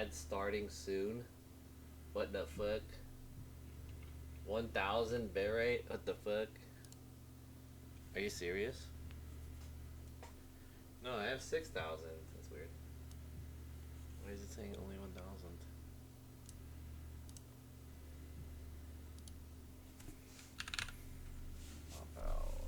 ad starting soon. What the fuck? 1,000 bitrate? What the fuck? Are you serious? No, I have 6,000. That's weird. Why is it saying only 1,000? Pop out.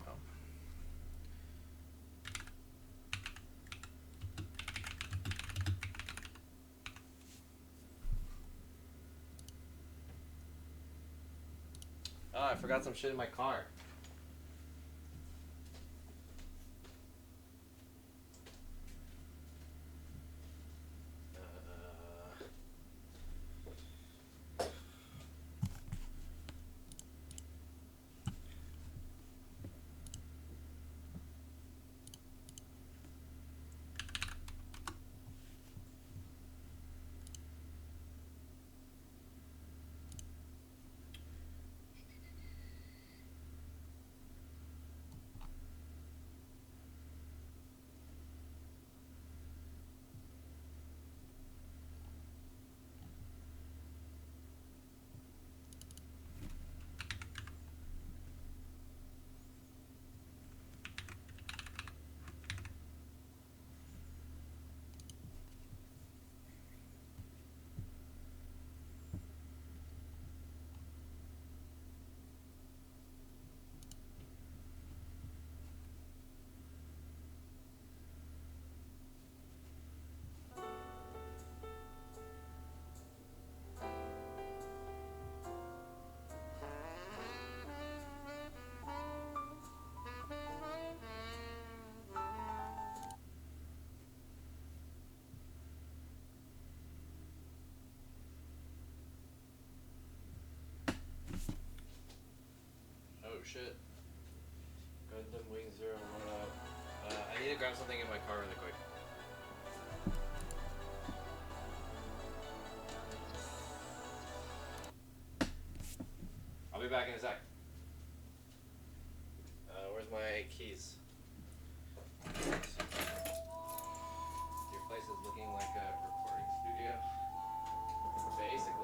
Oh. Oh, I forgot some shit in my car. Oh shit. Gundam Wing Zero, what up? I need to grab something in my car really quick. I'll be back in a sec. Where's my keys? Your place is looking like a recording studio. Basically.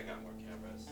I got more cameras.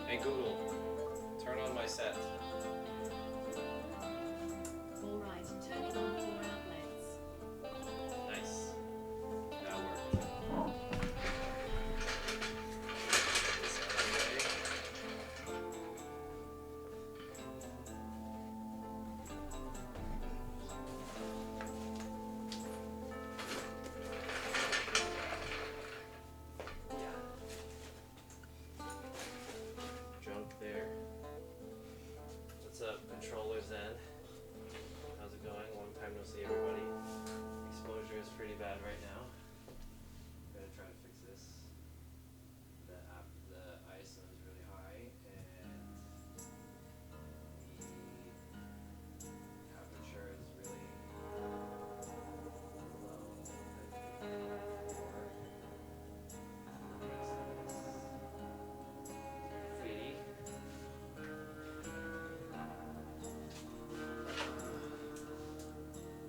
Hey Google, turn on my set. Alright, turning on 4 outlets. Nice. That worked. This out of the way. Junk there. What's up, controllers then? How's it going? Long time no see, everybody. Exposure is pretty bad right now. Gotta try to fix this. The ISO is really high, and the aperture is really low.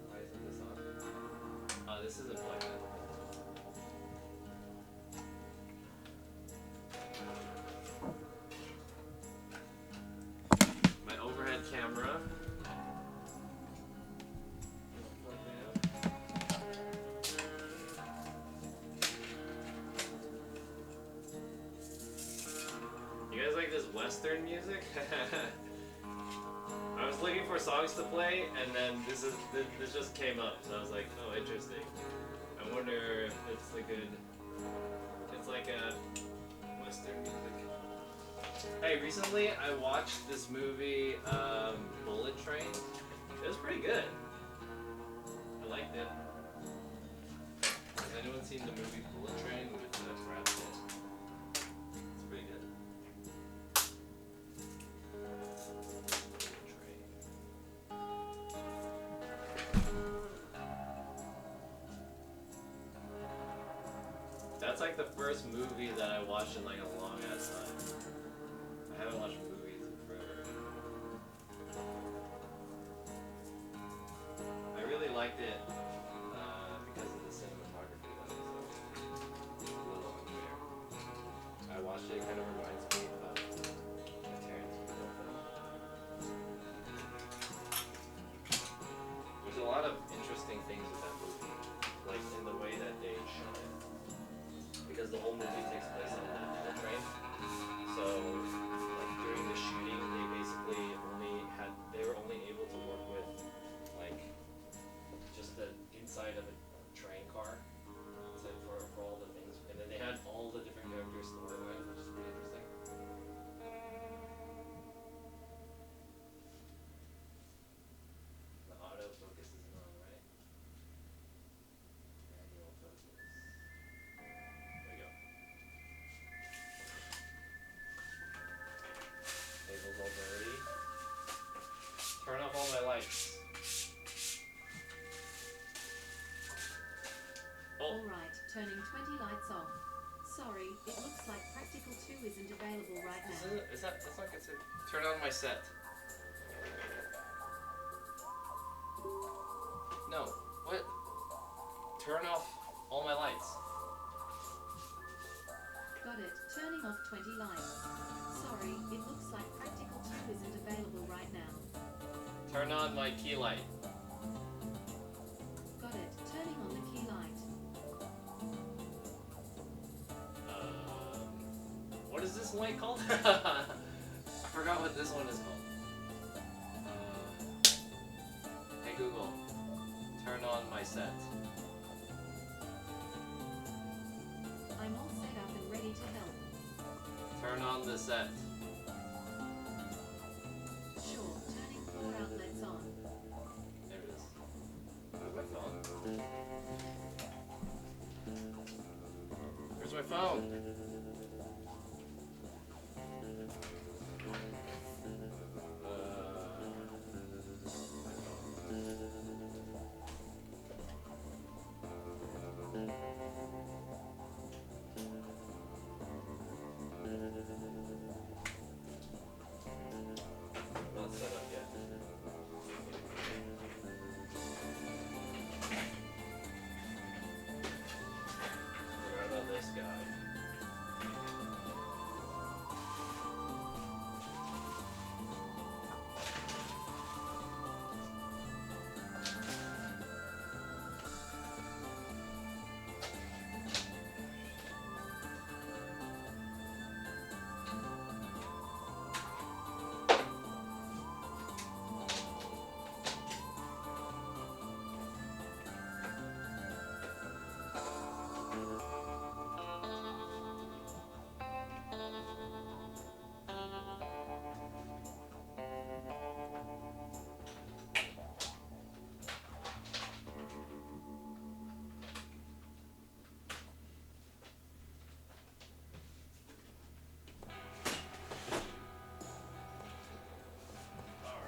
Why isn't this on? This isn't plugged in. My overhead camera. Plugged in. You guys like this Western music? I was looking for songs to play, and then this just came up, so I was like, oh, interesting. I wonder if it's a good. It's like a Western music. Hey, recently I watched this movie, Bullet Train. It was pretty good. I liked it. Has anyone seen the movie Bullet Train with Brad Pitt? It's pretty good. That's like the first movie that I watched in like a long ass time. I haven't watched movies in forever. I really liked it because of the cinematography though, so it's a little unfair. I watched it, it kind of reminds me of a Tarantino film. There's a lot of interesting things with that movie, like in the way that they shot it. Because the whole movie takes place on the train. So, like during the shooting, they basically they were only able to work with like just the inside of a train car for all the things. And then they had all the different characters to work with, which is pretty interesting. The autofocus isn't on, right? Manual focus. There we go. Table's all dirty. Turn off all my lights. Oh. Alright, turning 20 lights off. Sorry, it looks like Practical 2 isn't available right now. That's not good. Turn on my set. No. What? Turn off all my lights. Got it, turning off 20 lights. Sorry, it looks like Practical 2 isn't available right now. Turn on my key light. Got it, turning on the key light. What is this light called? I forgot what this one is called. Hey Google, turn on my set. I'm all set up and ready to help. Turn on the set. Sure, turning 4 outlets on. phone. Not set up yet. What about this guy?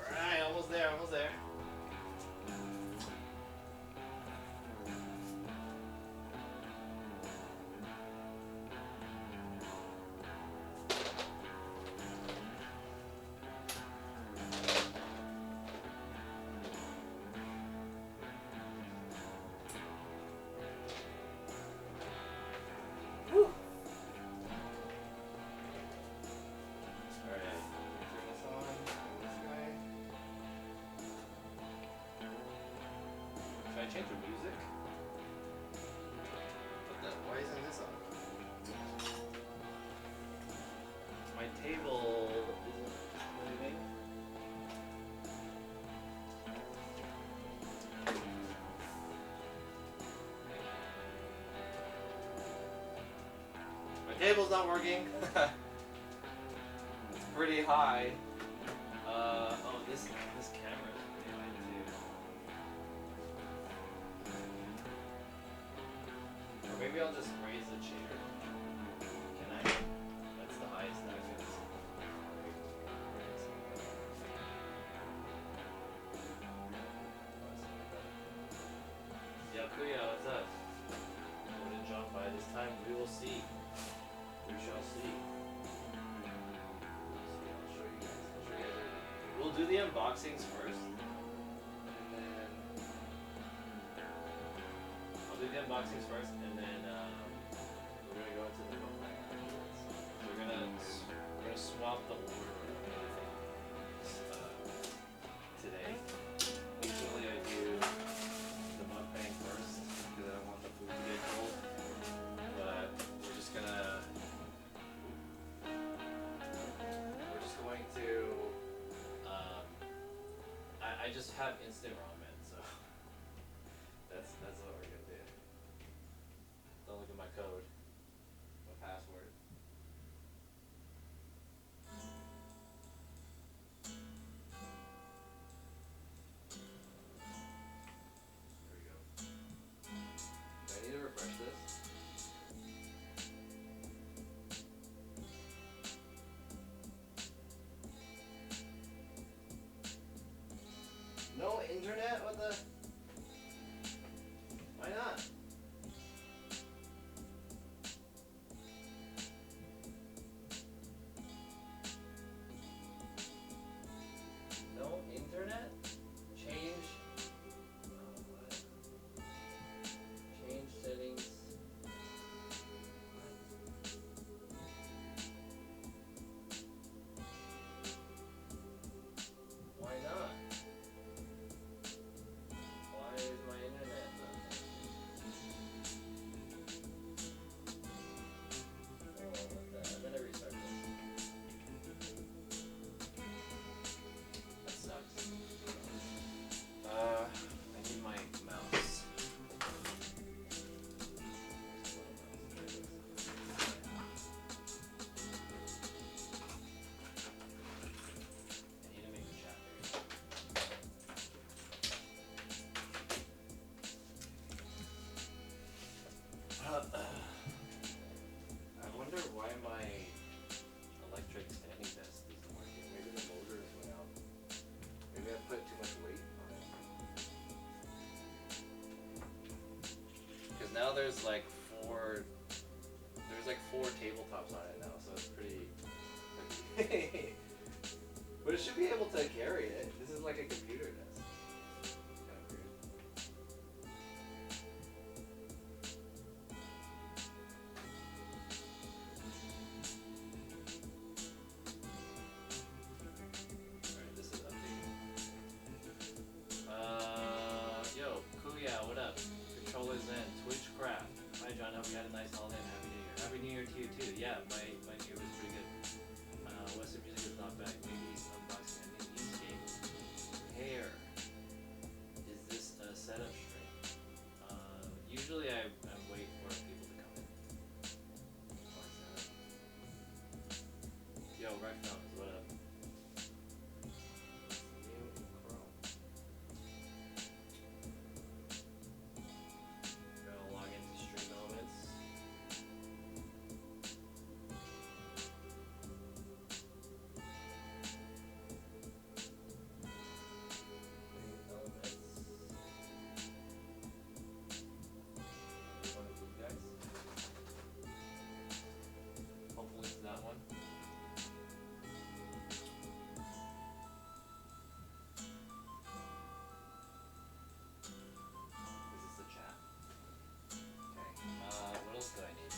Alright, almost there, almost there. Whew. Alright, turn this on. This guy. Should I change the music? What the? Why isn't this on? My table isn't moving. My table's not working. It's pretty high. Oh, this camera is pretty high too. Or maybe I'll just raise the chair. Can I? That's the highest I can see. Yo, Kuya, what's up? What did John buy this time? We will see. We shall see. I'll show you guys. We'll do the unboxings first. And then I'll do the unboxings first, and then we're gonna go into the mukbang afterwards. We're gonna swap the order of everything today. Usually I do the mukbang first because I don't want the food to get cold. But we're just going to I just have instant ramen, so that's what we're gonna do. Don't look at my code, my password. There we go. Do I need to refresh this? No internet? What the? Why not? there's like four tabletops on it now, so it's pretty but it should be able to carry it. This is like a computer desk. Kind of weird. Alright, this is updated. Yo, Kuya, what up? Controllers in, Twitchcraft. Hi John, hope you had a nice holiday and Happy New Year. Happy New Year to you too. Yeah, my New Year was pretty good. Western music is not back. Maybe unboxing a new news game. Hair. Is this a setup stream? Usually I wait for people to come in. Before I set up. Yo, Rec Fountains, what up? New in Chrome. Gotta log into Stream Elements. One of these guys. Hopefully it's that one. Is this the chat? Okay. What else do I need?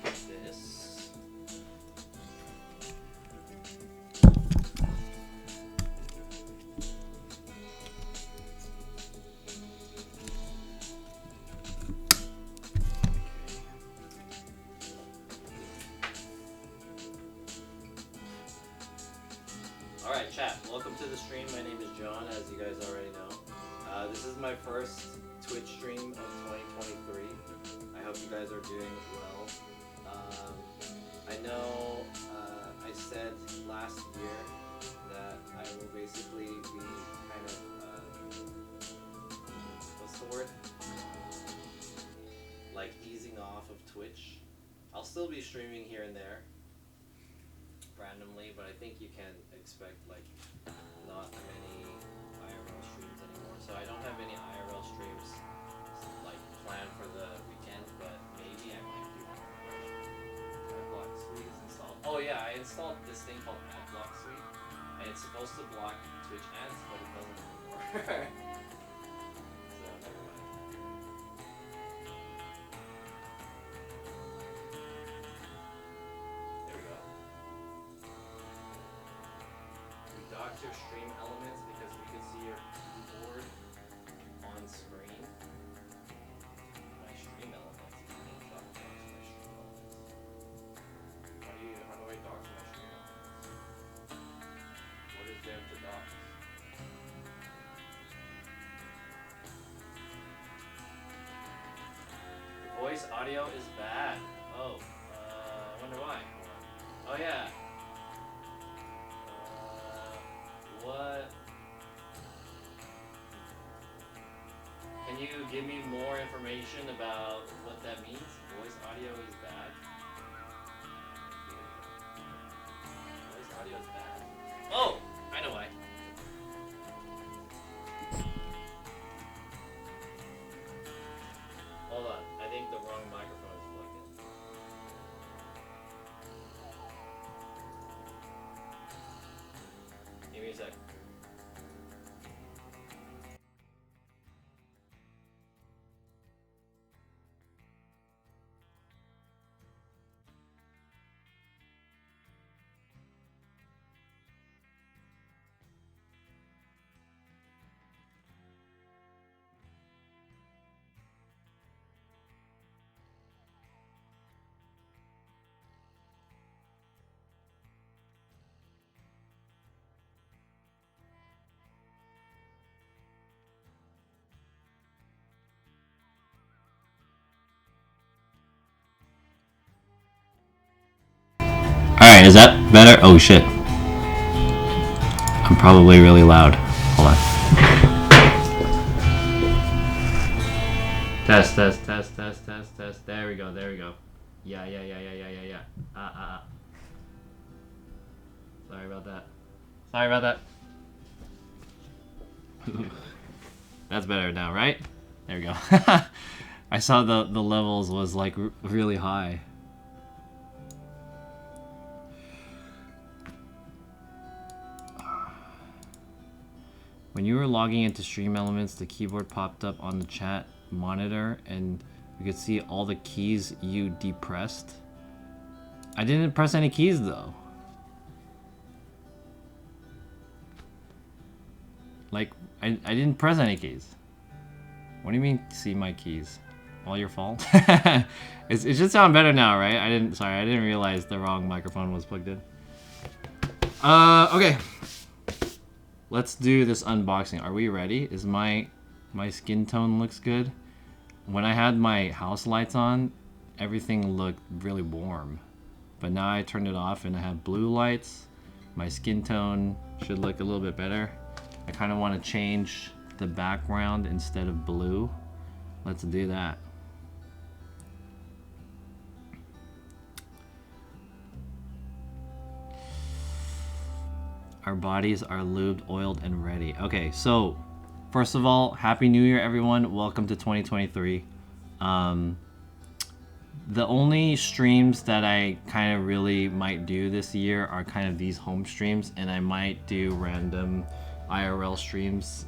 I need this. Alright, chat, welcome to the stream. My name is John, as you guys already know. This is my first Twitch stream of 2023. I hope you guys are doing well. I know I said last year that I will basically be kind of, what's the word? Like easing off of Twitch. I'll still be streaming here and there. Randomly, but I think you can expect like not many IRL streams anymore. So I don't have any IRL streams like planned for the weekend, but maybe I might do one. Adblock Suite is installed. Oh yeah, I installed this thing called Adblock Suite, and it's supposed to block Twitch ads, but it doesn't anymore. So never mind. There we go. We docked your stream elements because we could see your keyboard on screen. My stream elements. You can dock my stream elements. How do I dock my stream elements? What is there to dock? The voice audio is bad. Oh, I wonder why. Oh yeah. What? Can you give me more information about what that means? Voice audio is bad? Voice audio is bad. Oh! I know why. Hold on. I think the wrong microphone is plugged in. Give me a sec. Alright, is that better? Oh shit. I'm probably really loud. Hold on. Test. There we go. Yeah. Sorry about that. That's better now, right? There we go. I saw the levels was like really high. When you were logging into Stream Elements, the keyboard popped up on the chat monitor and you could see all the keys you depressed. I didn't press any keys though. Like, I didn't press any keys. What do you mean, see my keys? All your fault? It should sound better now, right? I didn't realize the wrong microphone was plugged in. Okay. Let's do this unboxing. Are we ready? Is my skin tone looks good? When I had my house lights on, everything looked really warm. But now I turned it off and I have blue lights. My skin tone should look a little bit better. I kind of want to change the background instead of blue. Let's do that. Our bodies are lubed, oiled, and ready. Okay, so first of all, Happy New Year, everyone. Welcome to 2023. The only streams that I kind of really might do this year are kind of these home streams, and I might do random IRL streams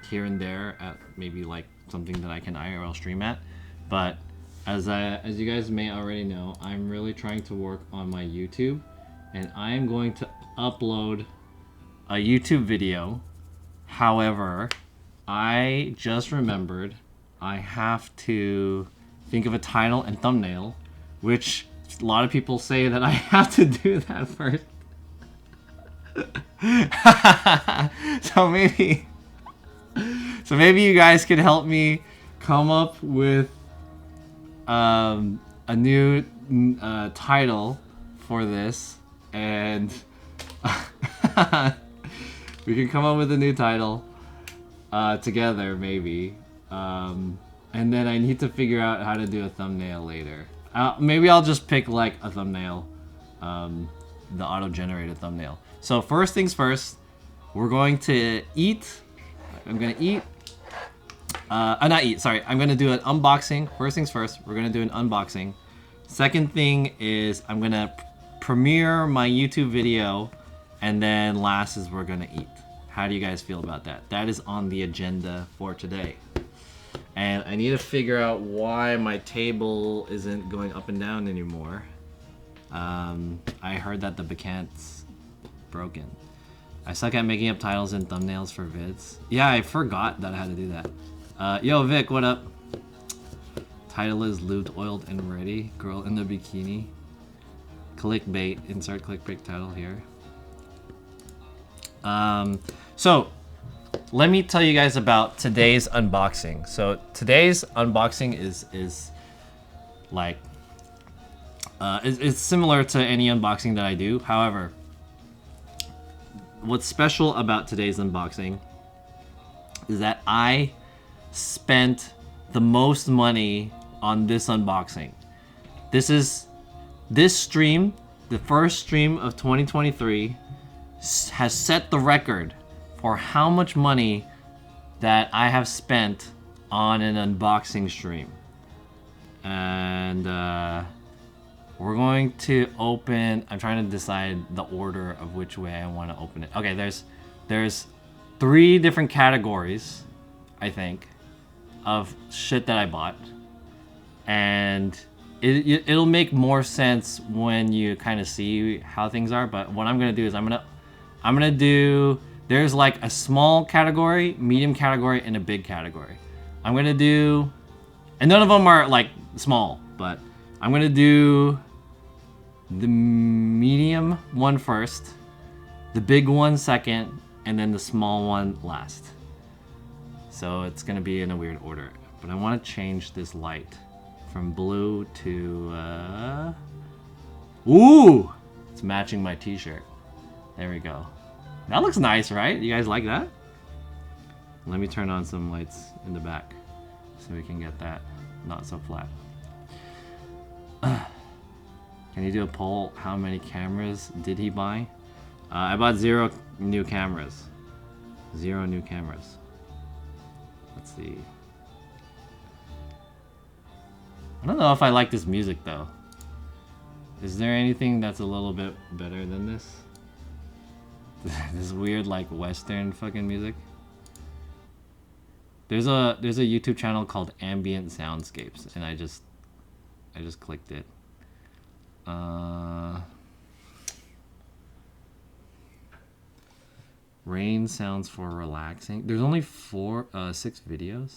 here and there at maybe like something that I can IRL stream at. But as you guys may already know, I'm really trying to work on my YouTube, and I am going to upload a YouTube video. However, I just remembered I have to think of a title and thumbnail, which a lot of people say that I have to do that first. So maybe you guys could help me come up with a new title for this, and we can come up with a new title together maybe, and then I need to figure out how to do a thumbnail later. Maybe I'll just pick like a thumbnail, the auto-generated thumbnail. So first things first, we're going to eat. I'm gonna eat. Not eat, sorry. I'm gonna do an unboxing. First things first, we're gonna do an unboxing. Second thing is I'm gonna premiere my YouTube video, and then last is we're gonna eat. How do you guys feel about that? That is on the agenda for today. And I need to figure out why my table isn't going up and down anymore. I heard that the Bacant's broken. I suck at making up titles and thumbnails for vids. Yeah, I forgot that I had to do that. Yo, Vic, what up? Title is lubed, oiled, and ready. Girl in the bikini. Clickbait. Insert clickbait title here. So, let me tell you guys about today's unboxing. So, today's unboxing is like... it's similar to any unboxing that I do. However, what's special about today's unboxing is that I spent the most money on this unboxing. This stream, the first stream of 2023, has set the record for how much money that I have spent on an unboxing stream. And we're going to open, I'm trying to decide the order of which way I want to open it. Okay, there's 3 different categories, I think, of shit that I bought. And it'll make more sense when you kind of see how things are. But what I'm gonna do is I'm gonna do, there's like a small category, medium category, and a big category. I'm gonna do, and none of them are like small, but I'm gonna do the medium one first, the big one second, and then the small one last. So it's gonna be in a weird order, but I want to change this light from blue to ooh, it's matching my t-shirt. There we go. That looks nice, right? You guys like that? Let me turn on some lights in the back so we can get that not so flat. Can you do a poll? How many cameras did he buy? I bought 0 new cameras. 0 new cameras. Let's see. don't know if I like this music though. Is there anything that's a little bit better than this? This weird like Western fucking music. There's a YouTube channel called Ambient Soundscapes, and I just clicked it. Rain sounds for relaxing. There's only 6 videos.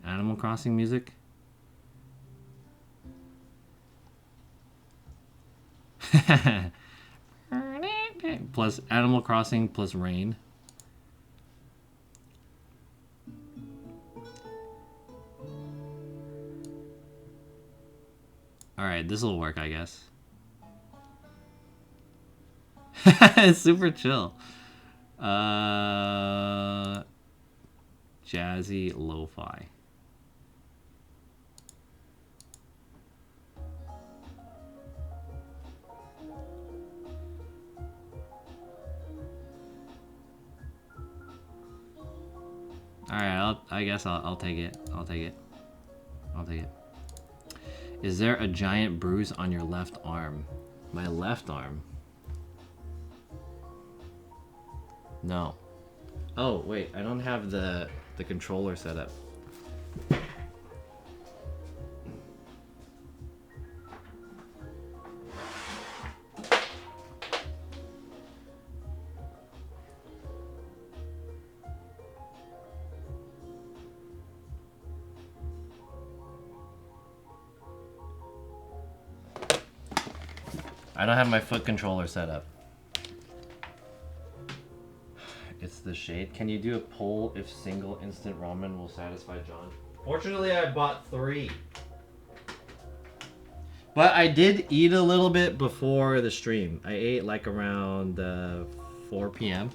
Animal Crossing music. Plus Animal Crossing plus rain. Alright, this will work, I guess. It's super chill. Jazzy lo-fi. Alright, I guess I'll take it. I'll take it. I'll take it. Is there a giant bruise on your left arm? My left arm? No. Oh, wait, I don't have the controller set up. I don't have my foot controller set up. It's the shade. Can you do a poll if single instant ramen will satisfy John? Fortunately, I bought 3. But I did eat a little bit before the stream. I ate like around 4 p.m.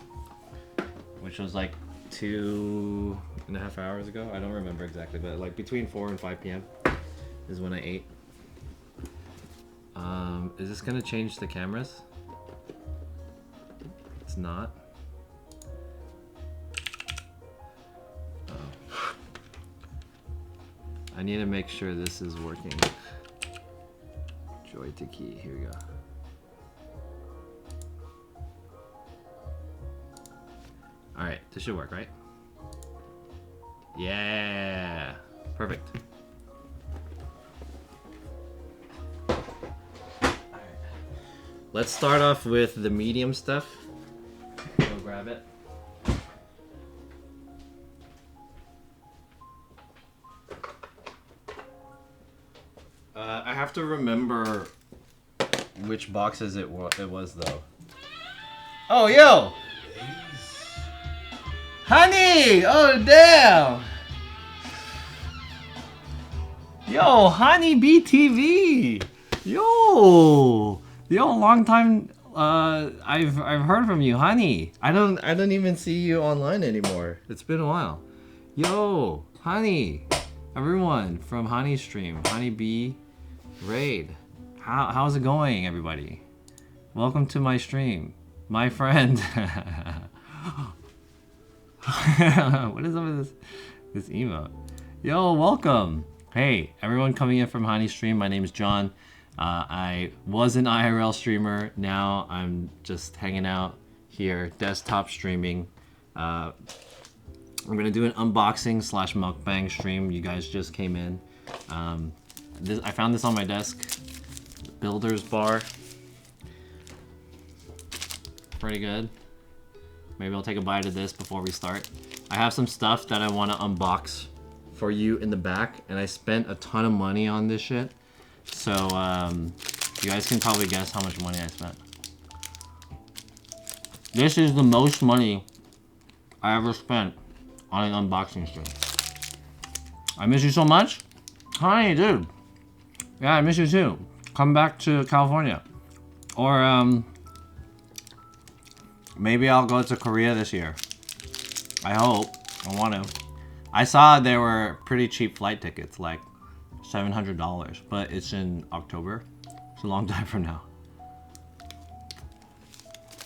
which was like 2.5 hours ago. I don't remember exactly, but like between 4 and 5 p.m. is when I ate. Is this gonna change the cameras? It's not. Oh. I need to make sure this is working. Joy to key, here we go. Alright, this should work, right? Yeah, perfect. Let's start off with the medium stuff. Go grab it. I have to remember which boxes it was though. Oh, yo! Honey! Oh, damn! Yo, Honey BTV! Yo! Yo, long time. I've heard from you, Honey. I don't even see you online anymore. It's been a while. Yo, Honey, everyone from Honey Stream, Honey B, Raid. How's it going, everybody? Welcome to my stream, my friend. What is up with this emote? Yo, welcome. Hey, everyone coming in from Honey Stream. My name is John. I was an IRL streamer. Now I'm just hanging out here, desktop streaming. I'm gonna do an unboxing / mukbang stream. You guys just came in. I found this on my desk. Builder's bar. Pretty good. Maybe I'll take a bite of this before we start. I have some stuff that I want to unbox for you in the back, and I spent a ton of money on this shit. So, you guys can probably guess how much money I spent. This is the most money I ever spent on an unboxing stream. I miss you so much. Hi, dude. Yeah, I miss you too. Come back to California. Or, maybe I'll go to Korea this year. I hope. I want to. I saw there were pretty cheap flight tickets, like $700, but it's in October, It's a long time from now.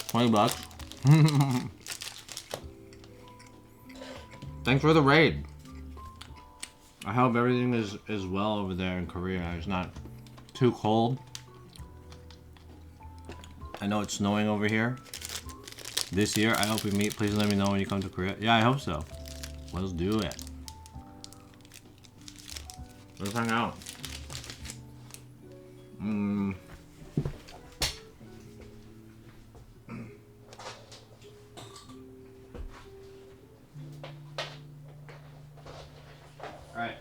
$20. Thanks for the raid. I hope everything is well over there in Korea. It's not too cold. I know it's snowing over here this year. I hope we meet. Please let me know when you come to Korea. Yeah, I hope so. Let's do it. Let's hang out. Alright.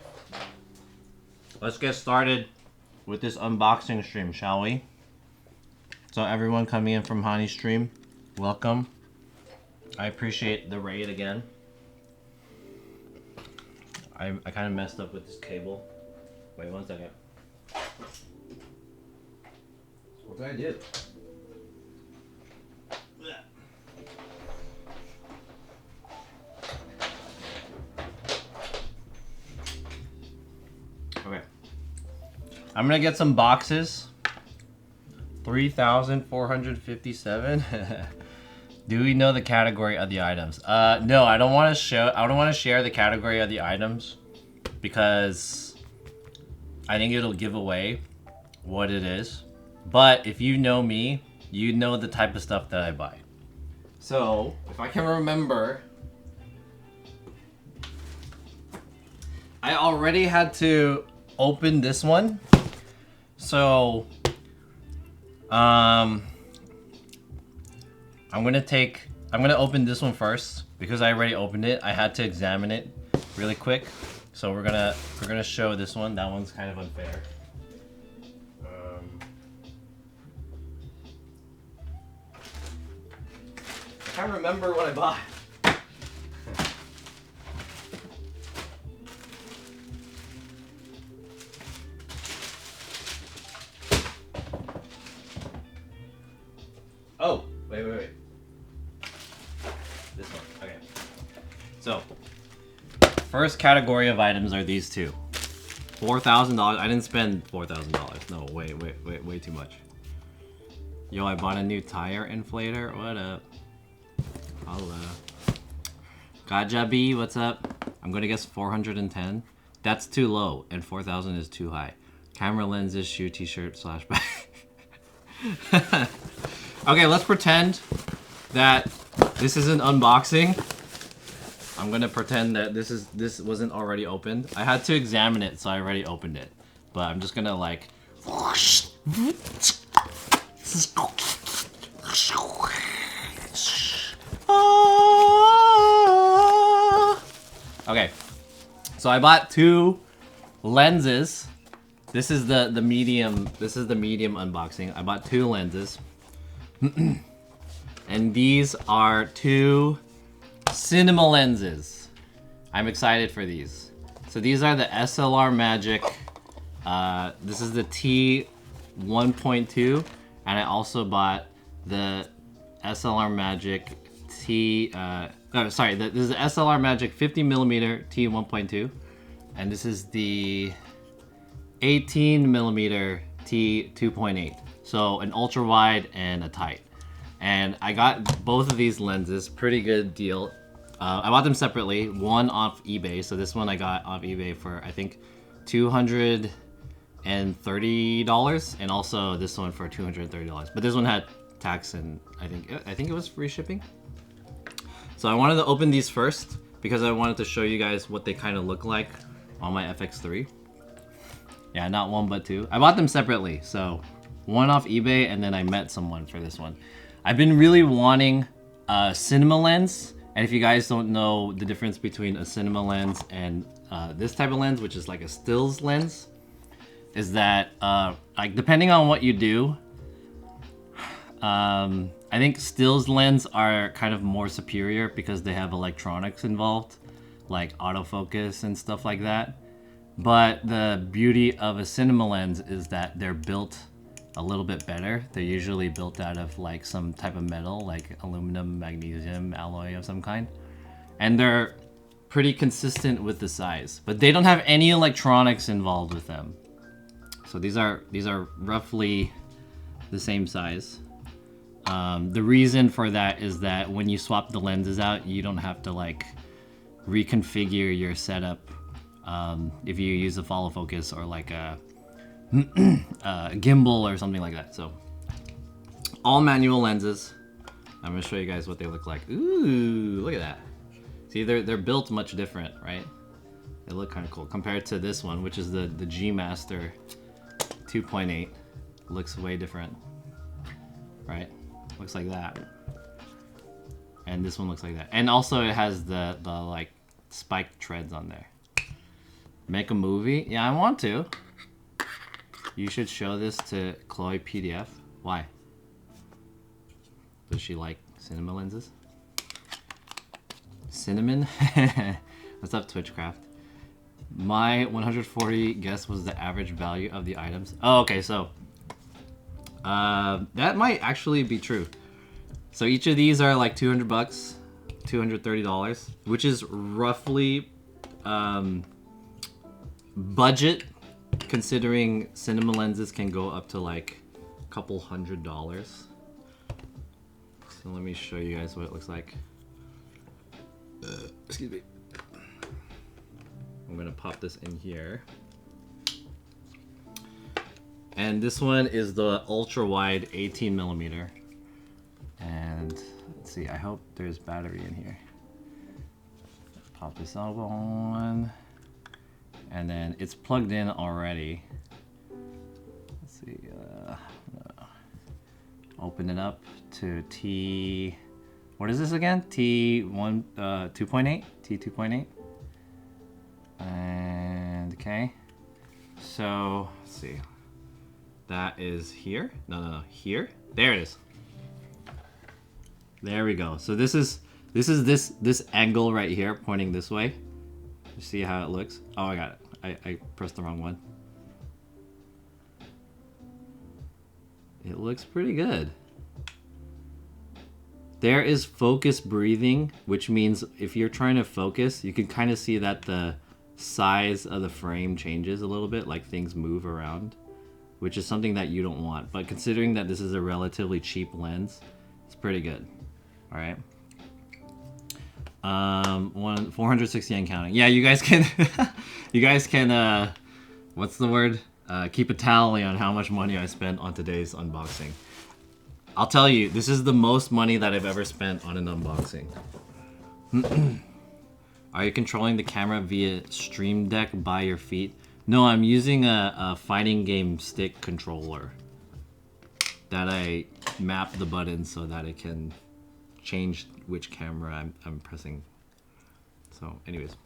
Let's get started with this unboxing stream, shall we? So everyone coming in from Hani's stream, welcome. I appreciate the raid again. I kind of messed up with this cable. Wait 1 second. What did I do? Okay. I'm gonna get some boxes. 3,457. Do we know the category of the items? No, I don't want to show. I don't want to share the category of the items because I think it'll give away what it is. But if you know me, you know the type of stuff that I buy. So if I can remember, I already had to open this one. So I'm gonna open this one first because I already opened it. I had to examine it really quick. So we're gonna show this one. That one's kind of unfair. I can't remember what I bought. Oh, wait. This one, okay. So, first category of items are these two. $4,000. I didn't spend $4,000. No, way too much. Yo, I bought a new tire inflator. What up? Holla. Gajabi, what's up? I'm gonna guess 410. That's too low, and 4,000 is too high. Camera lenses, shoe, t-shirt, slash bag. Okay, let's pretend that this is an unboxing. I'm gonna pretend that this wasn't already opened. I had to examine it, so I already opened it. But I'm just gonna like. Okay, so I bought two lenses. This is the medium. This is the medium unboxing. I bought two lenses. And these are two cinema lenses. I'm excited for these. So these are the SLR Magic. This is the T1.2, and I also bought the SLR Magic this is the SLR Magic 50mm T1.2, and this is the 18mm T2.8. So an ultra wide and a tight. And I got both of these lenses, pretty good deal. I bought them separately, one off eBay. So this one I got off eBay for I think $230, and also this one for $230. But this one had tax and I think it was free shipping. So I wanted to open these first because I wanted to show you guys what they kind of look like on my FX3. Yeah, not one but two. I bought them separately, so one off eBay, and then I met someone for this one. I've been really wanting a cinema lens, and if you guys don't know the difference between a cinema lens and this type of lens, which is like a stills lens, is that like depending on what you do, I think stills lens are kind of more superior because they have electronics involved, like autofocus and stuff like that. But the beauty of a cinema lens is that they're built a little bit better. They're usually built out of like some type of metal, like aluminum, magnesium, alloy of some kind. And they're pretty consistent with the size, but they don't have any electronics involved with them. So these are roughly the same size. The reason for that is that when you swap the lenses out, you don't have to like reconfigure your setup if you use a follow focus or like a gimbal or something like that. So all manual lenses. I'm gonna show you guys what they look like. Ooh, look at that. See, they're built much different, right? They look kind of cool compared to this one, which is the G Master 2.8. Looks way different, right? Looks like that. And this one looks like that. And also it has the like spiked treads on there. Make a movie? Yeah, I want to. You should show this to Chloe PDF. Why? Does she like cinema lenses? Cinnamon? What's up, Twitchcraft? My 140 guess was the average value of the items. Oh, okay, so that might actually be true. So each of these are like 200 bucks, $230, which is roughly budget, considering cinema lenses can go up to like a couple $100. So let me show you guys what it looks like. Excuse me. I'm gonna pop this in here. And this one is the ultra wide 18 millimeter. And let's see, I hope there's battery in here. Pop this on. And then it's plugged in already. Let's see, open it up to T, what is this again? T1, 2.8? T2.8. And okay. So, let's see. That is here. No, here. There it is. There we go. So this is this angle right here pointing this way. You see how it looks? Oh, I got it. I pressed the wrong one. It looks pretty good. There is focus breathing, which means if you're trying to focus, you can kind of see that the size of the frame changes a little bit, like things move around, which is something that you don't want. But considering that this is a relatively cheap lens, it's pretty good. All right. 460 and counting. Yeah, you guys can, what's the word? Keep a tally on how much money I spent on today's unboxing. I'll tell you, this is the most money that I've ever spent on an unboxing. Are you controlling the camera via Stream Deck by your feet? No, I'm using a fighting game stick controller that I map the buttons so that it can change which camera I'm pressing. So anyways,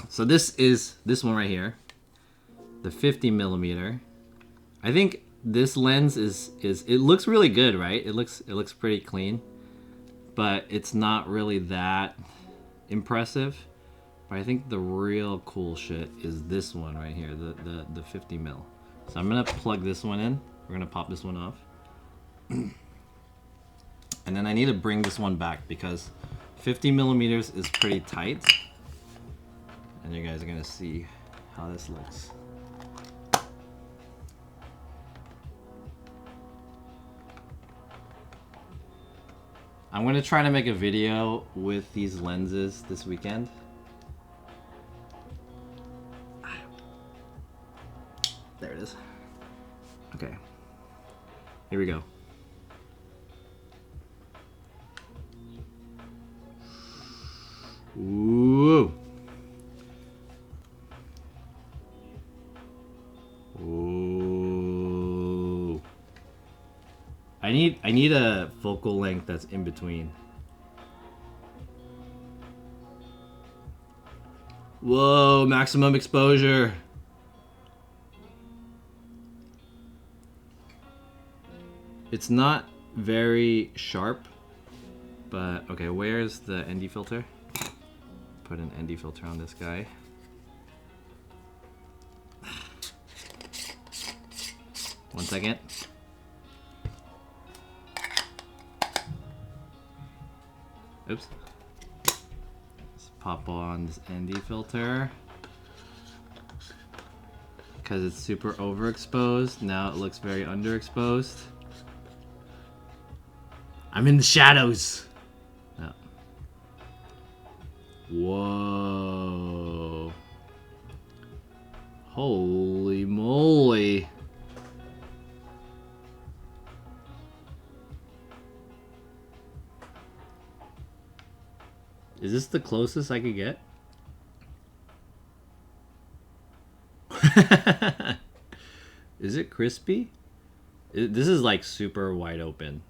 so this is this one right here, the 50 millimeter. I think this lens is it looks really good, right? It looks pretty clean, but it's not really that impressive. But I think the real cool shit is this one right here, the 50 mil. So I'm gonna plug this one in. We're gonna pop this one off. And then I need to bring this one back because 50 millimeters is pretty tight. And you guys are gonna see how this looks. I'm gonna try to make a video with these lenses this weekend. There it is. Okay. Here we go. Ooh. Ooh. I need a focal length that's in between. Whoa, maximum exposure. It's not very sharp, but okay, where's the ND filter? Put an ND filter on this guy. One second. Oops. Let's pop on this ND filter. because it's super overexposed. Now it looks very underexposed. I'm in the shadows. No. Whoa. Holy moly. Is this the closest I could get? Is it crispy? This is like super wide open.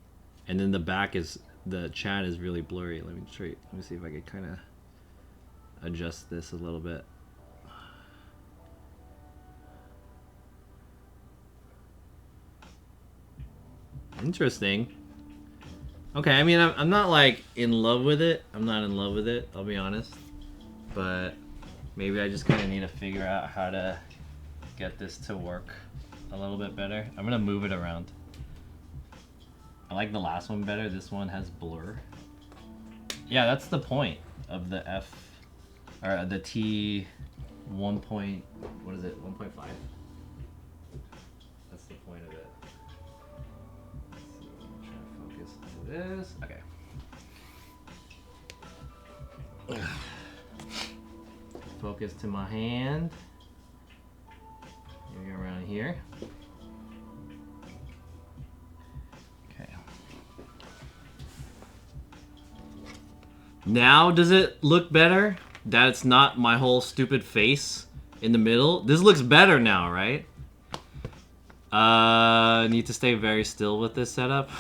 And then the back is, the chat is really blurry. Let me see if I can kind of adjust this a little bit. Interesting. Okay, I mean, I'm not like in love with it. I'm not in love with it, I'll be honest. But maybe I just kind of need to figure out how to get this to work a little bit better. I'm gonna move it around. I like the last one better. This one has blur. Yeah, that's the point of the F, or the T 1 point, what is it, 1.5? That's the point of it. So I'm trying to focus on this. Okay. Focus to my hand. Maybe around here. Okay. Now does it look better? That it's not my whole stupid face in the middle? This looks better now, right? Need to stay very still with this setup.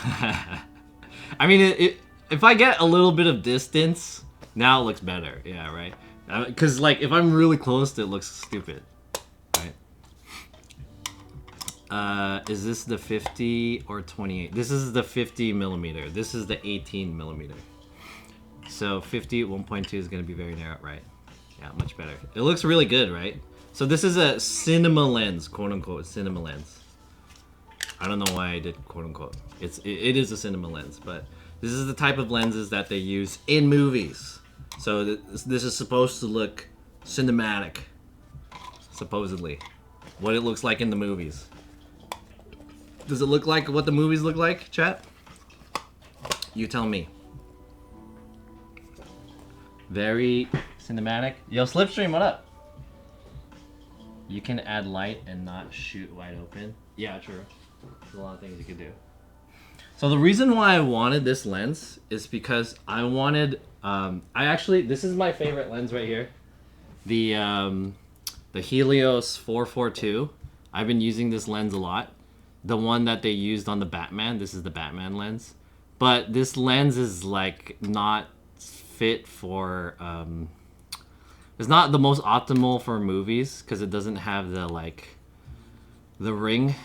I mean, if I get a little bit of distance, now it looks better. Yeah, right? Because, like, if I'm really close, it looks stupid. Right? Is this the 50 or 28? This is the 50 millimeter. This is the 18 millimeter. So 50 at 1.2 is going to be very narrow, right? Yeah, much better. It looks really good, right? So this is a cinema lens, quote unquote, cinema lens. I don't know why I did quote unquote. It is a cinema lens, but this is the type of lenses that they use in movies. So this is supposed to look cinematic, supposedly. What it looks like in the movies. Does it look like what the movies look like, chat? You tell me. Very cinematic. Yo, Slipstream, what up? You can add light and not shoot wide open. Yeah, true. There's a lot of things you could do. So the reason why I wanted this lens is because I wanted, this is my favorite lens right here. The Helios 442. I've been using this lens a lot. The one that they used on the Batman, this is the Batman lens. But this lens is like not fit for, it's not the most optimal for movies because it doesn't have the the ring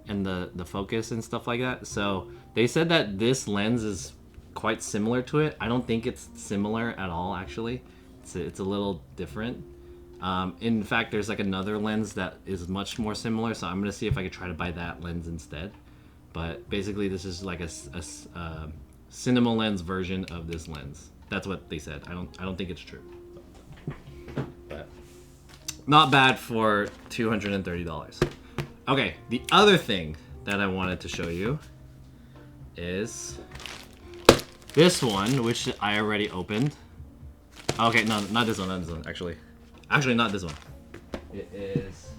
and the focus and stuff like that. So they said that this lens is quite similar to it. I don't think it's similar at all, actually. It's a little different. In fact, there's like another lens that is much more similar, so I'm gonna see if I could try to buy that lens instead. But basically, this is like a cinema lens version of this lens. That's what they said. I don't think it's true. But not bad for $230. Okay, the other thing that I wanted to show you is this one, which I already opened. Okay, no, not this one, not this one, actually. Actually, not this one. It is...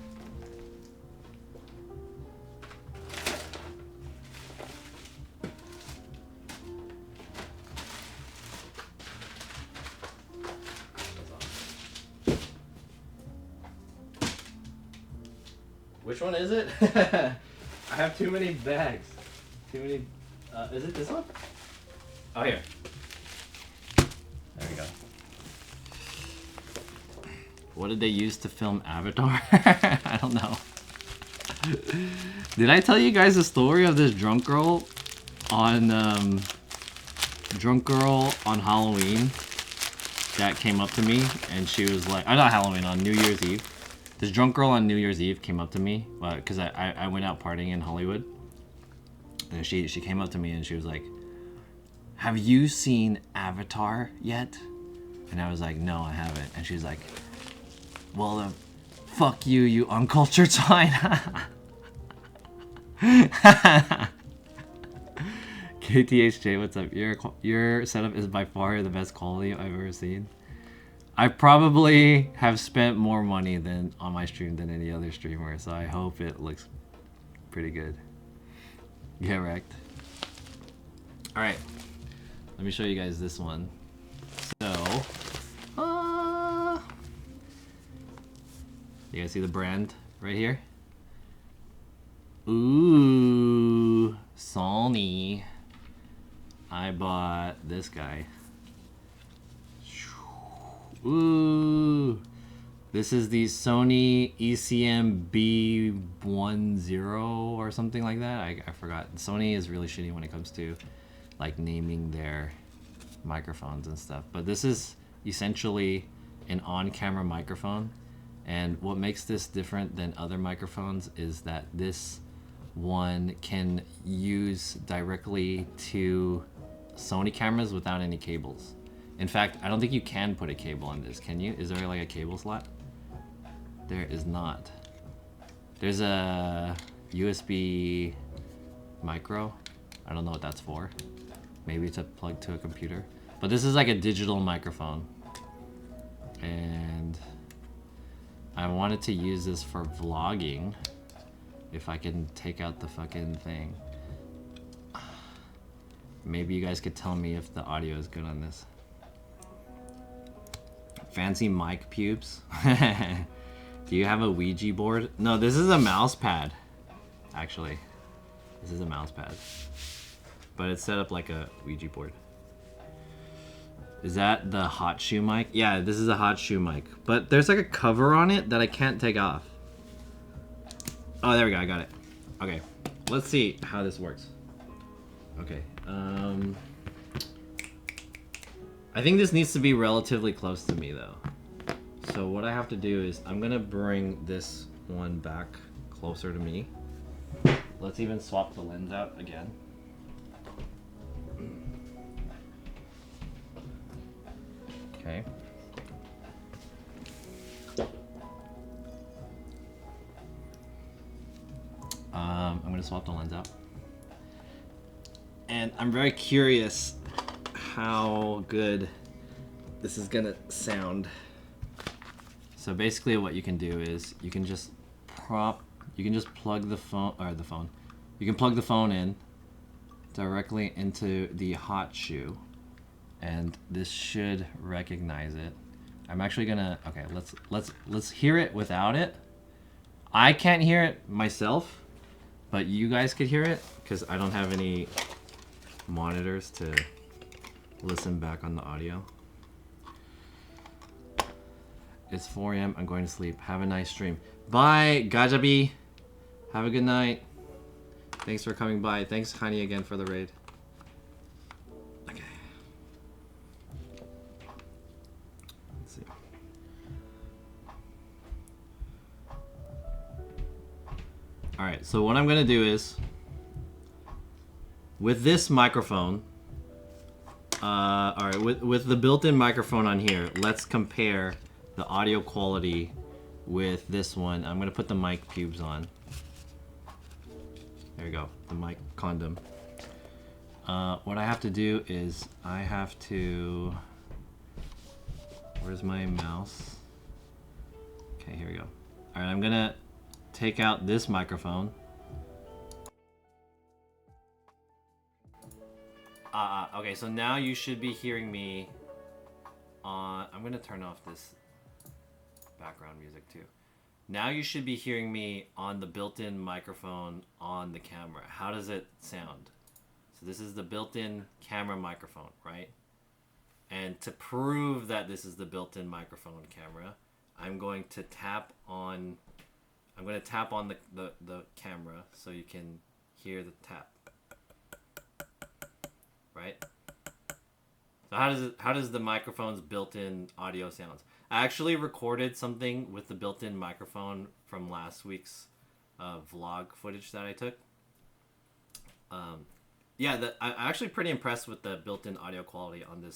Which one is it? I have too many bags. Too many... is it this one? Oh, here. There we go. What did they use to film Avatar? I don't know. Did I tell you guys the story of this drunk girl on Halloween that came up to me and she was like, not Halloween, on New Year's Eve. This drunk girl on New Year's Eve came up to me because I went out partying in Hollywood, and she came up to me and she was like, "Have you seen Avatar yet?" And I was like, "No, I haven't." And she's like, "Well, the Fuck you, you uncultured swine. KTHJ, what's up? Your setup is by far the best quality I've ever seen. I probably have spent more money than on my stream than any other streamer, so I hope it looks pretty good. Get wrecked. Alright, let me show you guys this one. So, you guys see the brand right here? Ooh, Sony. I bought this guy. Ooh, this is the Sony ECM B10 or something like that. I forgot. Sony is really shitty when it comes to like naming their microphones and stuff. But this is essentially an on-camera microphone. And what makes this different than other microphones is that this one can use directly to Sony cameras without any cables. In fact, I don't think you can put a cable on this, can you? Is there like a cable slot? There is not. There's a USB micro. I don't know what that's for. Maybe it's a plug to a computer. But this is like a digital microphone. And I wanted to use this for vlogging. If I can take out the fucking thing. Maybe you guys could tell me if the audio is good on this. Fancy mic pubes. Do you have a Ouija board? No, this is a mouse pad. Actually, this is a mouse pad. But it's set up like a Ouija board. Is that the hot shoe mic? Yeah, this is a hot shoe mic. But there's like a cover on it that I can't take off. Oh, there we go, I got it. Okay, let's see how this works. Okay, I think this needs to be relatively close to me though. So what I have to do is I'm gonna bring this one back closer to me. Let's even swap the lens out again. Okay. I'm gonna swap the lens out. And I'm very curious how good this is gonna sound. So basically what you can do is you can just plug the phone, you can plug the phone in directly into the hot shoe and this should recognize it. I'm actually gonna, okay, let's hear it without it. I can't hear it myself, but you guys could hear it because I don't have any monitors to listen back on the audio. It's 4 a.m. I'm going to sleep. Have a nice stream. Bye, Gajabi. Have a good night. Thanks for coming by. Thanks, Hani, again for the raid. Okay. Let's see. All right, so what I'm gonna do is, with this microphone, all right, with the built-in microphone on here, let's compare the audio quality with this one. I'm gonna put the mic pubes on. There we go, the mic condom. What I have to do is I have to, where's my mouse? Okay, here we go. All right, I'm gonna take out this microphone. Okay, so now you should be hearing me on, I'm gonna turn off this background music too. Now you should be hearing me on the built-in microphone on the camera. How does it sound? So this is the built-in camera microphone, right? And to prove that this is the built-in microphone camera, I'm going to tap on the camera so you can hear the tap. Right? So how does the microphone's built-in audio sound? I actually recorded something with the built-in microphone from last week's vlog footage that I took. Yeah, I'm actually pretty impressed with the built-in audio quality on the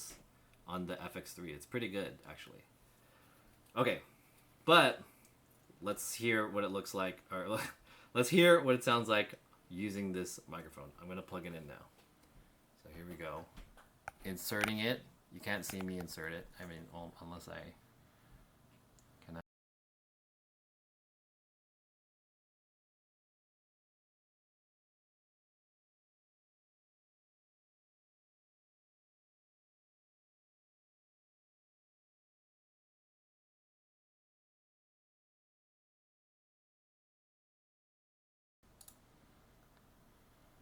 FX3. It's pretty good, actually. Okay, but let's hear what it looks like, or let's hear what it sounds like using this microphone. I'm gonna plug it in now. So here we go. Inserting it. You can't see me insert it. I mean, well, unless I can.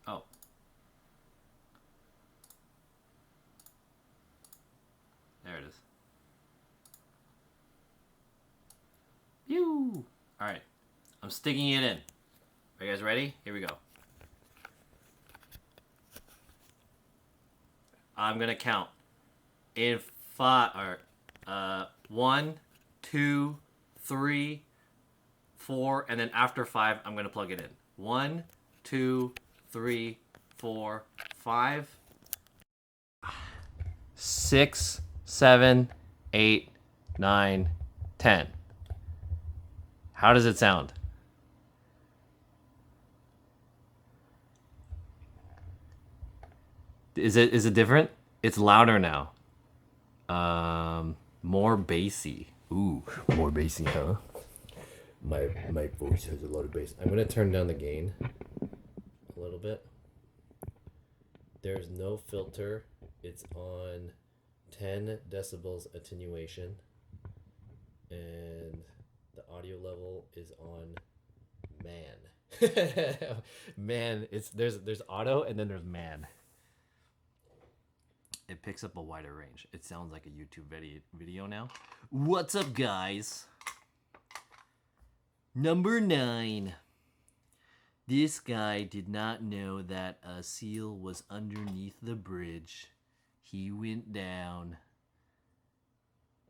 Oh. There it is. Pew! Alright. I'm sticking it in. Are you guys ready? Here we go. I'm gonna count. In 5 or 1, 2, 3, 4, and then after 5 I'm gonna plug it in. 1, 2, 3, 4, 5, 6, 7, 8, 9, 10. How does it sound? Is it different? It's louder now. More bassy. Ooh, more bassy, huh? My voice has a lot of bass. I'm gonna turn down the gain a little bit. There's no filter. It's on 10 decibels attenuation, and the audio level is on man. Man, there's auto and then there's man. It picks up a wider range. It sounds like a YouTube video now. What's up, guys? Number 9. This guy did not know that a seal was underneath the bridge. He went down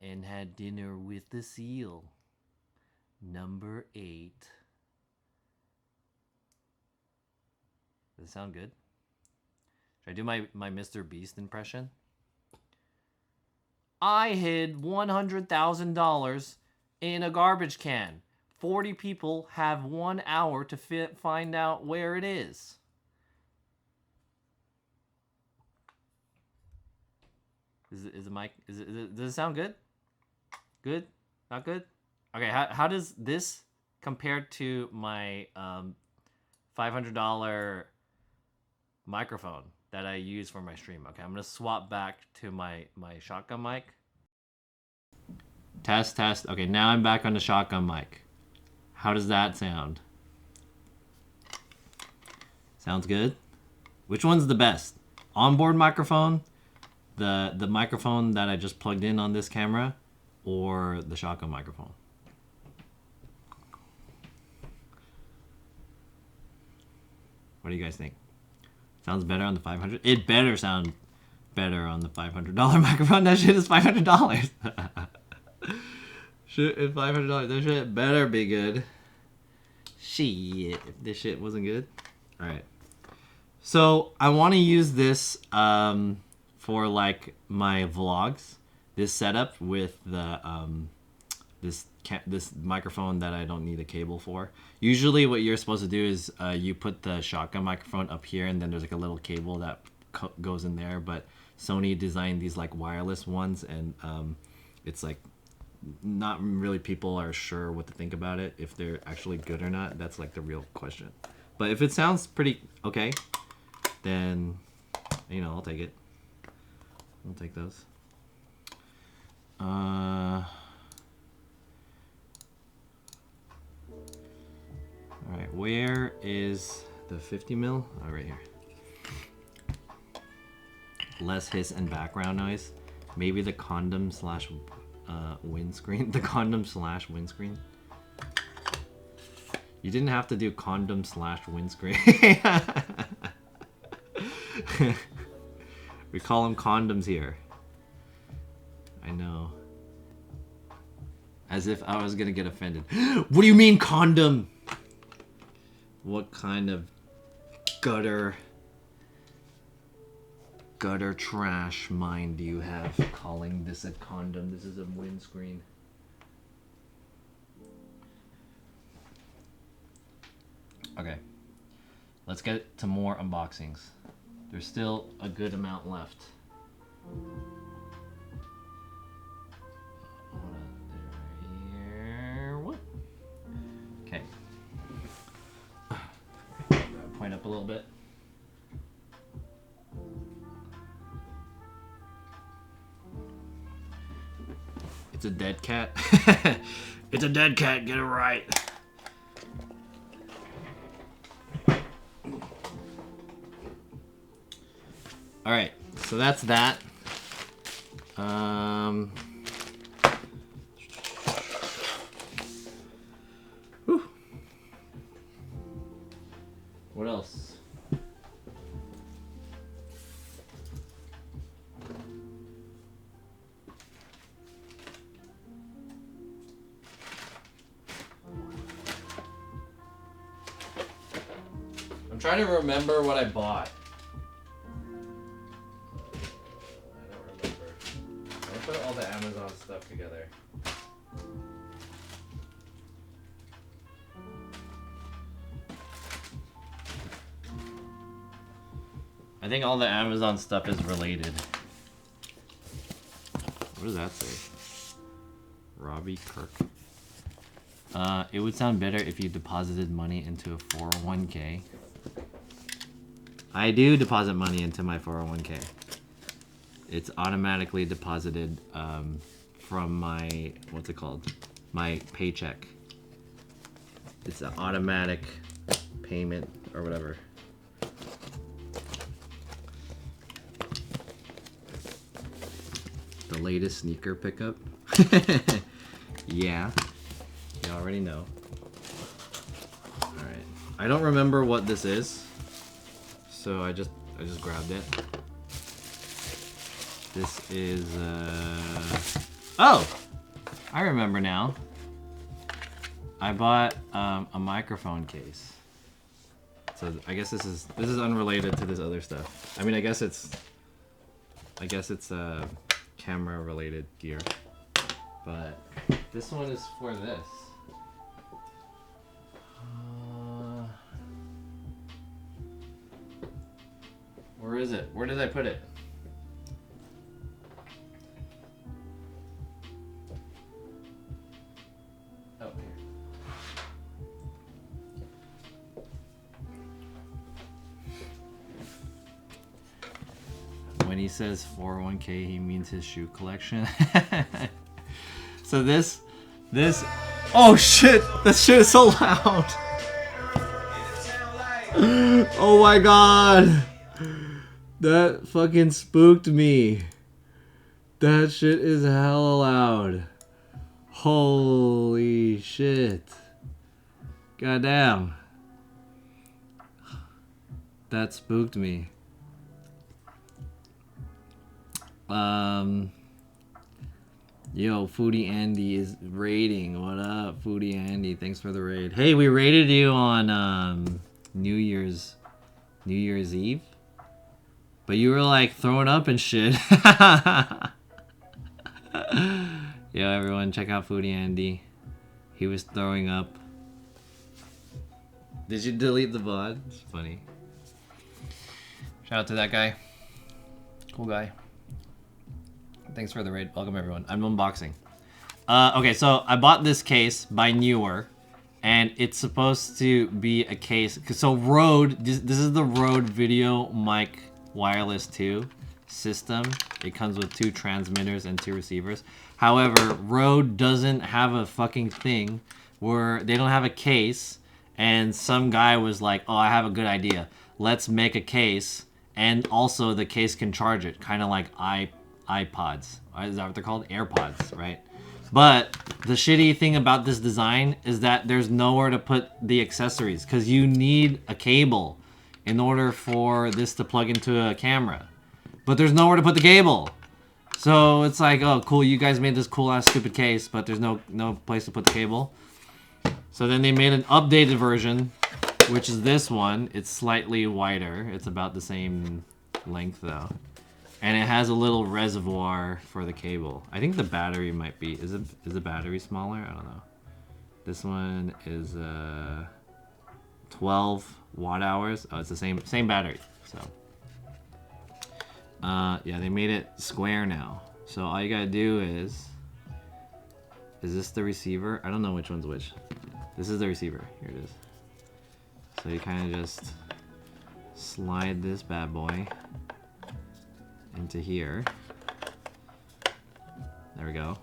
and had dinner with the seal. Number 8. Does it sound good? Should I do my Mr. Beast impression? I hid $100,000 in a garbage can. 40 people have 1 hour to find out where it is. Does it sound good? Good? Not good? Okay, how does this compare to my $500 microphone that I use for my stream? Okay, I'm gonna swap back to my shotgun mic. Test. Okay, now I'm back on the shotgun mic. How does that sound? Sounds good? Which one's the best? Onboard microphone, the microphone that I just plugged in on this camera, or the shotgun microphone? What do you guys think? Sounds better on the 500? It better sound better on the $500 microphone. That shit is $500. Shit is $500. That shit better be good. Shit, if this shit wasn't good. Alright. So, I want to use this for like my vlogs. This setup with the this microphone that I don't need a cable for. Usually what you're supposed to do is you put the shotgun microphone up here, and then there's like a little cable that goes in there, but Sony designed these like wireless ones, and it's like not really people are sure what to think about it, if they're actually good or not. That's like the real question. But if it sounds pretty okay, then you know, I'll take it. I'll take those. Alright, where is the 50 mil? Oh, right here. Less hiss and background noise. Maybe the condom slash windscreen. The condom slash windscreen. You didn't have to do condom slash windscreen. We call them condoms here. I know. As if I was gonna get offended. What do you mean condom? What kind of gutter trash mind do you have calling this a condom? This is a windscreen. Okay. Let's get to more unboxings. There's still a good amount left. Hold on there. What? Okay. Point up a little bit. It's a dead cat. It's a dead cat, get it right. Alright, so that's that. Whew. What else? I'm trying to remember what I bought. I don't remember. I put all the Amazon stuff together. I think all the Amazon stuff is related. What does that say? Robbie Kirk. It would sound better if you deposited money into a 401k. I do deposit money into my 401k. It's automatically deposited from my, what's it called? My paycheck. It's an automatic payment or whatever. The latest sneaker pickup. Yeah, you already know. All right, I don't remember what this is, so I just grabbed it. This is oh, I remember now. I bought a microphone case. So I guess this is unrelated to this other stuff. I mean, I guess it's camera related gear, but this one is for this. Where is it? Where did I put it? Oh, here. When he says 401k, he means his shoe collection. So this, oh shit, that shit is so loud. Oh my god. That fucking spooked me. That shit is hella loud. Holy shit. Goddamn. That spooked me. Yo, Foodie Andy is raiding. What up, Foodie Andy? Thanks for the raid. Hey, we raided you on New Year's Eve, but you were like throwing up and shit. Yo, everyone, check out Foodie Andy. He was throwing up. Did you delete the VOD? It's funny. Shout out to that guy. Cool guy. Thanks for the raid. Welcome, everyone. I'm unboxing. Okay, so I bought this case by Newer, and it's supposed to be a case. So Rode, this is the Rode Video Mic Wireless 2 system. It comes with 2 transmitters and 2 receivers. However, Rode doesn't have a fucking thing where they don't have a case, and some guy was like, oh, I have a good idea. Let's make a case, and also the case can charge it, kind of like iPods. Is that what they're called? AirPods, right? But the shitty thing about this design is that there's nowhere to put the accessories, because you need a cable in order for this to plug into a camera. But there's nowhere to put the cable. So it's like, oh, cool, you guys made this cool ass stupid case, but there's no place to put the cable. So then they made an updated version, which is this one. It's slightly wider. It's about the same length though. And it has a little reservoir for the cable. I think the battery might be, is the battery smaller? I don't know. This one is 12 watt hours. Oh, it's the same battery. So yeah, they made it square now. So all you gotta do is this the receiver? I don't know which one's which. This is the receiver. Here it is. So you kind of just slide this bad boy into here. There we go.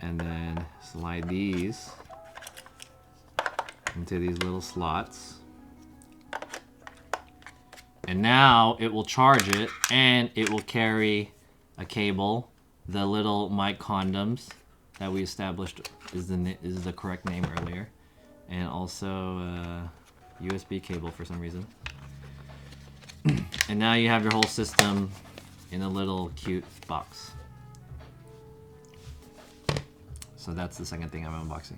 And then slide these into these little slots. And now it will charge it, and it will carry a cable, the little mic condoms that we established is the correct name earlier, and also a USB cable for some reason. And now you have your whole system in a little cute box. So that's the second thing I'm unboxing.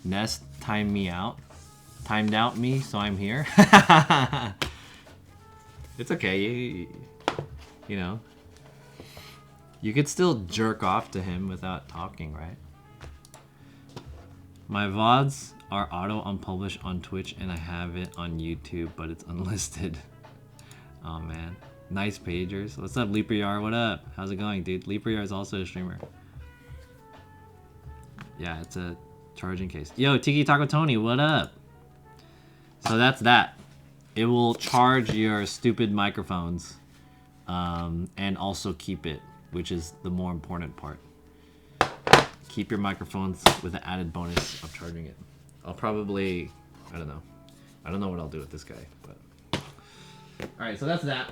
Nest timed out me, so I'm here. It's okay, you know. You could still jerk off to him without talking, right? My VODs are auto unpublished on Twitch, and I have it on YouTube, but it's unlisted. Oh man, nice pagers. What's up, LeaperYar? What up? How's it going, dude? LeaperYar is also a streamer. Yeah, it's a charging case. Yo, Tiki Taco Tony, what up? So that's that. It will charge your stupid microphones, and also keep it, which is the more important part. Keep your microphones with the added bonus of charging it. I'll probably, I don't know what I'll do with this guy, but. All right, so that's that.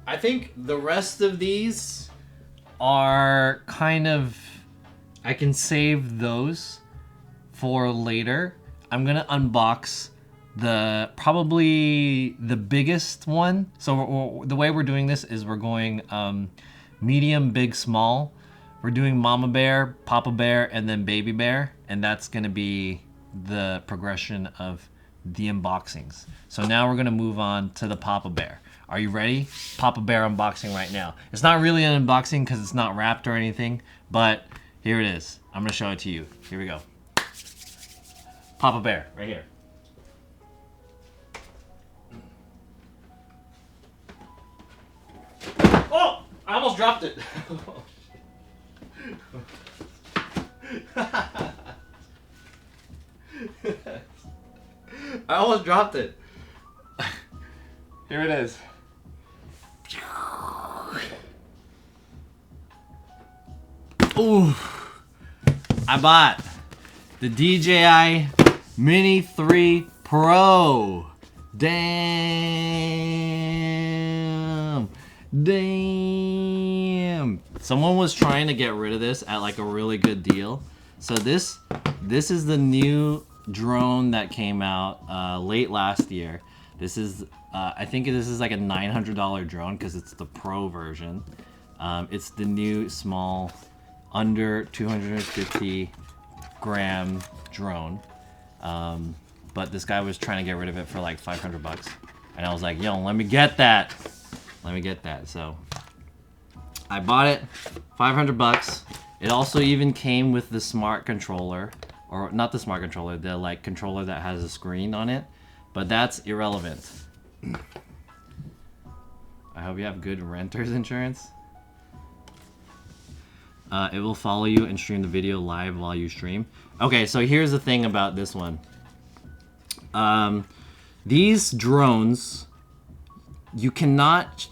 I think the rest of these are kind of, I can save those for later. I'm gonna unbox probably the biggest one. So the way we're doing this is we're going medium, big, small. We're doing Mama Bear, Papa Bear, and then Baby Bear, and that's gonna be the progression of the unboxings. So now we're gonna move on to the Papa Bear. Are you ready? Papa Bear unboxing right now. It's not really an unboxing because it's not wrapped or anything, but here it is. I'm gonna show it to you. Here we go. Papa Bear, right here. Oh! I almost dropped it. I almost dropped it. Here it is. Ooh, I bought the DJI Mini 3 Pro. Damn. Someone was trying to get rid of this at like a really good deal. So this is the new drone that came out late last year. This is, I think this is like a $900 drone because it's the Pro version. It's the new small, under 250 gram drone. But this guy was trying to get rid of it for like 500 bucks. And I was like, yo, let me get that. Let me get that. So I bought it, 500 bucks. It also even came with the smart controller, or not the smart controller, the like controller that has a screen on it. But that's irrelevant. I hope you have good renter's insurance. It will follow you and stream the video live while you stream. Okay, so here's the thing about this one. These drones, you cannot,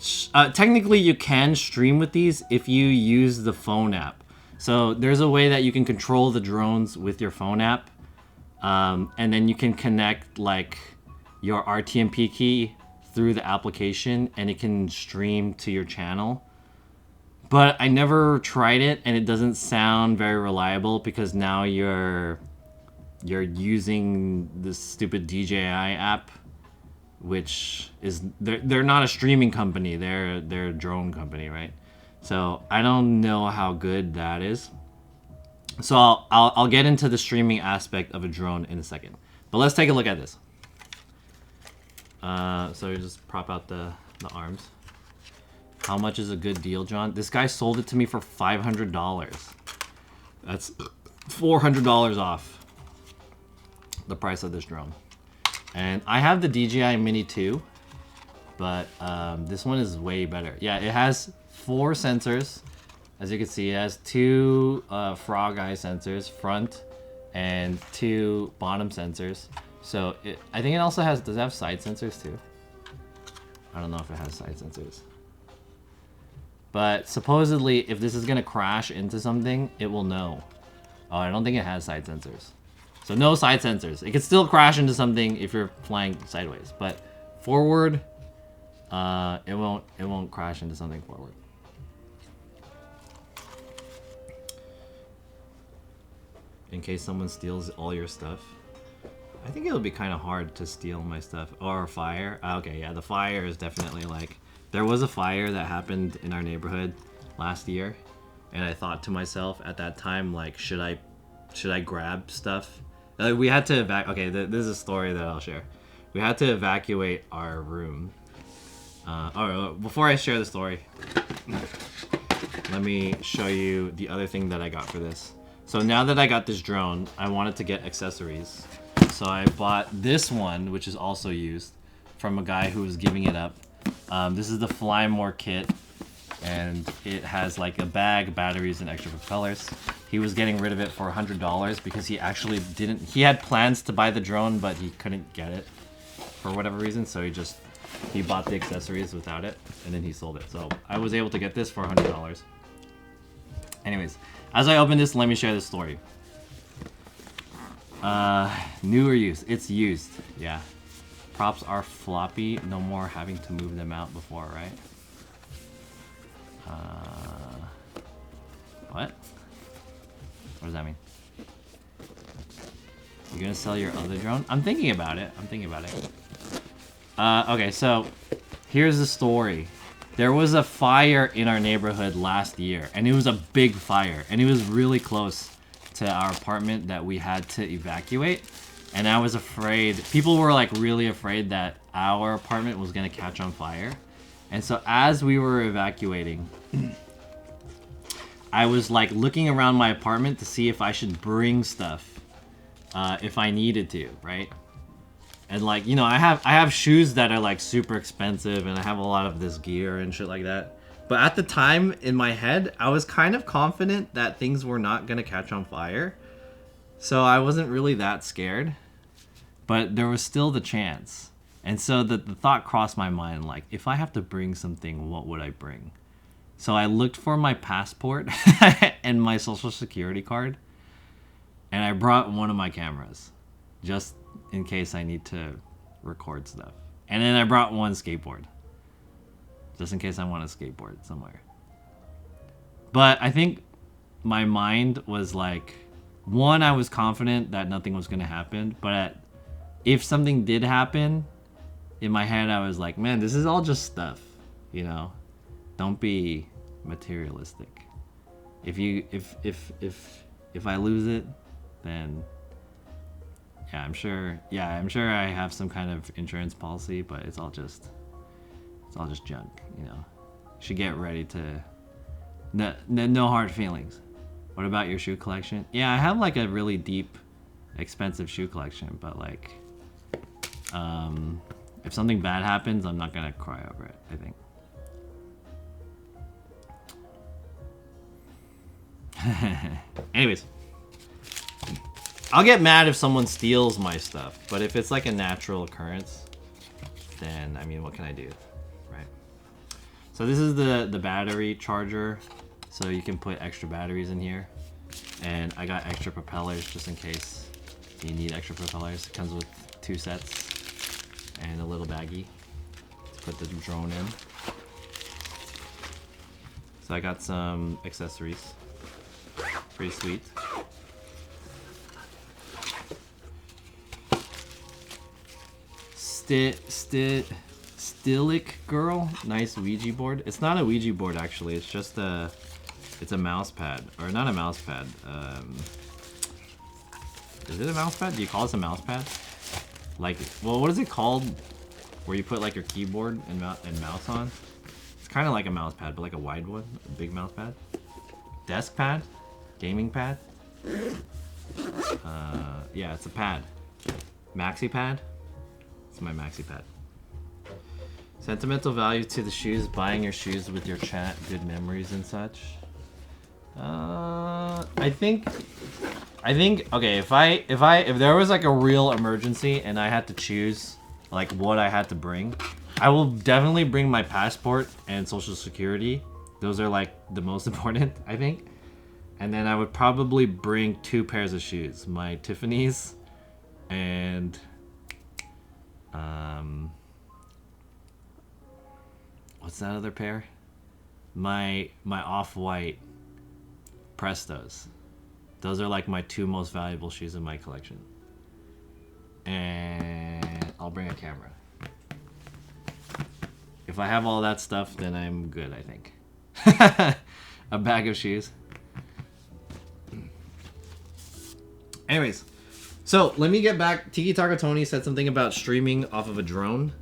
technically you can stream with these if you use the phone app. So there's a way that you can control the drones with your phone app. And then you can connect like your RTMP key through the application and it can stream to your channel. But I never tried it and it doesn't sound very reliable because now you're using this stupid DJI app, which is, they're not a streaming company, they're a drone company, right? So I don't know how good that is. So I'll get into the streaming aspect of a drone in a second. But let's take a look at this. So you just prop out the arms. How much is a good deal, John? This guy sold it to me for $500. That's $400 off the price of this drone. And I have the DJI Mini 2, but this one is way better. Yeah, it has 4 sensors. As you can see, it has 2 frog eye sensors, front, and 2 bottom sensors. So I think it also has, does it have side sensors too? I don't know if it has side sensors. But supposedly, if this is gonna crash into something, it will know. Oh, I don't think it has side sensors. So no side sensors. It could still crash into something if you're flying sideways, but forward, it won't crash into something forward. In case someone steals all your stuff. I think it'll be kind of hard to steal my stuff. Or fire. Okay, yeah, the fire is definitely like... There was a fire that happened in our neighborhood last year, and I thought to myself at that time, like, should I grab stuff? We had to okay, this is a story that I'll share. We had to evacuate our room. Before I share the story, let me show you the other thing that I got for this. So now that I got this drone, I wanted to get accessories. So I bought this one, which is also used, from a guy who was giving it up. This is the Fly More kit, and it has like a bag, batteries, and extra propellers. He was getting rid of it for $100 because he actually didn't... He had plans to buy the drone, but he couldn't get it for whatever reason, so he bought the accessories without it, and then he sold it. So I was able to get this for $100. Anyways, as I open this, let me share the story. New or used? It's used, yeah. Props are floppy, no more having to move them out before, right? What? What does that mean? You're gonna sell your other drone? I'm thinking about it. Okay, so here's the story. There was a fire in our neighborhood last year, and it was a big fire, and it was really close to our apartment that we had to evacuate. And I was afraid, people were like really afraid that our apartment was gonna catch on fire. And so as we were evacuating, I was like looking around my apartment to see if I should bring stuff if I needed to, right? And like, you know, I have shoes that are like super expensive, and I have a lot of this gear and shit like that. But at the time in my head, I was kind of confident that things were not gonna catch on fire. So I wasn't really that scared, but there was still the chance. And so the thought crossed my mind, like, if I have to bring something, what would I bring? So I looked for my passport and my social security card, and I brought one of my cameras, just in case I need to record stuff. And then I brought one skateboard, just in case I want to skateboard somewhere. But I think my mind was like, one, I was confident that nothing was going to happen, but if something did happen, in my head I was like, man, this is all just stuff, you know? Don't be materialistic. If I lose it, then I'm sure I have some kind of insurance policy, but it's all just junk, you know? You should get ready to no hard feelings. What about your shoe collection? Yeah, I have like a really deep, expensive shoe collection, but like, if something bad happens, I'm not gonna cry over it, I think. Anyways, I'll get mad if someone steals my stuff, but if it's like a natural occurrence, then I mean, what can I do, right? So this is the battery charger, so you can put extra batteries in here, and I got extra propellers just in case you need extra propellers. It comes with 2 sets and a little baggie to put the drone in. So I got some accessories. Pretty sweet. Stillick Girl, nice Ouija board. It's not a Ouija board actually. It's just it's a mouse pad, or not a mouse pad. Is it a mouse pad? Do you call this a mouse pad? Like, well, what is it called where you put like your keyboard and mouse on. It's kind of like a mouse pad, but like a wide one, a big mouse pad. Desk pad, gaming pad. Yeah, it's a pad. Maxi pad. It's my maxi pad. Sentimental value to the shoes. Buying your shoes with your chat, good memories and such. I think okay, if there was like a real emergency and I had to choose like what I had to bring, I will definitely bring my passport and social security. Those are like the most important, I think. And then I would probably bring 2 pairs of shoes, my Tiffany's and what's that other pair? My off-white Prestos. Those are like my 2 most valuable shoes in my collection. And I'll bring a camera. If I have all that stuff, then I'm good, I think. A bag of shoes. Anyways, so let me get back. Tiki Taka Tony said something about streaming off of a drone.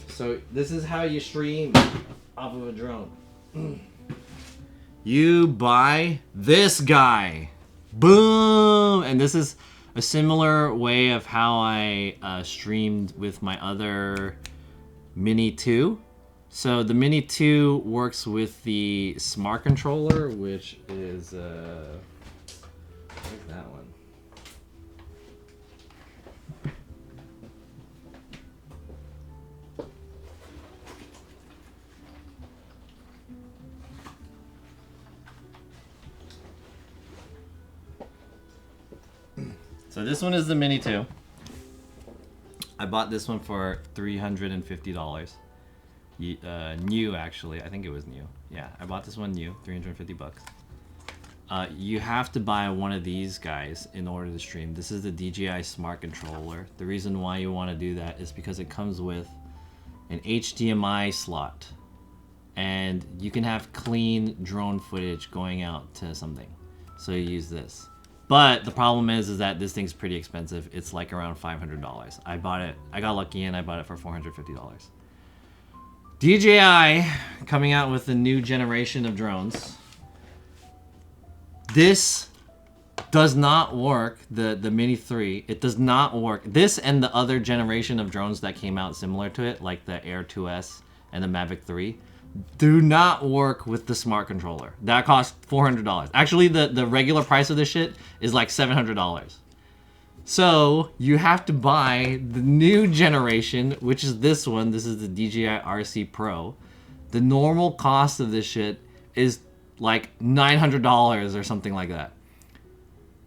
So this is how you stream off of a drone. You buy this guy. Boom! And this is a similar way of how I streamed with my other Mini 2. So the Mini 2 works with the smart controller, which is where's that one? So this one is the Mini 2. I bought this one for $350. New, actually. I think it was new. Yeah, I bought this one new, 350 bucks. You have to buy one of these guys in order to stream. This is the DJI Smart Controller. The reason why you want to do that is because it comes with an HDMI slot. And you can have clean drone footage going out to something. So you use this. But the problem is that this thing's pretty expensive. It's like around $500. I bought it. I got lucky and I bought it for $450. DJI coming out with a new generation of drones. This does not work. The Mini 3, it does not work. This and the other generation of drones that came out similar to it, like the Air 2S and the Mavic 3, do not work with the smart controller. That costs $400. Actually, the regular price of this shit is like $700. So you have to buy the new generation, which is this one. This is the DJI RC Pro. The normal cost of this shit is like $900 or something like that.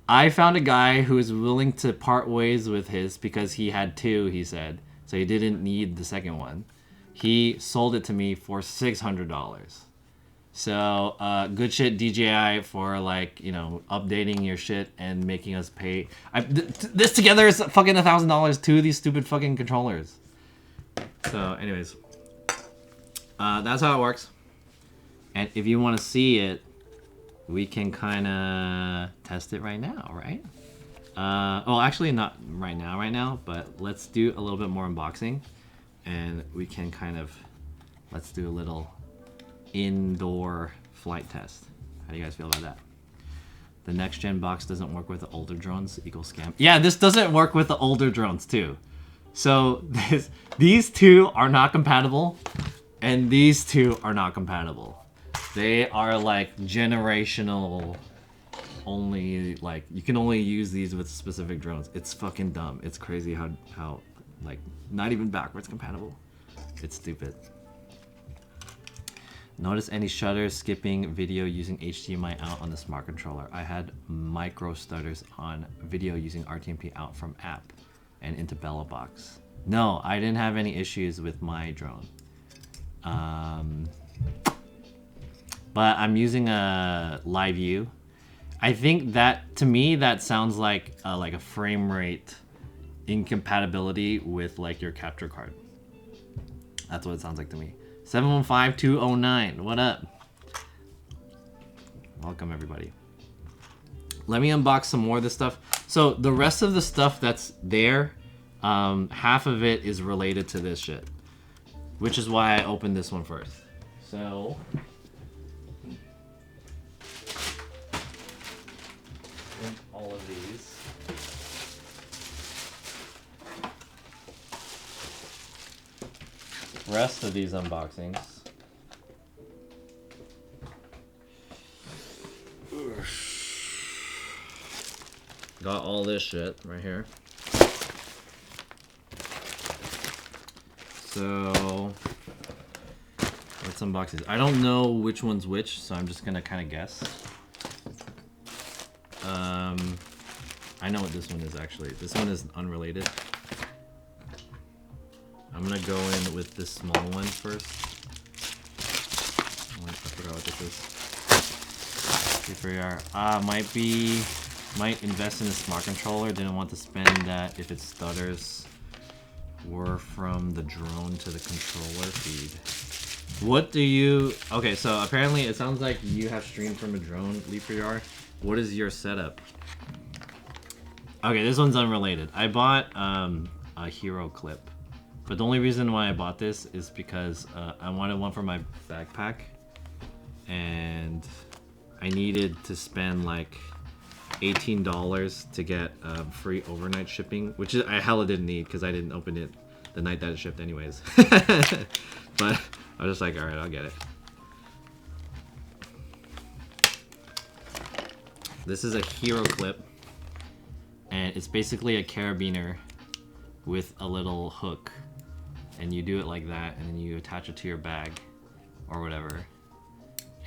I found a guy who is willing to part ways with his because he had 2, he said. So he didn't need the second one. He sold it to me for $600. So good shit DJI for like, you know, updating your shit and making us pay. This together is fucking $1,000 to these stupid fucking controllers. So anyways, that's how it works. And if you want to see it, we can kind of test it right now, right? Well, actually not right now, but let's do a little bit more unboxing. And we can kind of, let's do a little indoor flight test. How do you guys feel about that? The next gen box doesn't work with the older drones, equals scam. Yeah, this doesn't work with the older drones too. So these 2 are not compatible, and these 2 are not compatible. They are like generational only, like you can only use these with specific drones. It's fucking dumb. It's crazy how like not even backwards compatible. It's stupid. Notice any shutters skipping video using HDMI out on the smart controller. I had micro stutters on video using RTMP out from app and into Bella box. No, I didn't have any issues with my drone. But I'm using a live view. I think that, to me, that sounds like a frame rate incompatibility with like your capture card. That's what it sounds like to me. 715209, what up? Welcome everybody. Let me unbox some more of this stuff. So the rest of the stuff that's there, half of it is related to this shit. which is why I opened this one first. So all of these. Rest of these unboxings. Got all this shit right here. So let's unbox these. I don't know which one's which, so I'm just gonna kind of guess. I know what this one is actually. This one is unrelated. I'm gonna go in with this small one first. Oh, I forgot what this is. Might invest in a smart controller. Didn't want to spend that if it stutters. Were from the drone to the controller feed. What do you... Okay, so apparently it sounds like you have streamed from a drone, Leap4R. What is your setup? Okay, this one's unrelated. I bought a hero clip. But the only reason why I bought this is because I wanted one for my backpack. And I needed to spend like $18 to get free overnight shipping, which I hella didn't need because I didn't open it the night that it shipped anyways. But I was just like, alright, I'll get it. This is a hero clip, and it's basically a carabiner with a little hook, and you do it like that, and then you attach it to your bag or whatever,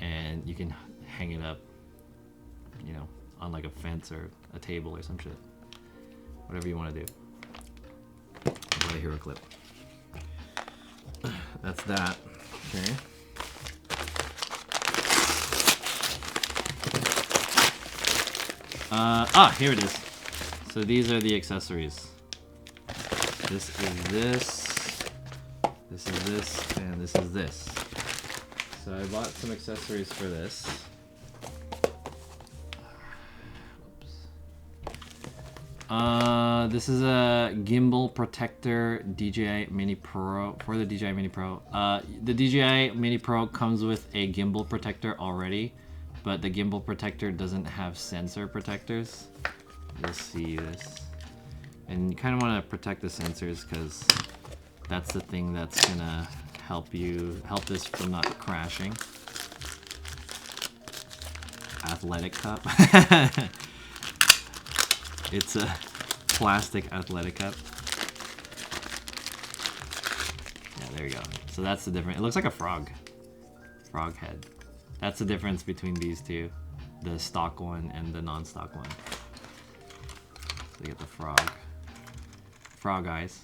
and you can hang it up, you know, on like a fence or a table or some shit. Whatever you want to do. What a hero clip. That's that. Okay. Here it is. So these are the accessories. This is this. This is this, and this is this. So I bought some accessories for this. This is a gimbal protector DJI Mini Pro for the DJI Mini Pro. The DJI Mini Pro comes with a gimbal protector already, but the gimbal protector doesn't have sensor protectors. You'll see this. And you kind of want to protect the sensors because that's the thing that's gonna help this from not crashing. Athletic cup. It's a plastic athletic cup. Yeah, there you go. So that's the difference. It looks like a frog. Frog head. That's the difference between these two. The stock one and the non-stock one. So you get the frog. Frog eyes.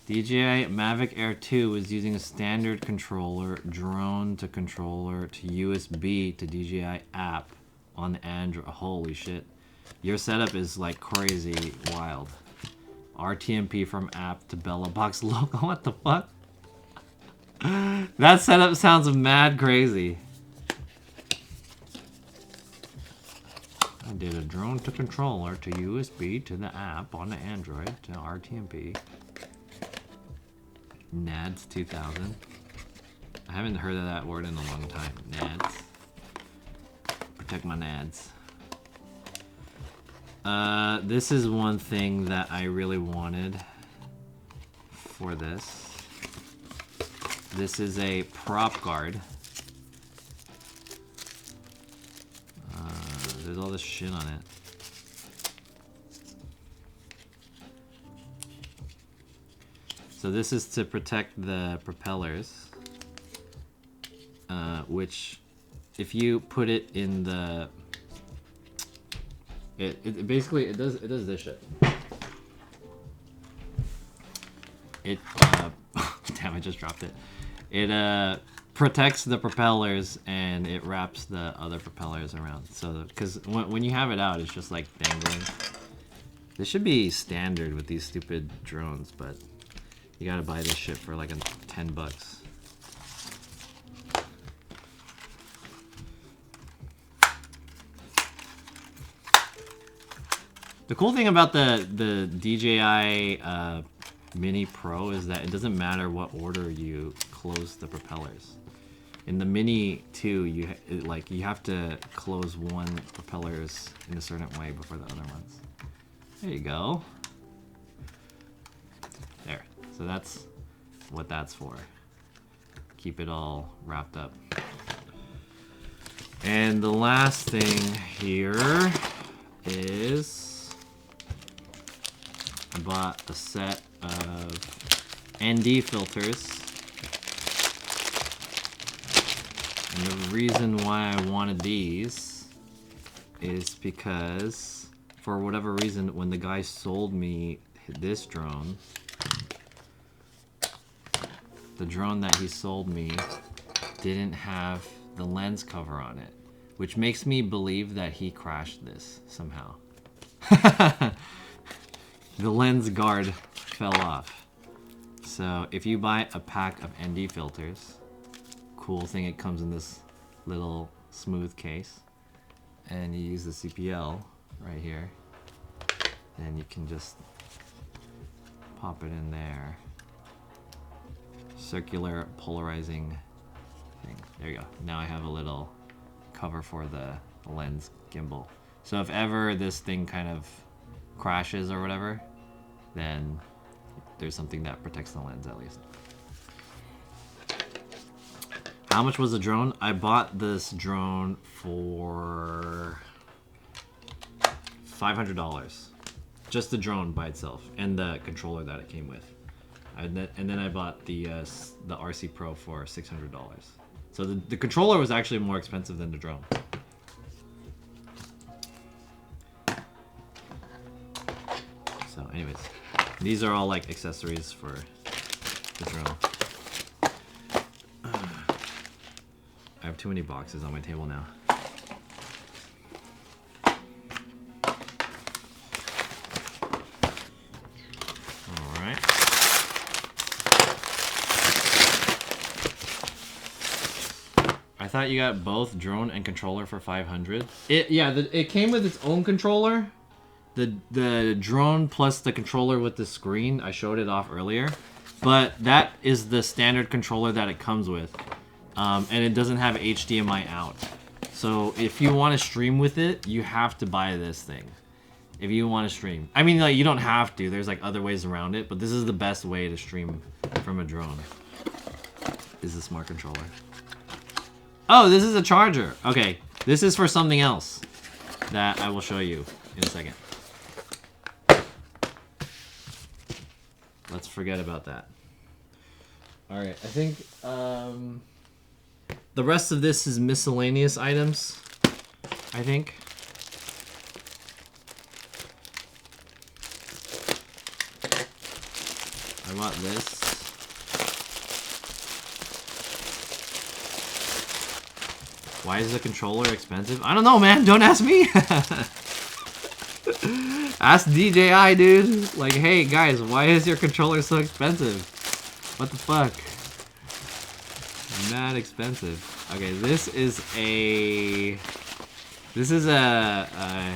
DJI Mavic Air 2 is using a standard controller, drone to controller to USB to DJI app on the Android. Holy shit. Your setup is like crazy wild. RTMP from app to Bella Box logo. What the fuck? That setup sounds mad crazy. I did a drone to controller to USB to the app on the Android to RTMP. NADS 2000. I haven't heard of that word in a long time. NADS. Protect my nads. This is one thing that I really wanted for this. This is a prop guard. There's all this shit on it. So this is to protect the propellers, which if you put it in the it basically it does this shit. It damn, I just dropped it. It protects the propellers and it wraps the other propellers around. So because when you have it out, it's just like dangling. This should be standard with these stupid drones, but you gotta buy this shit for like $10. The cool thing about the DJI Mini Pro is that it doesn't matter what order you close the propellers. In the Mini 2, you have to close one propellers in a certain way before the other ones. There you go. There. So that's what that's for. Keep it all wrapped up. And the last thing here is I bought a set of ND filters. And the reason why I wanted these is because, for whatever reason, when the guy sold me this drone, the drone that he sold me didn't have the lens cover on it, which makes me believe that he crashed this somehow. The lens guard fell off. So if you buy a pack of ND filters, cool thing, it comes in this little smooth case, and you use the CPL right here, and you can just pop it in there. Circular polarizing thing. There you go. Now I have a little cover for the lens gimbal. So if ever this thing kind of crashes or whatever, then there's something that protects the lens at least. How much was the drone? I bought this drone for $500. Just the drone by itself and the controller that it came with. And then I bought the RC Pro for $600. So the controller was actually more expensive than the drone. So anyways, these are all like accessories for the drone. I have too many boxes on my table now. Alright. I thought you got both drone and controller for $500. It came with its own controller. The drone plus the controller with the screen, I showed it off earlier. But that is the standard controller that it comes with. And it doesn't have HDMI out. So if you want to stream with it, you have to buy this thing. If you want to stream. I mean, like, you don't have to. There's like other ways around it, but this is the best way to stream from a drone. Is the smart controller. Oh, this is a charger. Okay, this is for something else that I will show you in a second. Let's forget about that. All right, I think the rest of this is miscellaneous items, I think. I bought this. Why is the controller expensive? I don't know, man. Don't ask me. Ask DJI, dude. Like, hey, guys, why is your controller so expensive? What the fuck? Mad expensive. Okay, this is a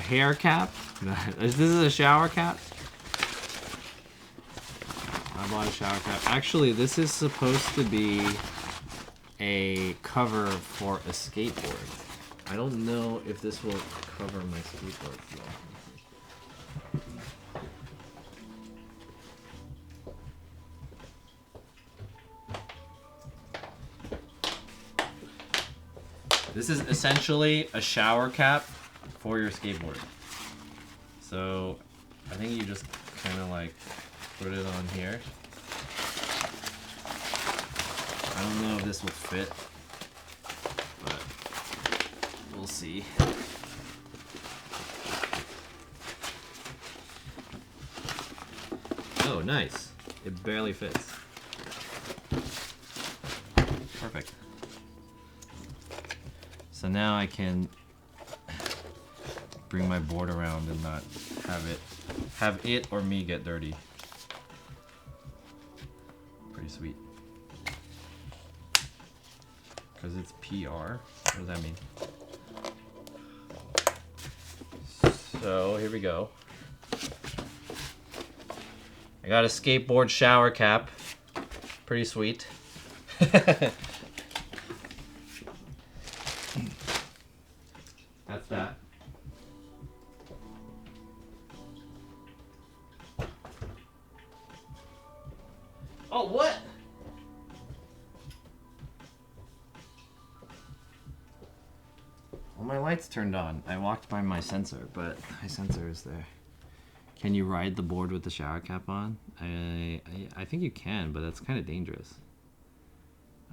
hair cap. This is a shower cap. I bought a shower cap. Actually, this is supposed to be a cover for a skateboard. I don't know if this will cover my skateboard floor. This is essentially a shower cap for your skateboard. So I think you just kind of like put it on here. I don't know if this will fit, but we'll see. Oh, nice. It barely fits. Perfect. So now I can bring my board around and not have it or me get dirty. Pretty sweet. Because it's PR. What does that mean? So here we go. I got a skateboard shower cap. Pretty sweet. That's that. Oh, what? Well, my light's turned on. I walked by my sensor, but my sensor is there. Can you ride the board with the shower cap on? I think you can, but that's kind of dangerous.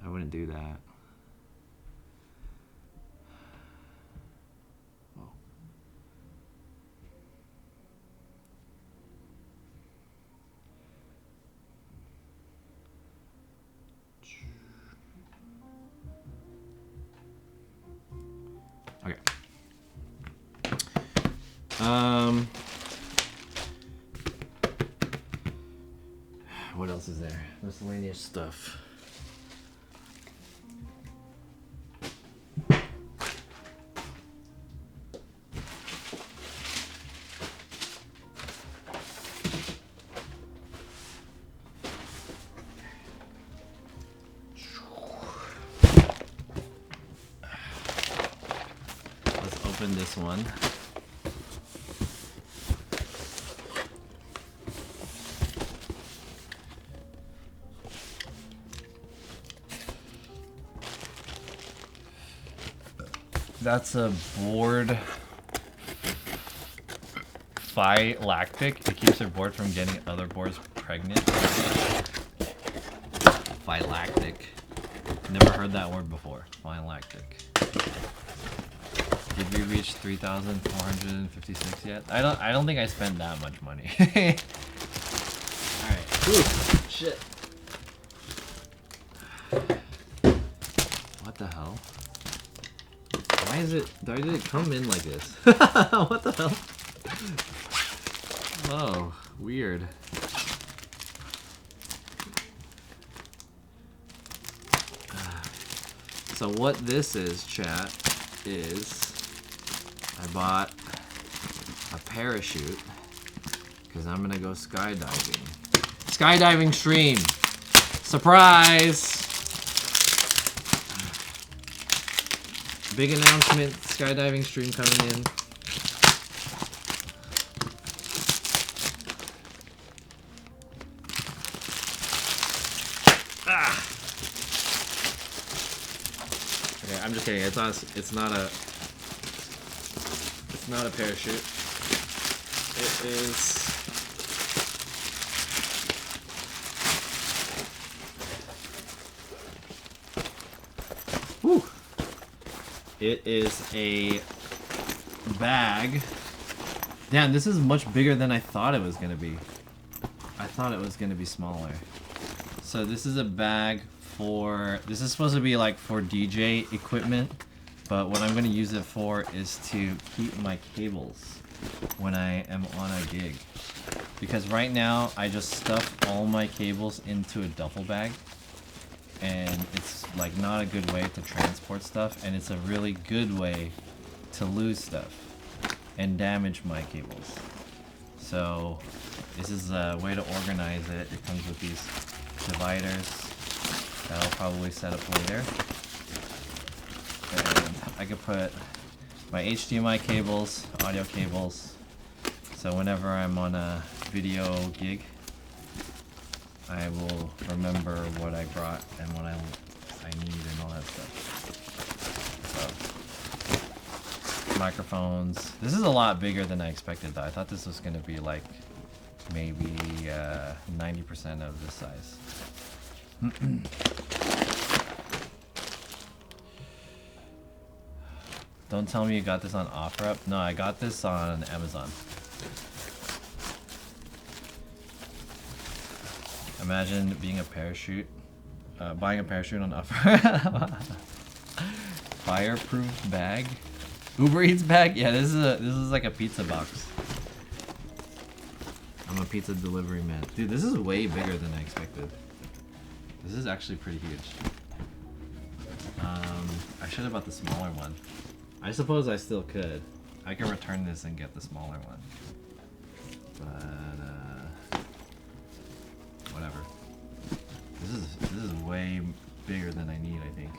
I wouldn't do that. Oh. Okay. What else is there? Miscellaneous stuff. Let's open this one. That's a board Phi-lactic. It keeps your board from getting other boards pregnant. Phi-lactic. Never heard that word before. Phi-lactic. Did we reach 3,456 yet? I don't think I spent that much money. Alright. Ooh, shit. What the hell? Why did it come in like this? What the hell? Oh, weird. So what this is, chat, is I bought a parachute because I'm gonna go skydiving. Skydiving stream! Surprise! Big announcement, skydiving stream coming in. Ah. Okay, I'm just kidding. It's not a parachute. It is whew. It is a bag. Damn, this is much bigger than I thought it was gonna be. I thought it was gonna be smaller. So this is a bag for, this is supposed to be like for DJ equipment, but what I'm gonna use it for is to keep my cables when I am on a gig. Because right now I just stuff all my cables into a duffel bag, and it's like not a good way to transport stuff, and it's a really good way to lose stuff and damage my cables. So this is a way to organize it. It comes with these dividers that I'll probably set up later, and I could put my HDMI cables, audio cables, so whenever I'm on a video gig I will remember what I brought and what I need and all that stuff. So, microphones. This is a lot bigger than I expected though. I thought this was going to be like maybe 90% of this size. Don't tell me you got this on OfferUp. No, I got this on Amazon. Imagine being a parachute, buying a parachute on offer. Fireproof bag, Uber Eats bag. Yeah, this is like a pizza box. I'm a pizza delivery man, dude. This is way bigger than I expected. This is actually pretty huge. I should have bought the smaller one. I suppose I still could. I can return this and get the smaller one. But way bigger than I need, I think.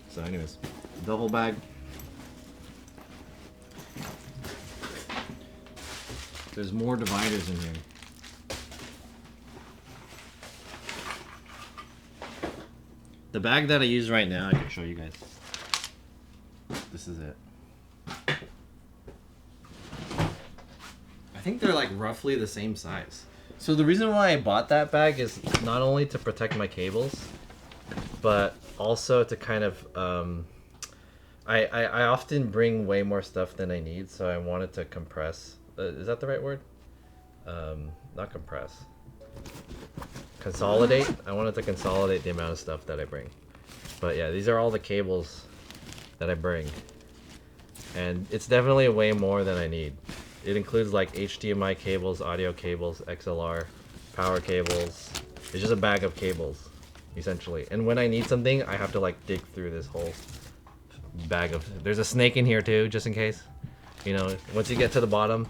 So anyways, duffel bag. There's more dividers in here. The bag that I use right now, I can show you guys. This is it. I think they're like roughly the same size. So the reason why I bought that bag is not only to protect my cables, but also to kind of, I often bring way more stuff than I need, so I wanted to compress. Is that the right word? Not compress. Consolidate. I wanted to consolidate the amount of stuff that I bring. But yeah, these are all the cables that I bring. And it's definitely way more than I need. It includes like HDMI cables, audio cables, XLR, power cables. It's just a bag of cables, essentially. And when I need something, I have to like dig through this whole bag of... There's a snake in here too, just in case. You know, once you get to the bottom,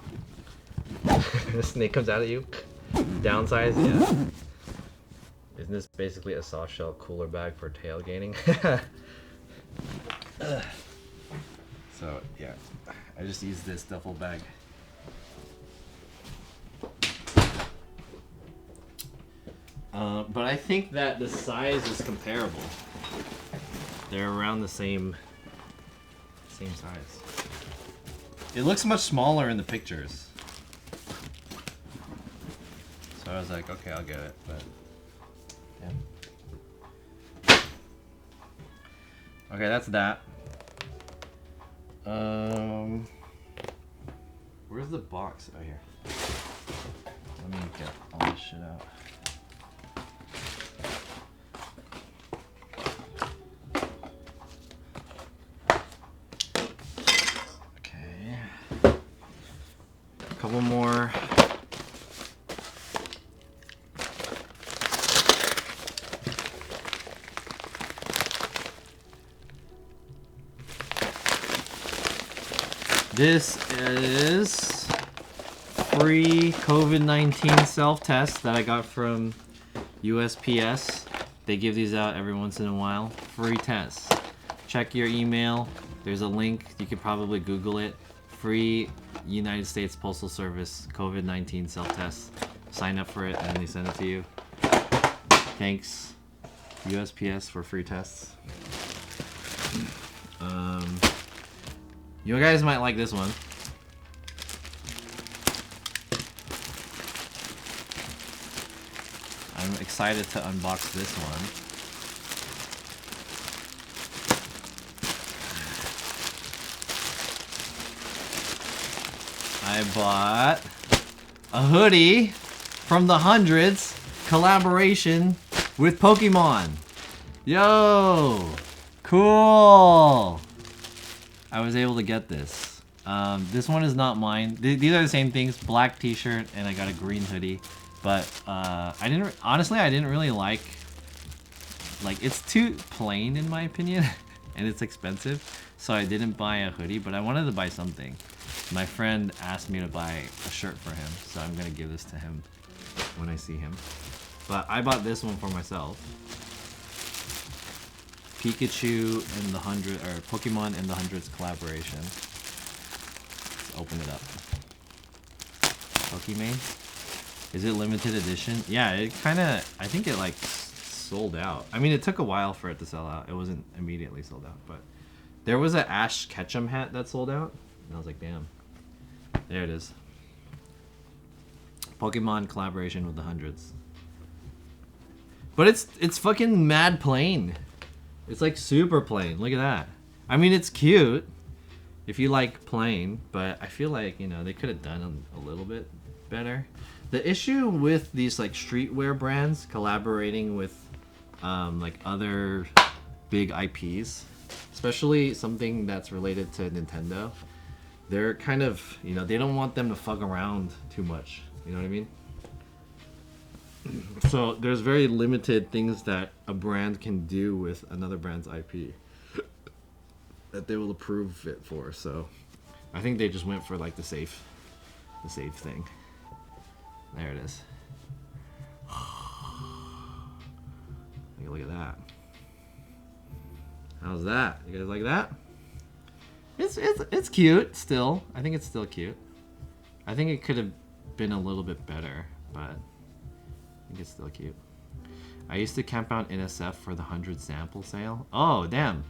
the snake comes out at you. Downsize, yeah. Isn't this basically a soft shell cooler bag for tailgating? So yeah, I just use this duffel bag. But I think that the size is comparable. They're around the same size. It looks much smaller in the pictures. So I was like, okay, I'll get it, but yeah. Okay, that's that. Where's the box? Oh, here. Let me get all this shit out. Okay. A couple more. This is free COVID-19 self-test that I got from USPS. They give these out every once in a while. Free tests. Check your email. There's a link. You could probably Google it. Free United States Postal Service COVID-19 self-test. Sign up for it and they send it to you. Thanks, USPS, for free tests. You guys might like this one. I'm excited to unbox this one. I bought a hoodie from the Hundreds collaboration with Pokemon. Yo! Cool! I was able to get this. This one is not mine. These are the same things. Black t-shirt and I got a green hoodie. But honestly, I didn't really like it's too plain in my opinion and it's expensive. So I didn't buy a hoodie, but I wanted to buy something. My friend asked me to buy a shirt for him, so I'm gonna give this to him when I see him. But I bought this one for myself. Pikachu and the Pokemon and the Hundreds collaboration. Let's open it up. Pokemon? Is it limited edition? Yeah, it I think it like sold out. I mean, it took a while for it to sell out. It wasn't immediately sold out, but there was an Ash Ketchum hat that sold out. And I was like, damn. There it is. Pokemon collaboration with the Hundreds. But it's fucking mad plain. It's like super plain. Look at that. I mean, it's cute if you like plain, but I feel like, you know, they could have done a little bit better. The issue with these like streetwear brands collaborating with like other big IPs, especially something that's related to Nintendo, they're kind of, you know, they don't want them to fuck around too much. You know what I mean? So there's very limited things that a brand can do with another brand's IP that they will approve it for. So I think they just went for like the safe thing. There it is. How's that? You guys like that? It's cute still. I think it's still cute. I think it could have been a little bit better, but I think it's still cute. I used to camp out in SF for the 100 sample sale. Oh, damn.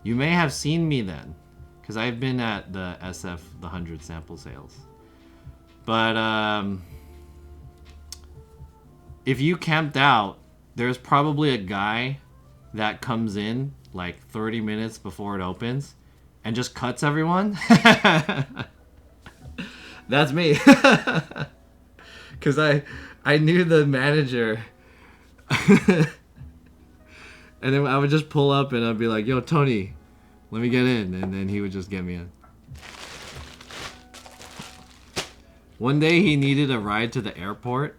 You may have seen me then, because I've been at the SF, the 100 sample sales. But if you camped out, there's probably a guy that comes in like 30 minutes before it opens and just cuts everyone. That's me. Because I knew the manager. And then I would just pull up and I'd be like, yo, Tony, let me get in. And then he would just get me in. One day he needed a ride to the airport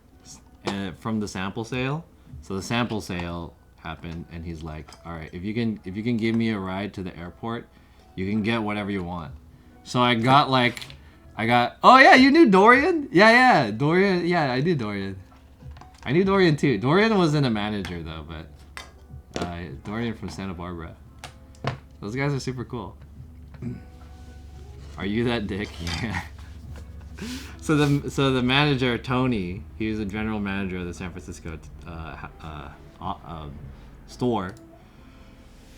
from the sample sale. So the sample sale happened and he's like, all right, if you can give me a ride to the airport, you can get whatever you want. So I got, oh yeah, you knew Dorian? Yeah, Dorian, yeah, I knew Dorian. I knew Dorian too. Dorian wasn't a manager though, but Dorian from Santa Barbara. Those guys are super cool. Are you that dick? Yeah. So the manager, Tony, he was the general manager of the San Francisco store.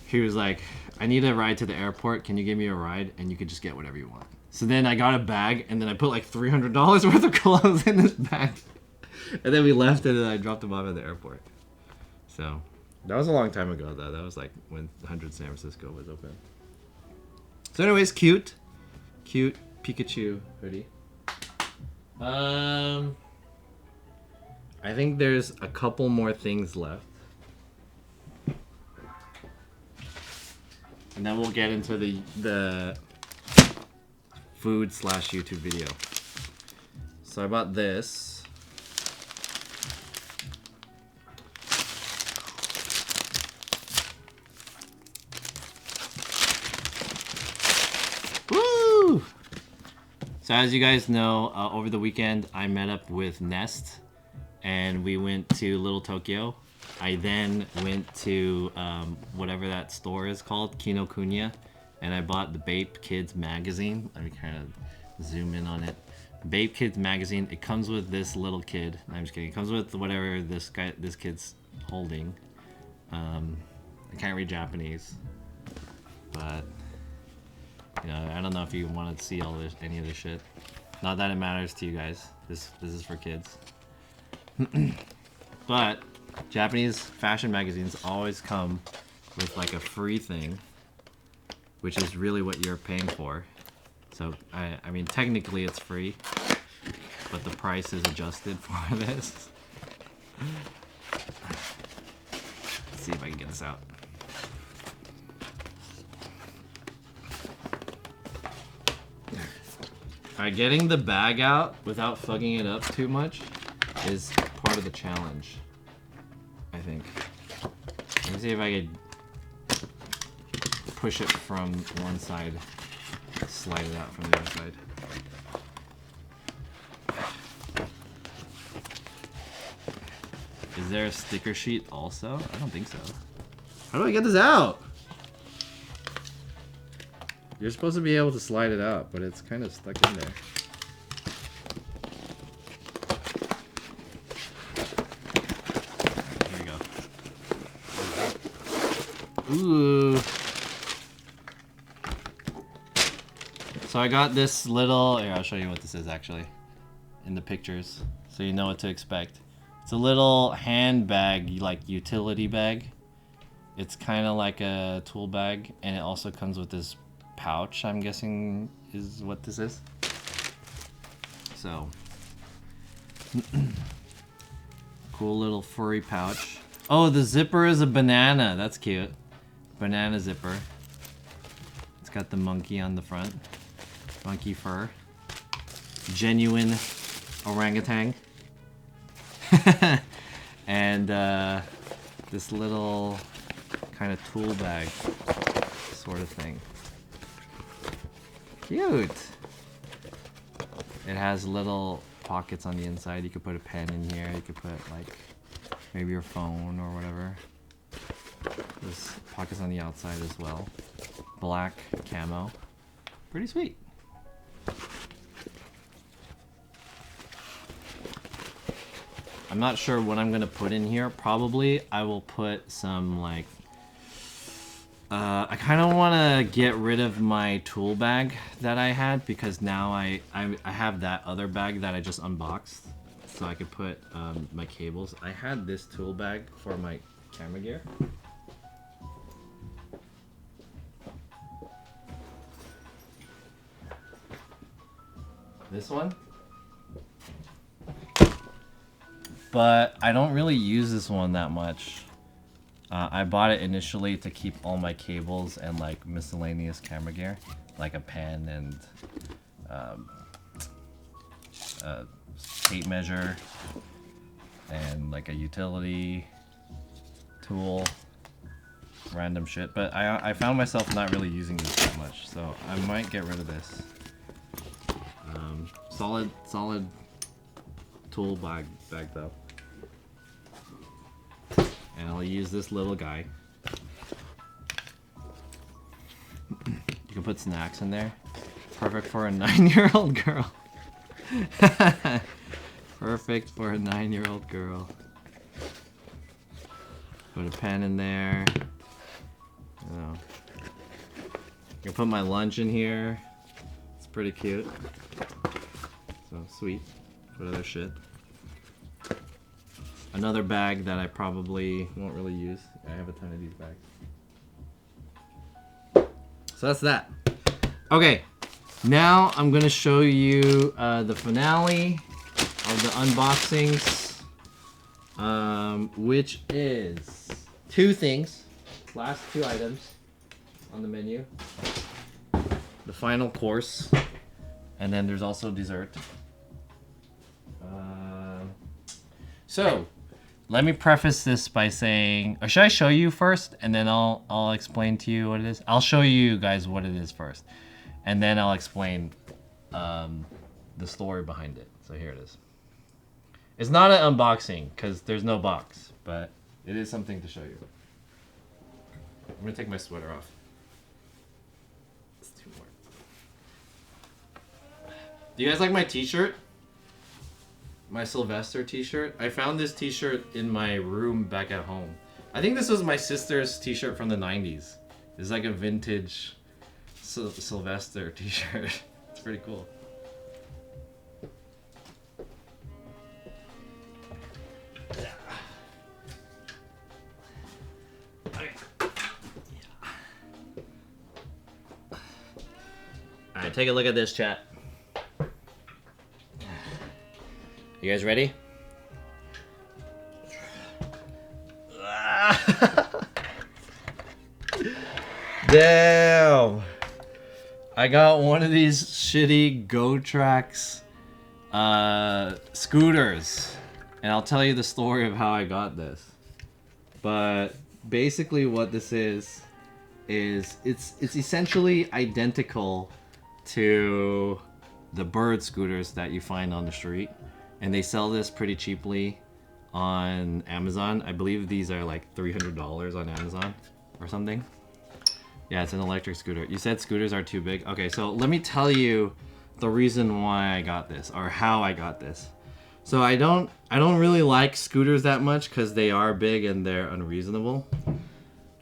He was like, I need a ride to the airport. Can you give me a ride? And you could just get whatever you want. So then I got a bag, and then I put like $300 worth of clothes in this bag. And then we left, and then I dropped him off at the airport. So that was a long time ago, though. That was like when 100 San Francisco was open. So anyways, cute Pikachu hoodie. I think there's a couple more things left. And then we'll get into the food / YouTube video. So I bought this. Woo! So as you guys know, over the weekend I met up with Nest and we went to Little Tokyo. I then went to whatever that store is called, Kinokuniya, and I bought the Bape Kids magazine. Let me kind of zoom in on it. Bape Kids magazine. It comes with this little kid. No, I'm just kidding. It comes with whatever this kid's holding. I can't read Japanese, but you know, I don't know if you want to see any of this shit. Not that it matters to you guys. This is for kids. But Japanese fashion magazines always come with like a free thing, which is really what you're paying for. So I mean technically it's free, but the price is adjusted for this. Let's see if I can get this out. Alright, getting the bag out without fucking it up too much is part of the challenge, I think. Let me see if I could push it from one side, slide it out from the other side. Is there a sticker sheet also? I don't think so. How do I get this out? You're supposed to be able to slide it out, but it's kind of stuck in there. Ooh. So I got this little, here, I'll show you what this is actually in the pictures so you know what to expect. It's a little handbag, like utility bag. It's kind of like a tool bag, and it also comes with this pouch, I'm guessing is what this is. So cool little furry pouch. Oh, the zipper is a banana. That's cute. Banana zipper. It's got the monkey on the front. Monkey fur. Genuine orangutan. And this little kind of tool bag sort of thing. Cute. It has little pockets on the inside. You could put a pen in here. You could put like maybe your phone or whatever. There's pockets on the outside as well. Black camo. Pretty sweet. I'm not sure what I'm gonna put in here. Probably I will put some like I kind of want to get rid of my tool bag that I had because now I have that other bag that I just unboxed, so I could put my cables. I had this tool bag for my camera gear. This one. But I don't really use this one that much. I bought it initially to keep all my cables and like miscellaneous camera gear, like a pen and a tape measure and like a utility tool, random shit. But I found myself not really using this that much, so I might get rid of this. Solid tool bag though. And I'll use this little guy. You can put snacks in there. Perfect for a 9-year-old girl. Perfect for a 9-year-old girl. Put a pen in there. You know. I can put my lunch in here. It's pretty cute. So sweet. Put other shit. Another bag that I probably won't really use. I have a ton of these bags. So that's that. Okay, now I'm gonna show you the finale of the unboxings, which is 2 things. Last 2 items on the menu. The final course, and then there's also dessert. So. Let me preface this by saying, or should I show you first, and then I'll explain to you what it is? I'll show you guys what it is first, and then I'll explain the story behind it. So here it is. It's not an unboxing because there's no box, but it is something to show you. I'm gonna take my sweater off. It's too warm. Do you guys like my t-shirt? My Sylvester t-shirt. I found this t-shirt in my room back at home. I think this was my sister's t-shirt from the 90s. It's like a vintage Sylvester t-shirt. It's pretty cool. Okay. Alright, take a look at this, chat. You guys ready? Damn! I got one of these shitty GoTrax scooters, and I'll tell you the story of how I got this. But basically, what this is it's essentially identical to the bird scooters that you find on the street. And they sell this pretty cheaply on Amazon. I believe these are like $300 on Amazon or something. Yeah, it's an electric scooter. You said scooters are too big. Okay, so let me tell you the reason why I got this, or how I got this. So I don't really like scooters that much because they are big and they're unreasonable.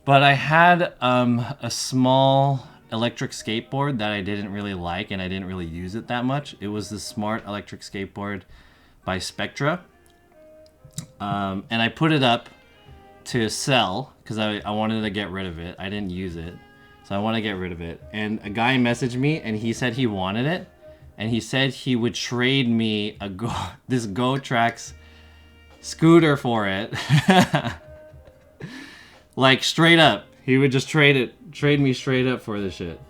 But I had a small electric skateboard that I didn't really like, and I didn't really use it that much. It was the Smart Electric Skateboard by Spectra, and I put it up to sell because I wanted to get rid of it. I didn't use it, so I want to get rid of it. And a guy messaged me, and he said he wanted it, and he said he would trade me this GoTrax scooter for it. Like straight up, he would just trade me straight up for this shit.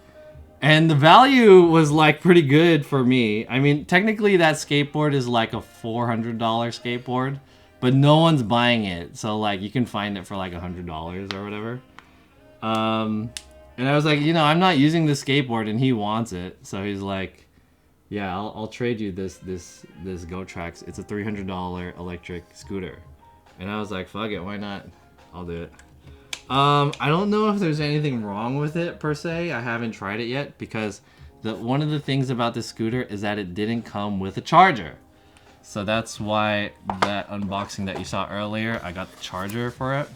And the value was like pretty good for me. I mean, technically that skateboard is like a $400 skateboard, but no one's buying it. So like you can find it for like $100 or whatever. And I was like, you know, I'm not using this skateboard and he wants it. So he's like, yeah, I'll trade you this GoTrax. It's a $300 electric scooter. And I was like, fuck it, why not? I'll do it. I don't know if there's anything wrong with it per se. I haven't tried it yet because one of the things about this scooter is that it didn't come with a charger. So that's why that unboxing that you saw earlier, I got the charger for it.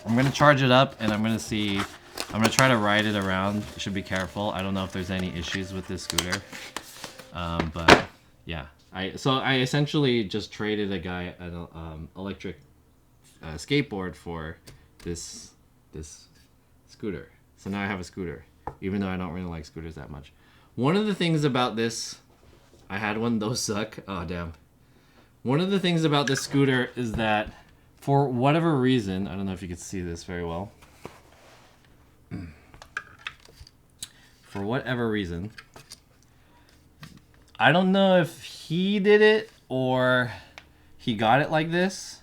I'm gonna charge it up and I'm gonna try to ride it around. Should be careful. I don't know if there's any issues with this scooter. But yeah, I essentially just traded a guy an electric skateboard for this scooter. So now I have a scooter, even though I don't really like scooters that much. One of the things about this, I had one, those suck. Oh damn. One of the things about this scooter is that for whatever reason, I don't know if you can see this very well. For whatever reason, I don't know if he did it or he got it like this,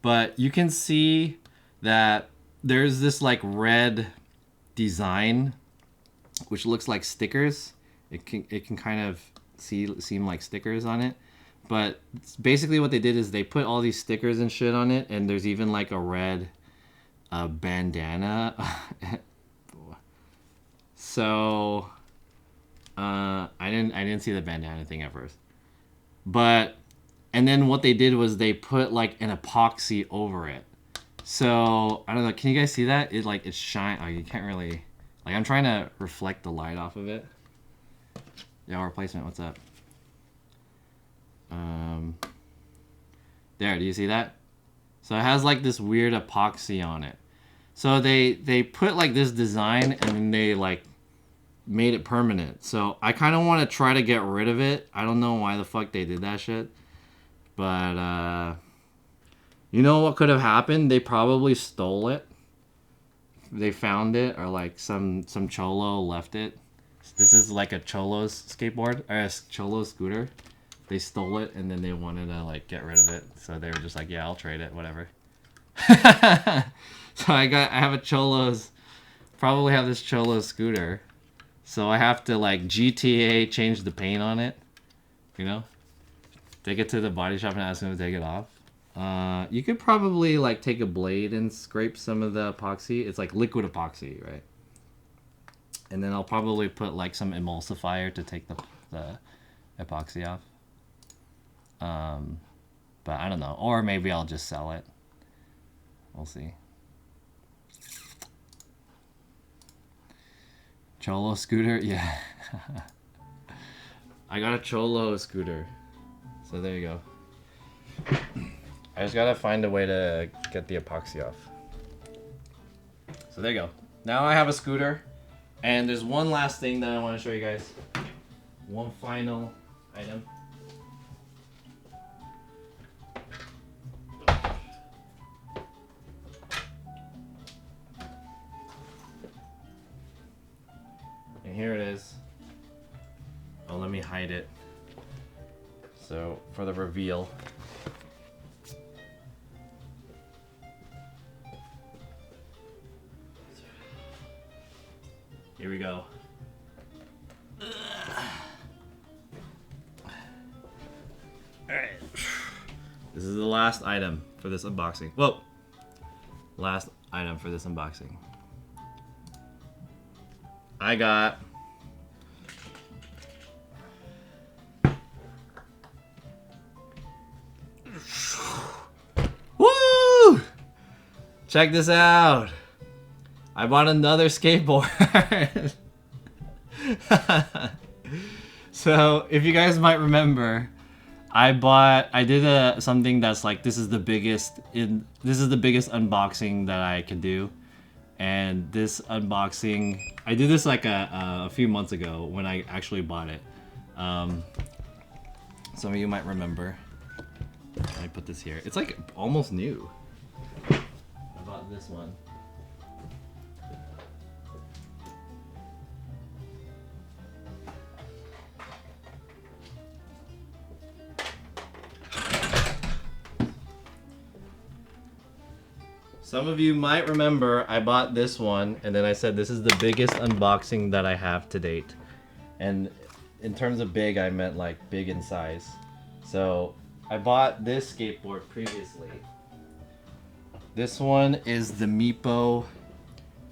but you can see that there's this like red design which looks like stickers. It can kind of seem like stickers on it, but basically what they did is they put all these stickers and shit on it, and there's even like a red bandana. So I didn't see the bandana thing at first, and then what they did was they put like an epoxy over it. So I don't know. Can you guys see that? It's shine. Oh, you can't really. Like I'm trying to reflect the light off of it. Yeah, replacement. What's up? There. Do you see that? So it has like this weird epoxy on it. So they put like this design and then they like made it permanent. So I kind of want to try to get rid of it. I don't know why the fuck they did that shit. But you know what could have happened? They probably stole it. They found it, or like some cholo left it. This is like a cholo's skateboard or a cholo scooter. They stole it and then they wanted to like get rid of it. So they were just like, yeah, I'll trade it, whatever. So I have a cholo's, probably have this cholo scooter. So I have to like GTA change the paint on it, you know? Take it to the body shop and ask them to take it off. You could probably like take a blade and scrape some of the epoxy. It's like liquid epoxy, right? And then I'll probably put like some emulsifier to take the epoxy off. But I don't know. Or maybe I'll just sell it. We'll see. Cholo scooter? Yeah. I got a Cholo scooter. So there you go. I just gotta find a way to get the epoxy off. So there you go. Now I have a scooter. And there's one last thing that I want to show you guys. One final item. And here it is. Oh, let me hide it. So, for the reveal. Here we go. Alright. This is the last item for this unboxing. Whoa! Last item for this unboxing. I got woo! Check this out. I bought another skateboard. So, if you guys might remember, I did something that's like this is the biggest unboxing that I could do. And this unboxing, I did this like a few months ago when I actually bought it. Some of you might remember. Let me put this here. It's like almost new. I bought this one. Some of you might remember I bought this one and then I said this is the biggest unboxing that I have to date. And in terms of big, I meant like big in size. So I bought this skateboard previously. This one is the Meepo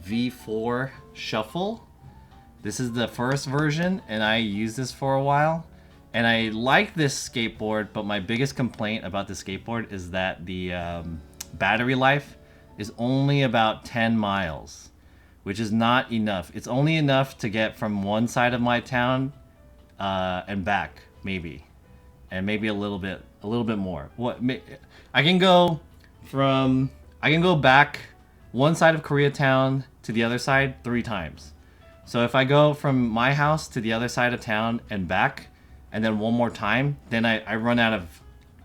V4 Shuffle. This is the first version, and I used this for a while. And I like this skateboard, but my biggest complaint about the skateboard is that the battery life is only about 10 miles, which is not enough. It's only enough to get from one side of my town and back, maybe. And maybe a little bit more. I can go back one side of Koreatown to the other side 3 times. So if I go from my house to the other side of town and back, and then one more time, then I run out of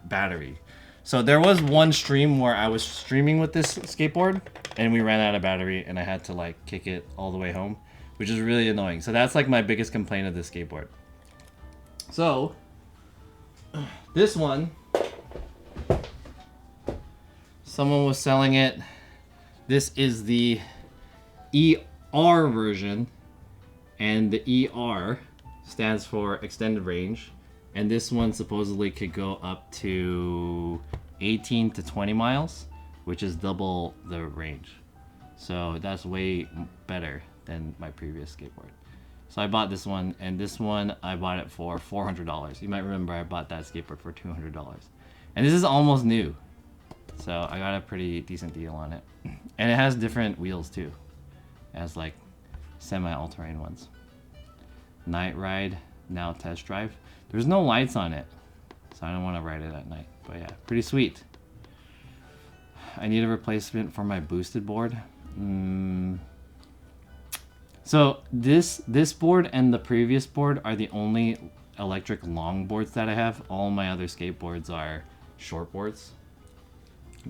battery. So there was one stream where I was streaming with this skateboard, and we ran out of battery, and I had to like kick it all the way home, which is really annoying. So that's like my biggest complaint of this skateboard. So this one, someone was selling it. This is the ER version, and the ER stands for extended range, and this one supposedly could go up to 18 to 20 miles, which is double the range. So that's way better than my previous skateboard. So I bought this one, and this one I bought it for $400. You might remember I bought that skateboard for $200. And this is almost new. So I got a pretty decent deal on it. And it has different wheels too. It has like semi-all-terrain ones. Night ride, now test drive. There's no lights on it, so I don't want to ride it at night. But yeah, pretty sweet. I need a replacement for my boosted board. So this board and the previous board are the only electric long boards that I have. All my other skateboards are short boards,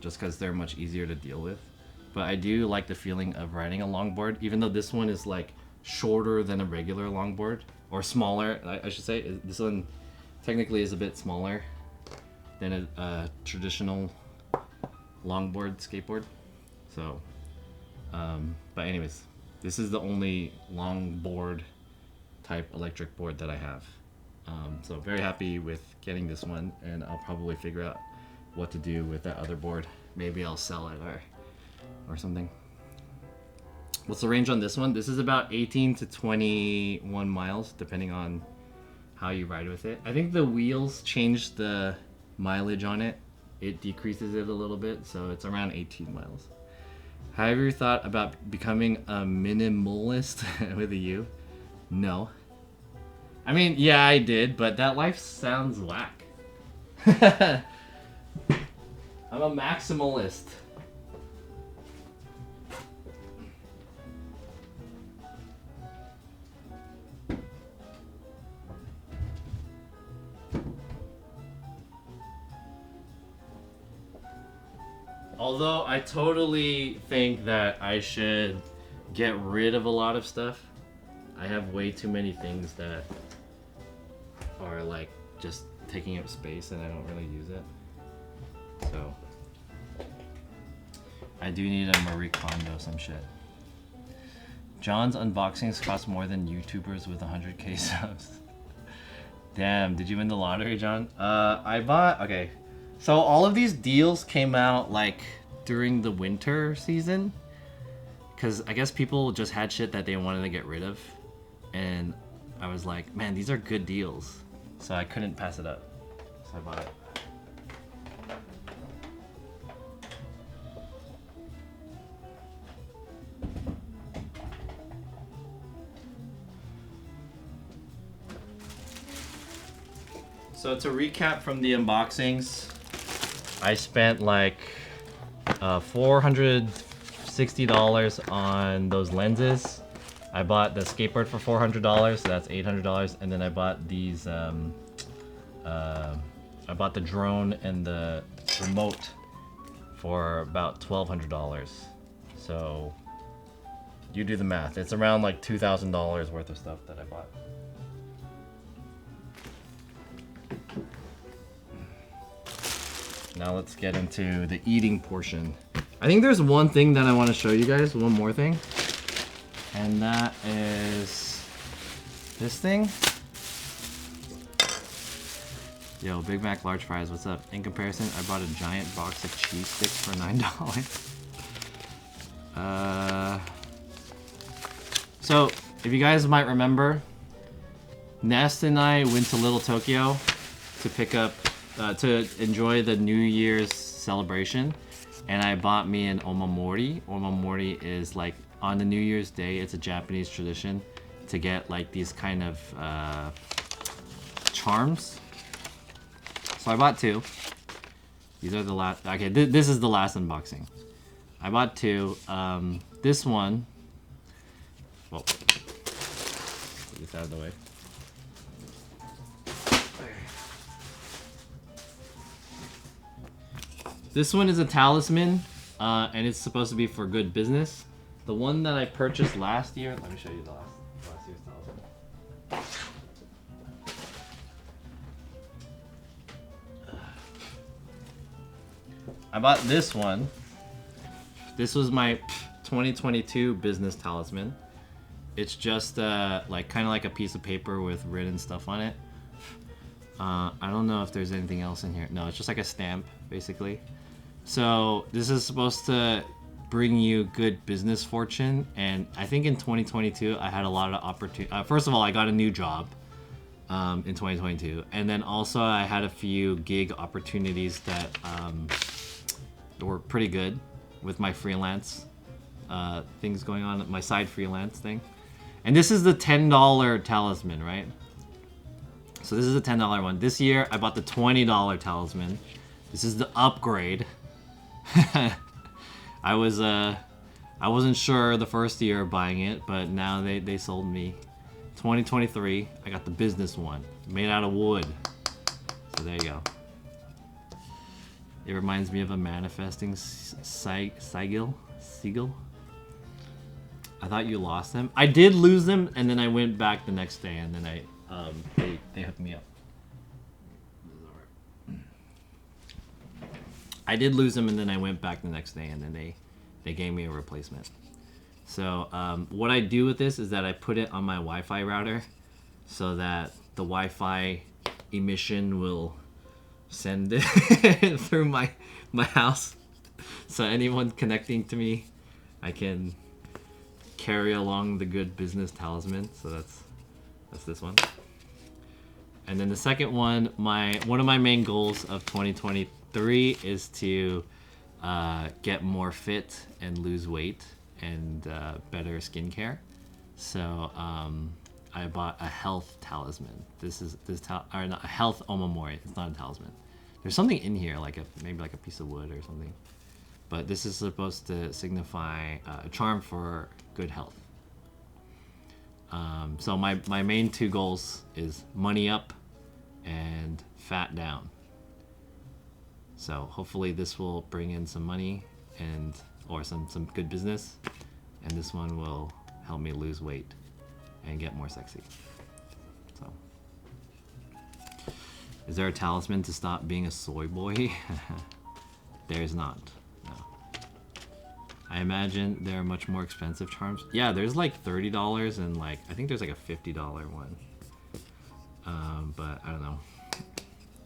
just because they're much easier to deal with. But I do like the feeling of riding a longboard, even though this one is like shorter than a regular longboard, or smaller, I should say. This one technically is a bit smaller than a traditional longboard skateboard. So, but anyways, this is the only longboard type electric board that I have. So very happy with getting this one, and I'll probably figure out what to do with that other board. Maybe I'll sell it or something. What's the range on this one? This is about 18 to 21 miles, depending on how you ride with it. I think the wheels change the mileage on it. It decreases it a little bit, so it's around 18 miles. Have you thought about becoming a minimalist with a U? No. I mean, yeah, I did, but that life sounds whack. I'm a maximalist. Although I totally think that I should get rid of a lot of stuff. I have way too many things that are like just taking up space and I don't really use it. So I do need a Marie Kondo some shit. John's unboxings cost more than YouTubers with 100k subs. Damn, did you win the lottery, John? Okay. So all of these deals came out like during the winter season, because I guess people just had shit that they wanted to get rid of, and I was like, man, these are good deals, so I couldn't pass it up, so I bought it. So to recap from the unboxings, I spent like $460 on those lenses. I bought the skateboard for $400, so that's $800, and then I bought these. I bought the drone and the remote for about $1,200. So you do the math. It's around like $2,000 worth of stuff that I bought. Now let's get into the eating portion. I think there's one thing that I want to show you guys, one more thing. And that is this thing. Yo, Big Mac large fries, what's up? In comparison, I bought a giant box of cheese sticks for $9. So, if you guys might remember, Nest and I went to Little Tokyo to pick up, to enjoy the New Year's celebration, and I bought me an omamori. Omamori is like on the New Year's Day. It's a Japanese tradition to get like these kind of charms. So I bought 2. These are the last. Okay, this is the last unboxing. I bought 2. This one. Well, put this out of the way. This one is a talisman, and it's supposed to be for good business. The one that I purchased last year. Let me show you the last year's talisman. I bought this one. This was my 2022 business talisman. It's just like kind of like a piece of paper with written stuff on it. I don't know if there's anything else in here. No, it's just like a stamp, basically. So this is supposed to bring you good business fortune, and I think in 2022 I had a lot of opportunity. First of all, I got a new job in 2022, and then also I had a few gig opportunities that were pretty good with my freelance things going on, my side freelance thing. And this is the $10 talisman, right? So this is the $10 one. This year I bought the $20 talisman. This is the upgrade. I wasn't sure the first year buying it, but now they sold me. 2023, I got the business one, made out of wood. So there you go. It reminds me of a manifesting seagull. I thought you lost them. I did lose them, and then I went back the next day, and then they hooked me up. I did lose them, and then I went back the next day, and then they gave me a replacement. So what I do with this is that I put it on my Wi-Fi router, so that the Wi-Fi emission will send it through my house. So anyone connecting to me, I can carry along the good business talisman. So that's this one. And then the second one, one of my main goals of 2023 is to get more fit and lose weight and better skincare. So I bought a health talisman. Or not, a health omamori. It's not a talisman. There's something in here, like maybe like a piece of wood or something. But this is supposed to signify a charm for good health. So my main 2 goals is money up and fat down. So hopefully this will bring in some money or some good business, and this one will help me lose weight and get more sexy. So, is there a talisman to stop being a soy boy? There's not. No. I imagine there are much more expensive charms. Yeah, there's like $30 and like I think there's like a $50 one. But I don't know.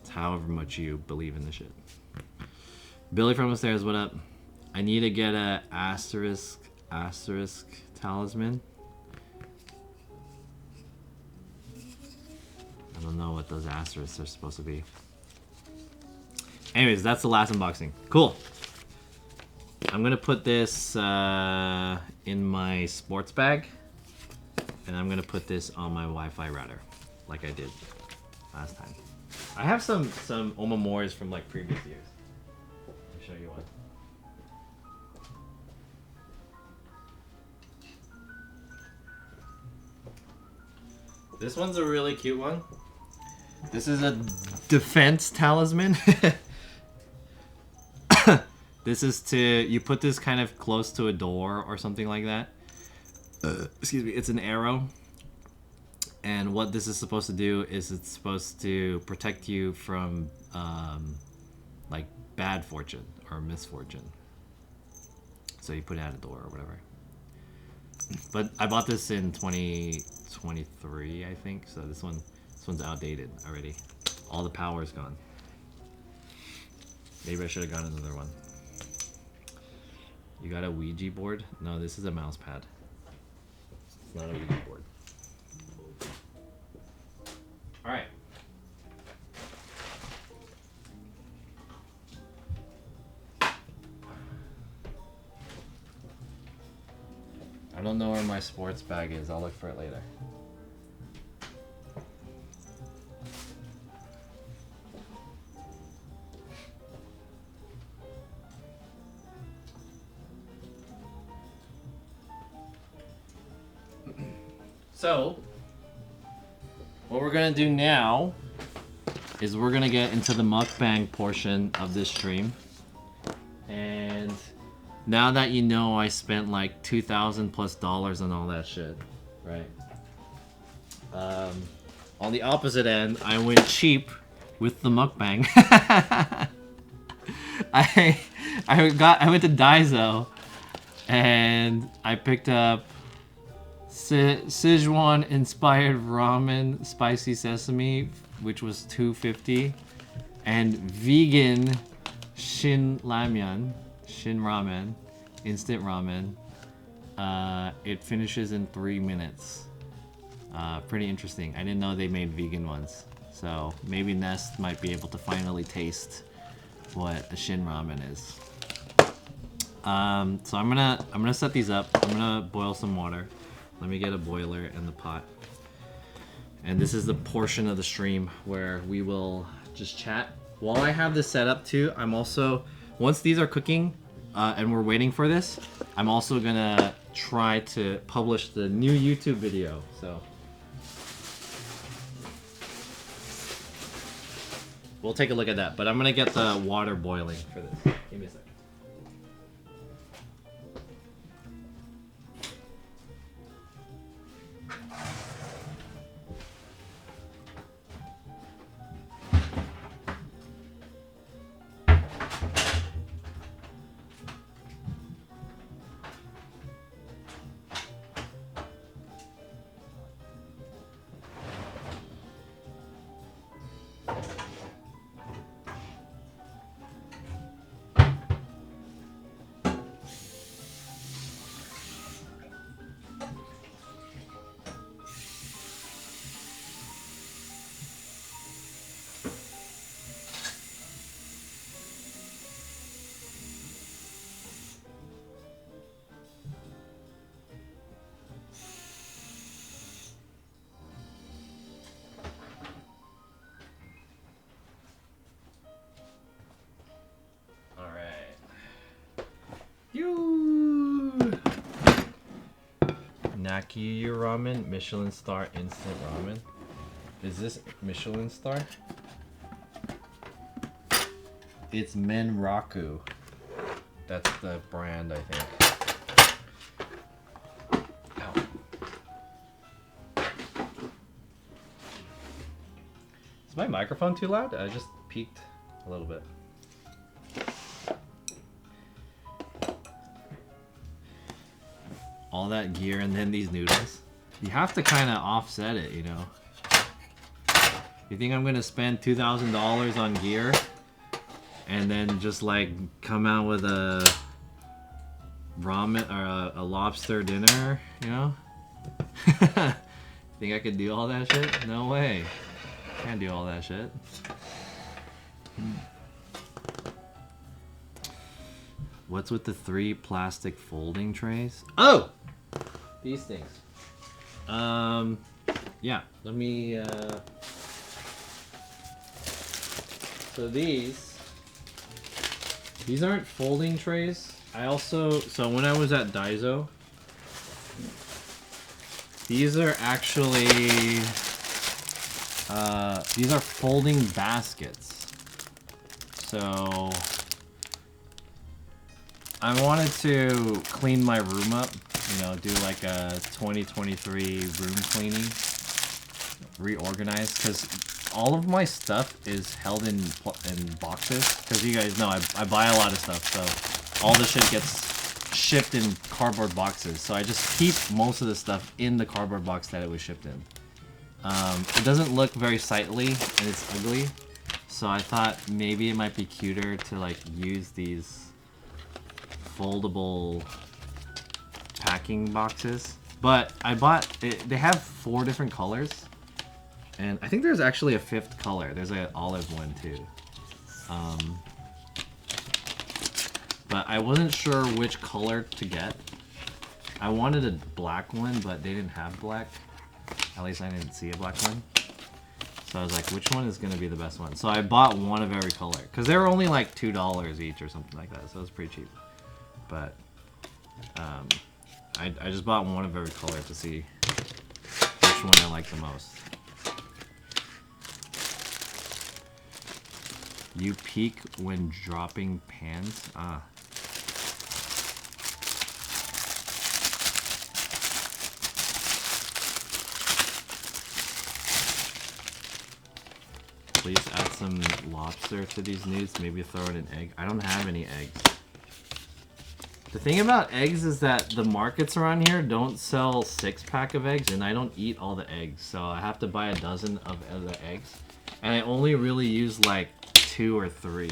It's however much you believe in the shit. Billy from upstairs, what up? I need to get a asterisk talisman. I don't know what those asterisks are supposed to be. Anyways, that's the last unboxing. Cool. I'm gonna put this in my sports bag, and I'm gonna put this on my Wi-Fi router, like I did last time. I have some omamoris from like previous years. I'll show you one. This one's a really cute one. This is a defense talisman. This is you put this kind of close to a door or something like that. Excuse me, it's an arrow. And what this is supposed to do is it's supposed to protect you from like bad fortune or misfortune. So you put it at a door or whatever. But I bought this in 2023, I think. So this one's outdated already. All the power is gone. Maybe I should have gotten another one. You got a Ouija board? No, this is a mouse pad. It's not a Ouija board. Alright. I don't know where my sports bag is. I'll look for it later. So, what we're gonna do now is we're gonna get into the mukbang portion of this stream. And now that you know I spent like $2,000+ on all that shit, right? On the opposite end, I went cheap with the mukbang. I went to Daiso and I picked up Sichuan inspired ramen spicy sesame, which was $2.50, and vegan shin ramen, instant ramen. It finishes in 3 minutes. Pretty interesting. I didn't know they made vegan ones, so maybe Nest might be able to finally taste what a shin ramen is. So I'm gonna set these up. I'm gonna boil some water. Let me get a boiler and the pot. And this is the portion of the stream where we will just chat. While I have this set up too, I'm also, once these are cooking and we're waiting for this, I'm also gonna try to publish the new YouTube video. So we'll take a look at that, but I'm gonna get the water boiling for this. Give me a second. Naki ramen, Michelin star instant ramen. Is this Michelin star? It's Menraku. That's the brand, I think. Ow. Is my microphone too loud? I just peaked a little bit. All that gear and then these noodles. You have to kind of offset it, you know. You think I'm gonna spend $2,000 on gear and then just like come out with a ramen or a lobster dinner, you know? Think I could do all that shit? No way. Can't do all that shit. What's with the 3 plastic folding trays? Oh! These things. Yeah, let me, so these aren't folding trays. So when I was at Daiso, these are actually, these are folding baskets. So I wanted to clean my room up, you know, do like a 2023 room cleaning, reorganize, because all of my stuff is held in boxes, because you guys know I buy a lot of stuff, so all the shit gets shipped in cardboard boxes, so I just keep most of the stuff in the cardboard box that it was shipped in. It doesn't look very sightly, and it's ugly, so I thought maybe it might be cuter to like use these foldable packing boxes. But I bought it, they have 4 different colors, and I think there's actually a 5th color. There's an olive one too. But I wasn't sure which color to get. I wanted a black one, but they didn't have black. At least I didn't see a black one. So I was like, which one is going to be the best one? So I bought one of every color. Because they were only like $2 each or something like that. So it was pretty cheap. But I just bought one of every color to see which one I like the most. You peek when dropping pans? Ah. Please add some lobster to these nudes. Maybe throw in an egg. I don't have any eggs. The thing about eggs is that the markets around here don't sell 6-pack of eggs, and I don't eat all the eggs, so I have to buy a dozen of the eggs. And I only really use like 2 or 3.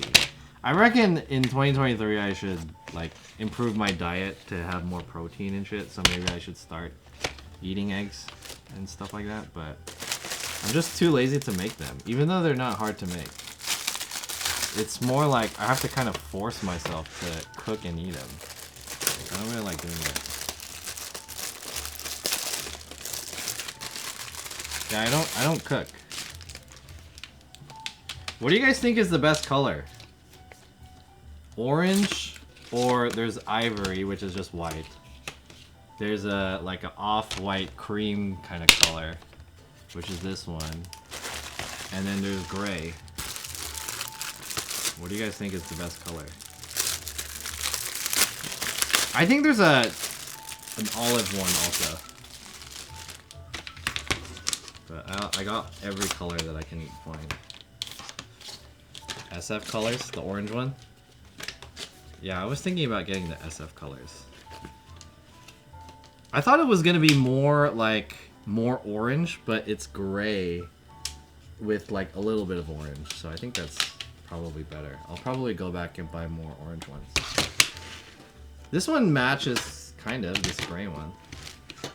I reckon in 2023 I should like improve my diet to have more protein and shit, so maybe I should start eating eggs and stuff like that, but I'm just too lazy to make them, even though they're not hard to make. It's more like I have to kind of force myself to cook and eat them. I don't really like doing that. Yeah, I don't cook. What do you guys think is the best color? Orange, or there's ivory, which is just white. There's a like an off-white cream kind of color, which is this one. And then there's gray. What do you guys think is the best color? I think there's an olive one also. But I got every color that I can find. SF colors, the orange one. Yeah, I was thinking about getting the SF colors. I thought it was gonna be more orange, but it's gray with like a little bit of orange. So I think that's probably better. I'll probably go back and buy more orange ones. This one matches kind of this gray one.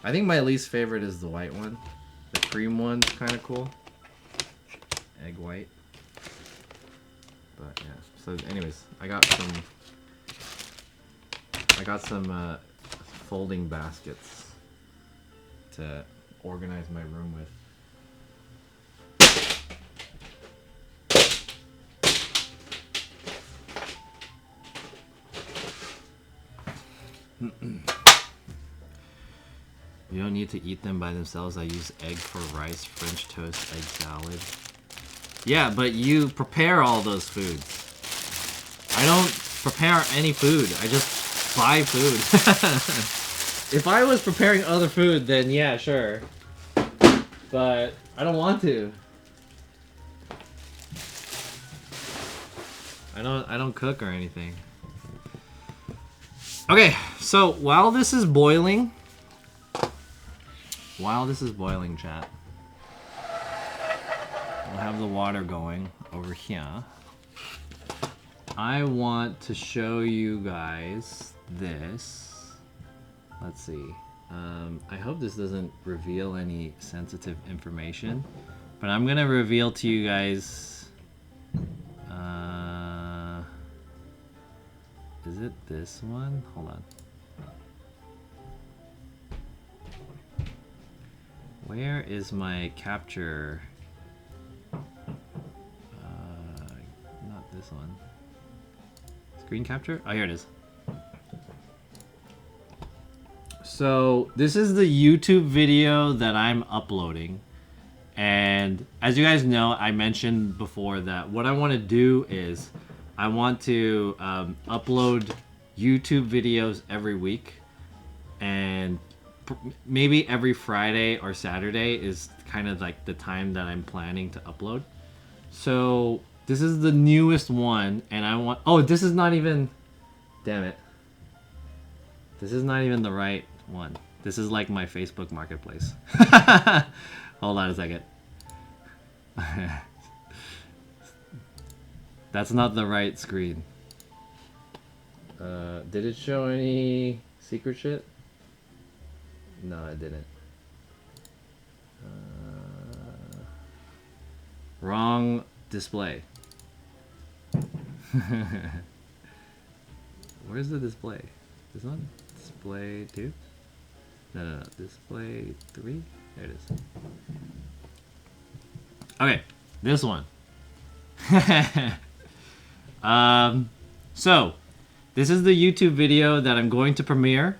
I think my least favorite is the white one. The cream one's kind of cool. Egg white. But yeah. So anyways, I got some folding baskets to organize my room with. You don't need to eat them by themselves. I use egg for rice, French toast, egg salad. Yeah, but you prepare all those foods. I don't prepare any food. I just buy food. If I was preparing other food, then yeah, sure. But I don't want to. I don't cook or anything. Okay, so while this is boiling, chat, we'll have the water going over here. I want to show you guys this. Let's see. I hope this doesn't reveal any sensitive information, but I'm gonna reveal to you guys. Is it this one? Hold on. Where is my capture? Not this one. Screen capture? Oh, here it is. So this is the YouTube video that I'm uploading. And as you guys know, I mentioned before that what I want to do is I want to upload YouTube videos every week, and maybe every Friday or Saturday is kind of like the time that I'm planning to upload. So this is the newest one, and I want... Oh, this is not even... Damn it. This is not even the right one. This is like my Facebook Marketplace. Hold on a second. That's not the right screen. Did it show any secret shit? No, it didn't. Wrong display. Where's the display? This one? Display 2? No. Display 3? There it is. Okay, this one. So, this is the YouTube video that I'm going to premiere.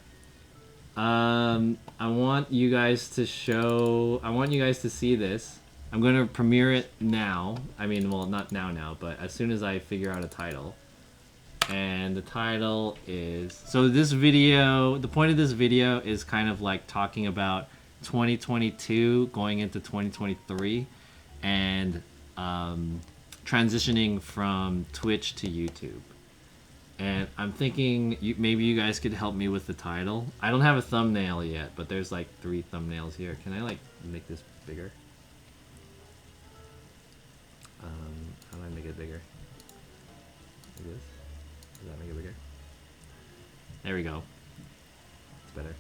I want you guys to see this. I'm going to premiere it now. I mean, well, not now, but as soon as I figure out a title. And the title is... So this video, the point of this video is kind of like talking about 2022 going into 2023 and transitioning from Twitch to YouTube. And I'm thinking maybe you guys could help me with the title. I don't have a thumbnail yet, but there's like 3 thumbnails here. Can I like make this bigger? How do I make it bigger? Like this? Does that make it bigger? There we go. It's better.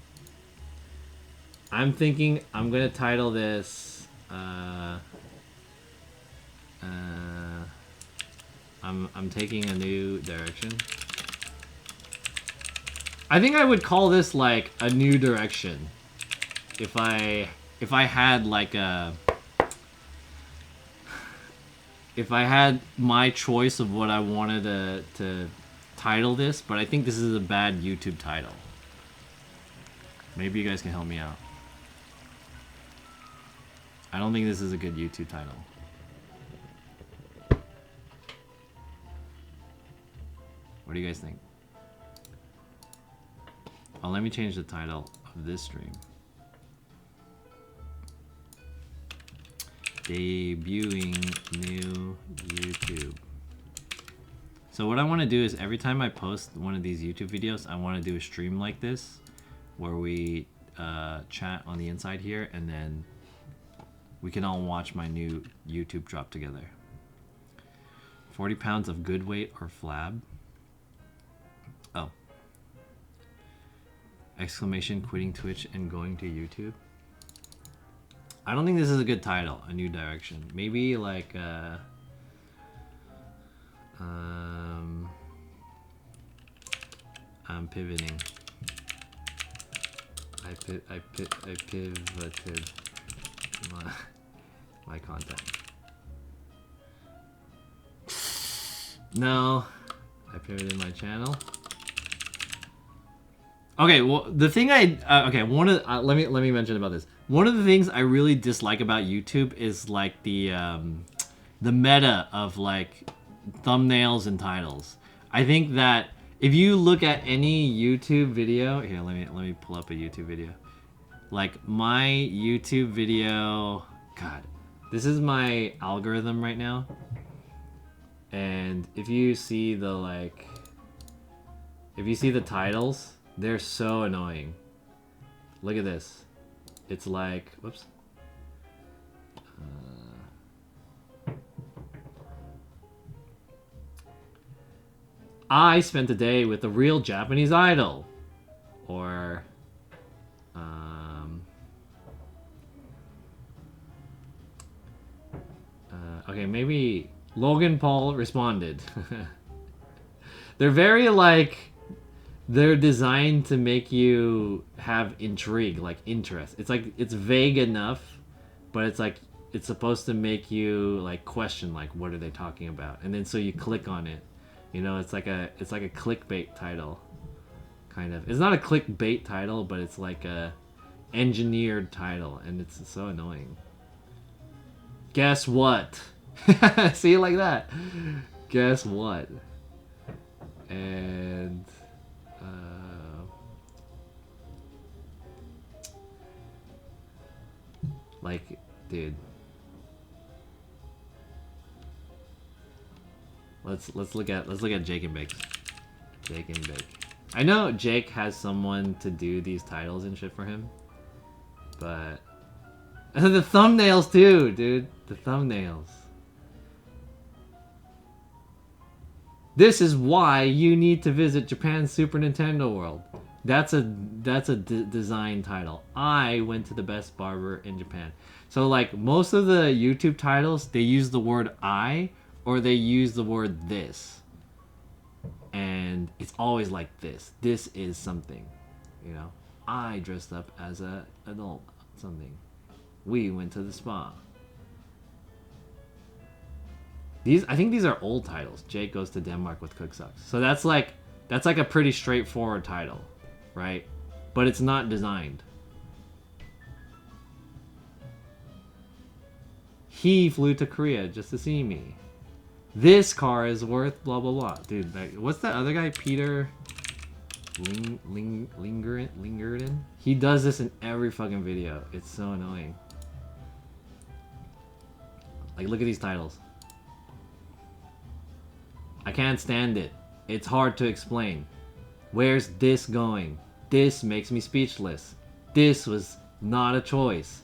I'm thinking I'm gonna title this I'm taking a new direction. I think I would call this like a new direction. If I had like if I had my choice of what I wanted to title this, but I think this is a bad YouTube title. Maybe you guys can help me out. I don't think this is a good YouTube title. What do you guys think? Oh, let me change the title of this stream. Debuting new YouTube. So what I want to do is every time I post one of these YouTube videos, I want to do a stream like this where we chat on the inside here and then we can all watch my new YouTube drop together. 40 pounds of good weight or flab. Oh. Exclamation, quitting Twitch and going to YouTube. I don't think this is a good title, a new direction. Maybe like I'm pivoting. I pivoted my content. No, I pivoted my channel. Okay, well, the thing okay, one of let me mention about this. One of the things I really dislike about YouTube is like the meta of like thumbnails and titles. I think that if you look at any YouTube video, here, let me pull up a YouTube video. Like my YouTube video, God, this is my algorithm right now. And if you see the titles, they're so annoying. Look at this. It's like, whoops. I spent a day with a real Japanese idol. Or, okay, maybe Logan Paul responded. They're very like, they're designed to make you have intrigue, like interest. It's like, it's vague enough, but it's like, it's supposed to make you like question, like, what are they talking about? And then so you click on it. You know, it's like a clickbait title, kind of. It's not a clickbait title, but it's like a engineered title, and it's so annoying. Guess what? See it like that. Guess what? And like, dude. Let's look at Jake and Bake. Jake and Bake. I know Jake has someone to do these titles and shit for him, but the thumbnails too, dude. The thumbnails. This is why you need to visit Japan's Super Nintendo World. That's a design title. I went to the best barber in Japan. So like most of the YouTube titles, they use the word I or they use the word this. And it's always like this. This is something, you know. I dressed up as a adult something. We went to the spa. I think these are old titles. Jake goes to Denmark with Cook Sucks. So that's like a pretty straightforward title, right? But it's not designed. He flew to Korea just to see me. This car is worth blah blah blah. Dude, like, what's that other guy? Peter Lingerden? He does this in every fucking video. It's so annoying. Like, look at these titles. I can't stand it. It's hard to explain. Where's this going? This makes me speechless. This was not a choice.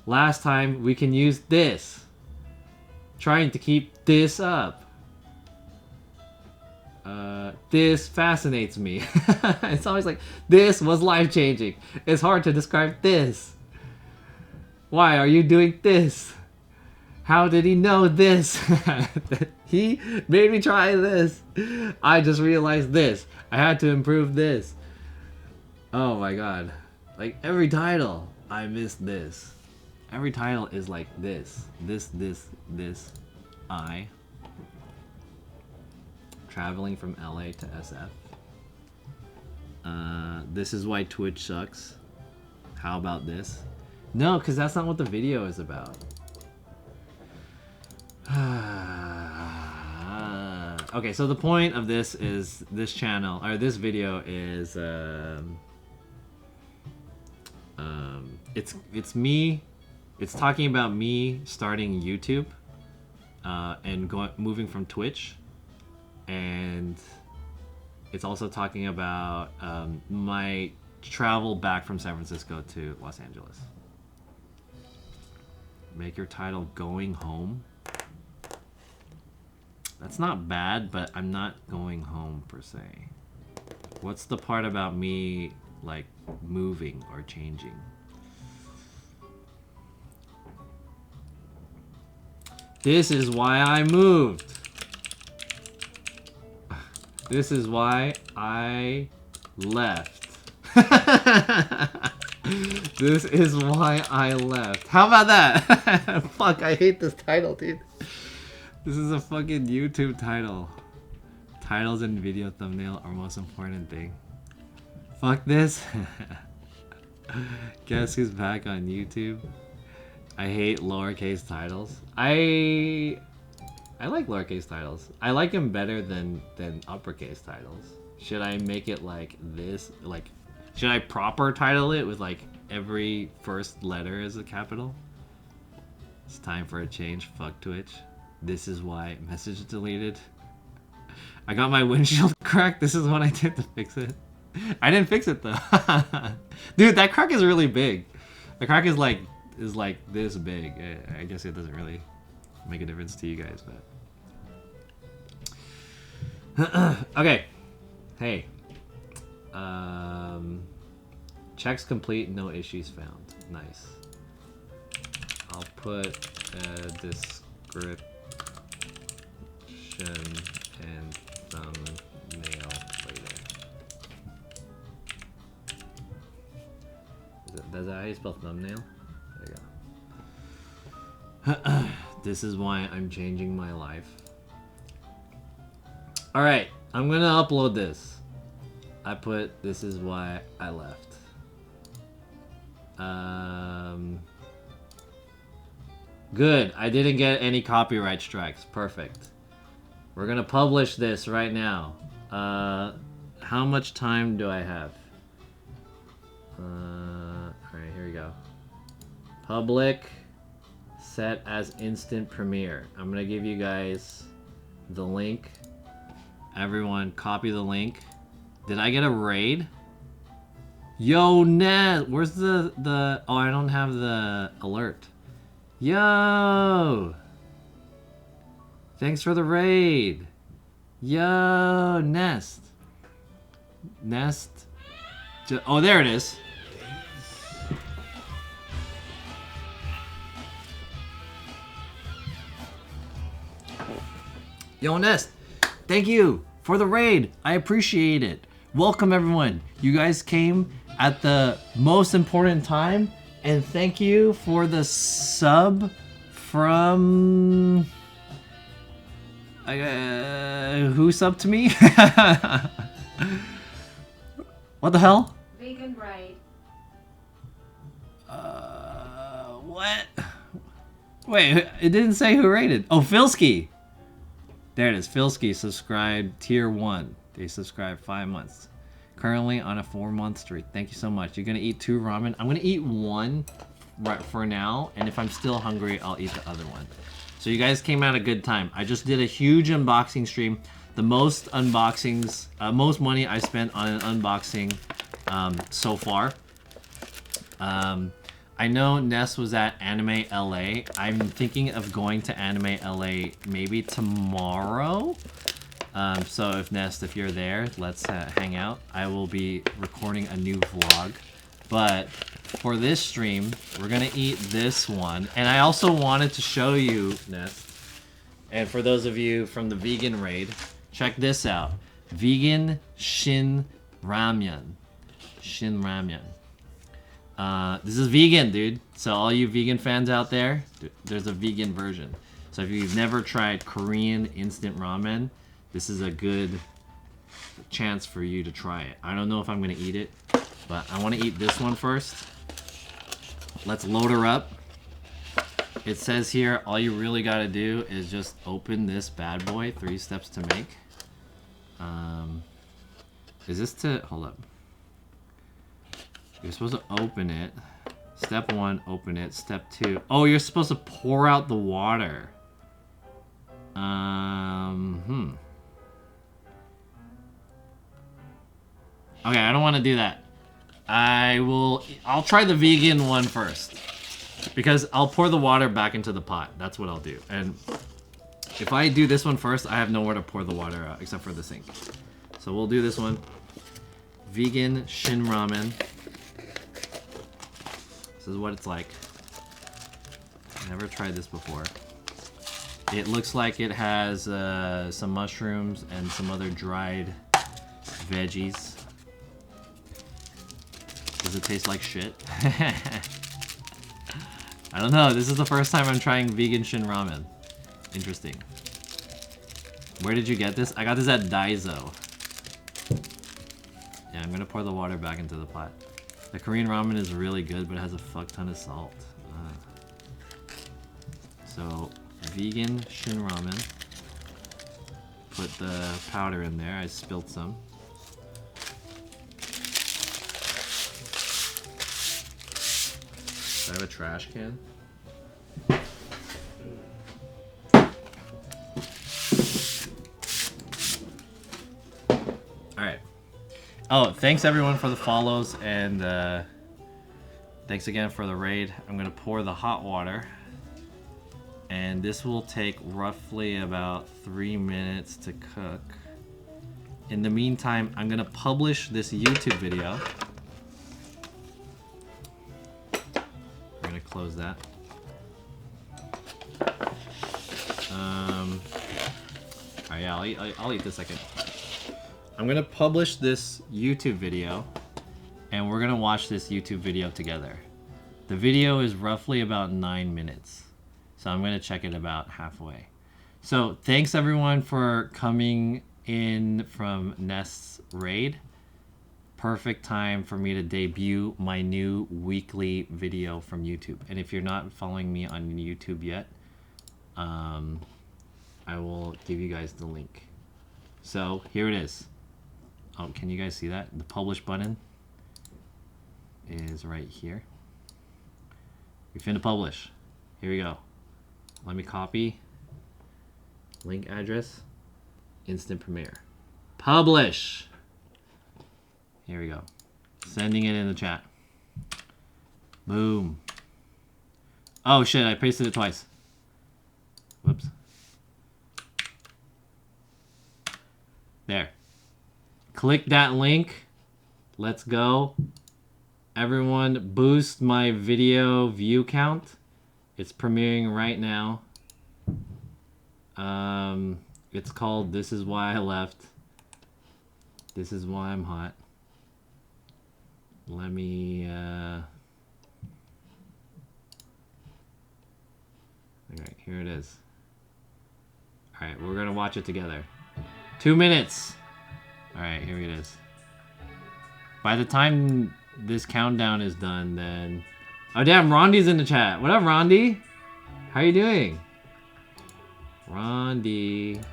Last time we can use this. Trying to keep this up. This fascinates me. It's always like, this was life-changing. It's hard to describe this. Why are you doing this? How did he know this? He made me try this. I just realized this. I had to improve this. Oh my god. Like every title, I missed this. Every title is like this. This. I. Traveling from LA to SF. This is why Twitch sucks. How about this? No, because that's not what the video is about. Okay, so the point of this is this channel, or this video is, it's me, it's talking about me starting YouTube, and moving from Twitch, and it's also talking about my travel back from San Francisco to Los Angeles. Make your title Going Home. That's not bad, but I'm not going home per se. What's the part about me, like, moving or changing? This is why I moved. This is why I left. This is why I left. How about that? Fuck, I hate this title, dude. This is a fucking YouTube title. Titles and video thumbnail are most important thing. Fuck this. Guess who's back on YouTube? I hate lowercase titles. I like lowercase titles. I like them better than uppercase titles. Should I make it like this? Like, should I proper title it with like every first letter as a capital? It's time for a change. Fuck Twitch. This is why message deleted. I got my windshield cracked. This is what I did to fix it. I didn't fix it though. Dude, that crack is really big. The crack is like this big. I guess it doesn't really make a difference to you guys, but okay. Hey. Checks complete, no issues found. Nice. I'll put a description and thumbnail later. Is that how you spell thumbnail? There you go. This is why I'm changing my life. Alright, I'm gonna upload this. I put this is why I left. Good, I didn't get any copyright strikes. Perfect. We're gonna publish this right now. How much time do I have? Alright, here we go. Public, set as instant premiere. I'm gonna give you guys the link. Everyone, copy the link. Did I get a raid? Yo, Ned, where's the... Oh, I don't have the alert. Yo! Thanks for the raid. Yo, Nest. Nest. Oh, there it is. Yo, Nest. Thank you for the raid. I appreciate it. Welcome, everyone. You guys came at the most important time. And thank you for the sub from... who subbed to me? What the hell? Vegan braid. What? Wait, it didn't say who rated. Oh, Filski. There it is. Filski subscribed tier 1. They subscribed 5 months. Currently on a 4-month streak. Thank you so much. You're gonna eat 2 ramen. I'm gonna eat 1 right for now, and if I'm still hungry, I'll eat the other one. So you guys came at a good time. I just did a huge unboxing stream. The most unboxings, most money I spent on an unboxing so far. I know Ness was at Anime LA. I'm thinking of going to Anime LA maybe tomorrow. So if Nest, if you're there, let's hang out. I will be recording a new vlog. But for this stream, we're gonna eat this one. And I also wanted to show you, Nest, and for those of you from the vegan raid, check this out. Vegan Shin Ramyun. Shin Ramyun. This is vegan, dude. So all you vegan fans out there, there's a vegan version. So if you've never tried Korean instant ramen, this is a good chance for you to try it. I don't know if I'm gonna eat it, but I want to eat this one first. Let's load her up. It says here, all you really gotta do is just open this bad boy. 3 steps to make. Is this to, hold up. You're supposed to open it. Step 1, open it. Step 2, oh, you're supposed to pour out the water. Okay, I don't want to do that. I'll try the vegan one first. Because I'll pour the water back into the pot. That's what I'll do. And if I do this one first, I have nowhere to pour the water out except for the sink. So we'll do this one. Vegan Shin Ramen. This is what it's like. Never tried this before. It looks like it has some mushrooms and some other dried veggies. Does it taste like shit? I don't know. This is the first time I'm trying vegan Shin Ramen. Interesting. Where did you get this? I got this at Daiso. Yeah, I'm gonna pour the water back into the pot. The Korean ramen is really good, but it has a fuck ton of salt. So, vegan Shin Ramen. Put the powder in there. I spilled some. Do I have a trash can? Alright. Oh, thanks everyone for the follows, and thanks again for the raid. I'm gonna pour the hot water, and this will take roughly about 3 minutes to cook. In the meantime, I'm gonna publish this YouTube video. I'm gonna close that. Alright, yeah, I'll eat this second. I'm gonna publish this YouTube video, and we're gonna watch this YouTube video together. The video is roughly about 9 minutes, so I'm gonna check it about halfway. So thanks everyone for coming in from Nest's raid. Perfect time for me to debut my new weekly video from YouTube. And if you're not following me on YouTube yet, I will give you guys the link. So here it is. Oh, can you guys see that? The publish button is right here. We finna publish. Here we go. Let me copy. Link address. Instant premiere. Publish! Here we go. Sending it in the chat. Boom. Oh shit, I pasted it twice. Whoops. Click that link. Let's go. Everyone boost my video view count. It's premiering right now. It's called This Is Why I Left. This is why I'm hot. Let me Alright, here it is. Alright, we're gonna watch it together. 2 minutes! Alright, here it is. By the time this countdown is done, then... Oh damn, Rondi's in the chat. What up, Rondi? How you doing? Rondi.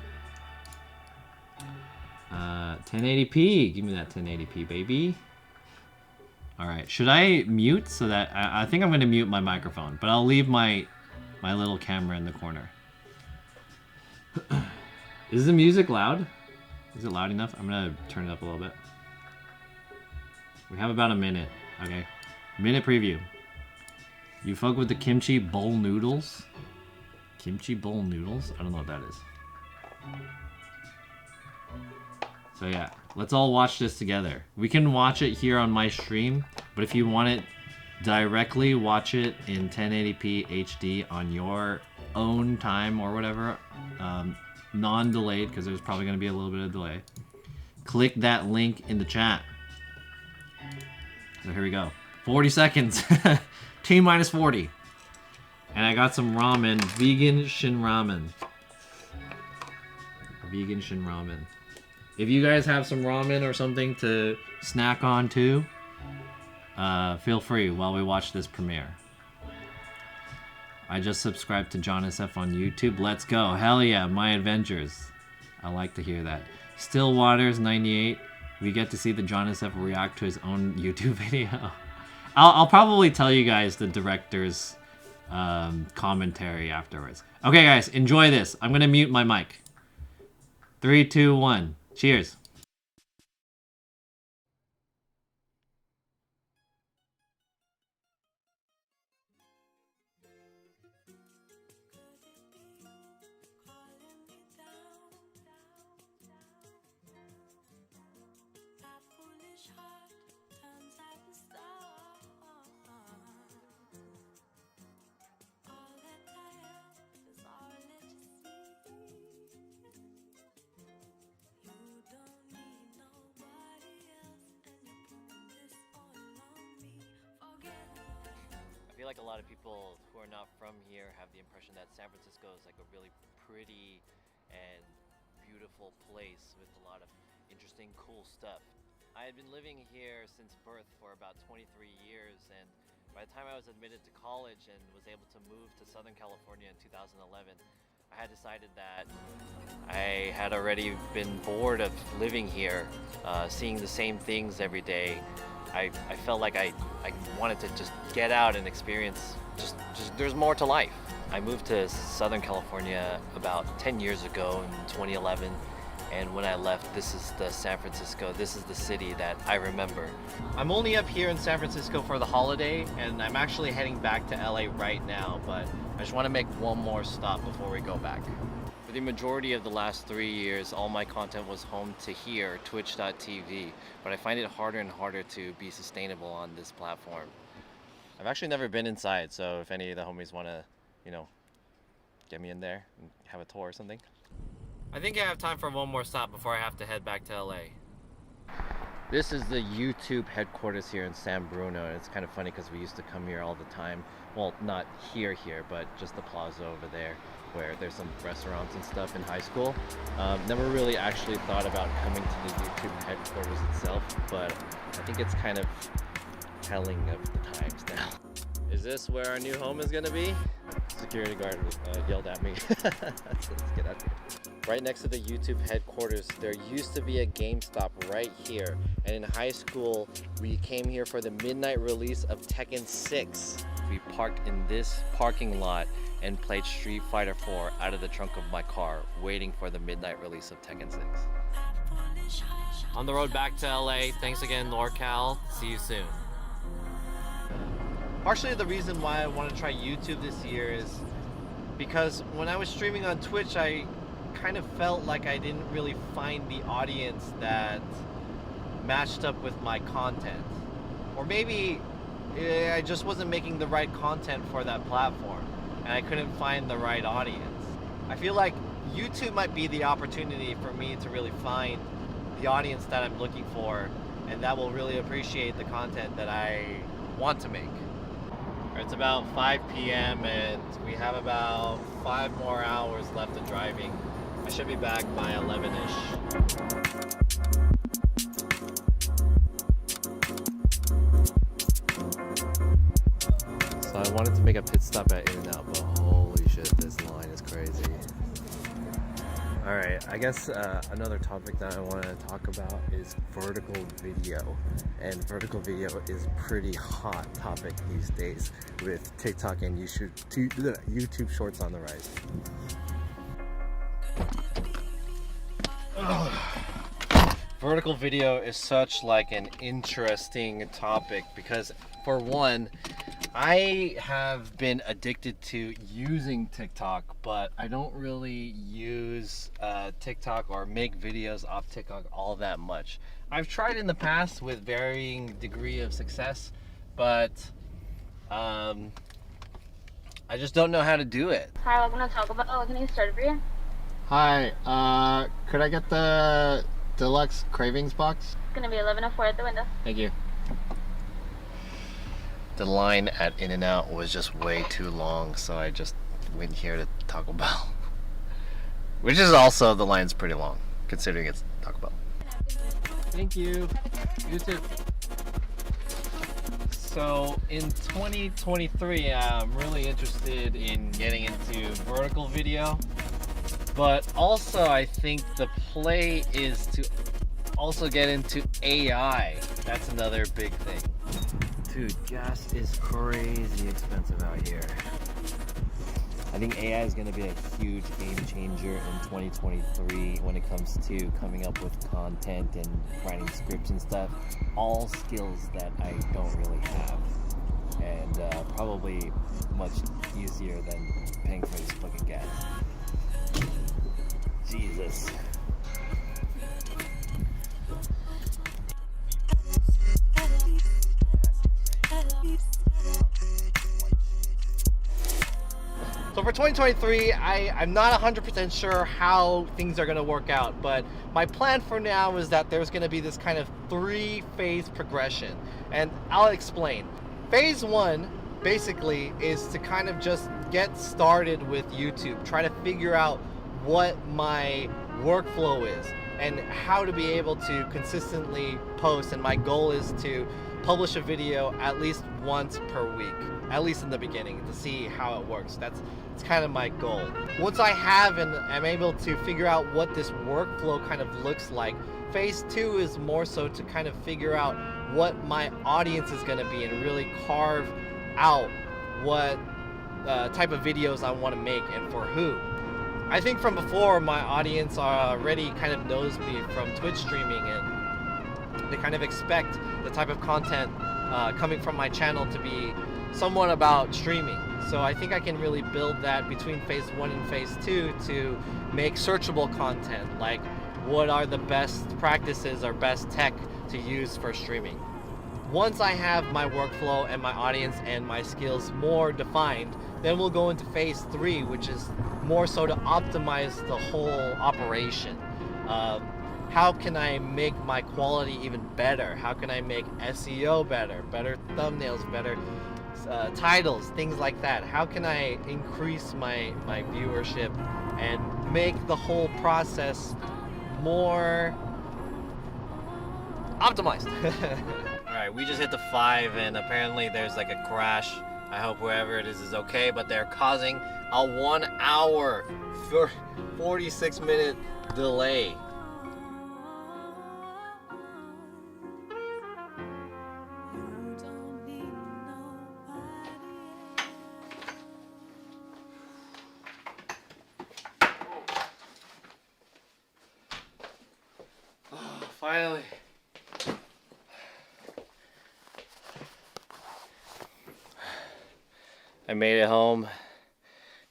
1080p. Give me that 1080p, baby. Alright, should I mute so that... I think I'm gonna mute my microphone, but I'll leave my little camera in the corner. Is the music loud? Is it loud enough? I'm gonna turn it up a little bit. We have about a minute. Okay. Minute preview. You fuck with the kimchi bowl noodles? Kimchi bowl noodles? I don't know what that is. So yeah, let's all watch this together. We can watch it here on my stream, but if you want it directly, watch it in 1080p HD on your own time or whatever. Non-delayed, because there's probably going to be a little bit of delay. Click that link in the chat. So here we go. 40 seconds. T minus 40. And I got some ramen. Vegan shin ramen. Vegan shin ramen. If you guys have some ramen or something to snack on too, feel free while we watch this premiere. I just subscribed to John SF on YouTube. Let's go. Hell yeah, my adventures. I like to hear that. Still Waters 98. We get to see the John SF react to his own YouTube video. I'll probably tell you guys the director's commentary afterwards. Okay guys, enjoy this. I'm gonna mute my mic. 3, 2, 1. Cheers. I feel like a lot of people who are not from here have the impression that San Francisco is like a really pretty and beautiful place with a lot of interesting, cool stuff. I had been living here since birth for about 23 years, and by the time I was admitted to college and was able to move to Southern California in 2011, I had decided that I had already been bored of living here, seeing the same things every day. I felt like I wanted to just get out and experience, just there's more to life. I moved to Southern California about 10 years ago in 2011, and when I left, this is the San Francisco, this is the city that I remember. I'm only up here in San Francisco for the holiday, and I'm actually heading back to LA right now, but I just want to make one more stop before we go back. For the majority of the last 3 years, all my content was home to here, twitch.tv, but I find it harder and harder to be sustainable on this platform. I've actually never been inside, so if any of the homies want to, you know, get me in there and have a tour or something. I think I have time for one more stop before I have to head back to LA. This is the YouTube headquarters here in San Bruno, and it's kind of funny because we used to come here all the time. Well, not here, but just the plaza over there, where there's some restaurants and stuff in high school. Never really actually thought about coming to the YouTube headquarters itself, but I think it's kind of telling of the times now. Is this where our new home is gonna be? Security guard yelled at me. Let's get out here. Right next to the YouTube headquarters, there used to be a GameStop right here. And in high school, we came here for the midnight release of Tekken 6. We parked in this parking lot and played Street Fighter 4 out of the trunk of my car, waiting for the midnight release of Tekken 6. On the road back to LA. Thanks again, NorCal. See you soon. Partially the reason why I want to try YouTube this year is because when I was streaming on Twitch, I kind of felt like I didn't really find the audience that matched up with my content. Or maybe I just wasn't making the right content for that platform and I couldn't find the right audience. I feel like YouTube might be the opportunity for me to really find the audience that I'm looking for, and that will really appreciate the content that I want to make. It's about 5 p.m. and we have about 5 more hours left of driving. I should be back by 11ish. So I wanted to make a pit stop at In-N-Out, but holy shit, this line is crazy. Alright, I guess another topic that I want to talk about is vertical video. And vertical video is a pretty hot topic these days with TikTok and YouTube Shorts on the rise. Vertical video is such like an interesting topic because, for one, I have been addicted to using TikTok, but I don't really use TikTok or make videos off TikTok all that much. I've tried in the past with varying degree of success, but I just don't know how to do it. Hi, welcome to Taco Bell. Oh, can you start it for you? Hi, could I get the deluxe cravings box? It's gonna be 11:04 at the window. Thank you. The line at In-N-Out was just way too long, so I just went here to Taco Bell. Which is also, the line's pretty long, considering it's Taco Bell. Thank you. You too. So in 2023, I'm really interested in getting into vertical video, but also I think the play is to also get into AI. That's another big thing. Dude, gas is crazy expensive out here. I think AI is going to be a huge game changer in 2023 when it comes to coming up with content and writing scripts and stuff. All skills that I don't really have. And probably much easier than paying for this fucking gas. Jesus. So for 2023, I'm not 100% sure how things are going to work out, but my plan for now is that there's going to be this kind of 3-phase progression, and I'll explain. Phase 1 basically is to kind of just get started with YouTube, try to figure out what my workflow is and how to be able to consistently post, and my goal is to publish a video at least once per week, at least in the beginning, to see how it works. It's kind of my goal. Once I have and I'm able to figure out what this workflow kind of looks like, phase 2 is more so to kind of figure out what my audience is going to be and really carve out what type of videos I want to make and for who. I think from before, my audience already kind of knows me from Twitch streaming, and they kind of expect the type of content coming from my channel to be somewhat about streaming. So I think I can really build that between phase 1 and phase 2 to make searchable content, like what are the best practices or best tech to use for streaming. Once I have my workflow and my audience and my skills more defined, then we'll go into phase 3, which is more so to optimize the whole operation. How can I make my quality even better? How can I make SEO better thumbnails, better titles, things like that? How can I increase my viewership and make the whole process more optimized? Alright, we just hit the 5 and apparently there's like a crash. I hope whoever it is okay, but they're causing a 1 hour, 46-minute delay. Finally. I made it home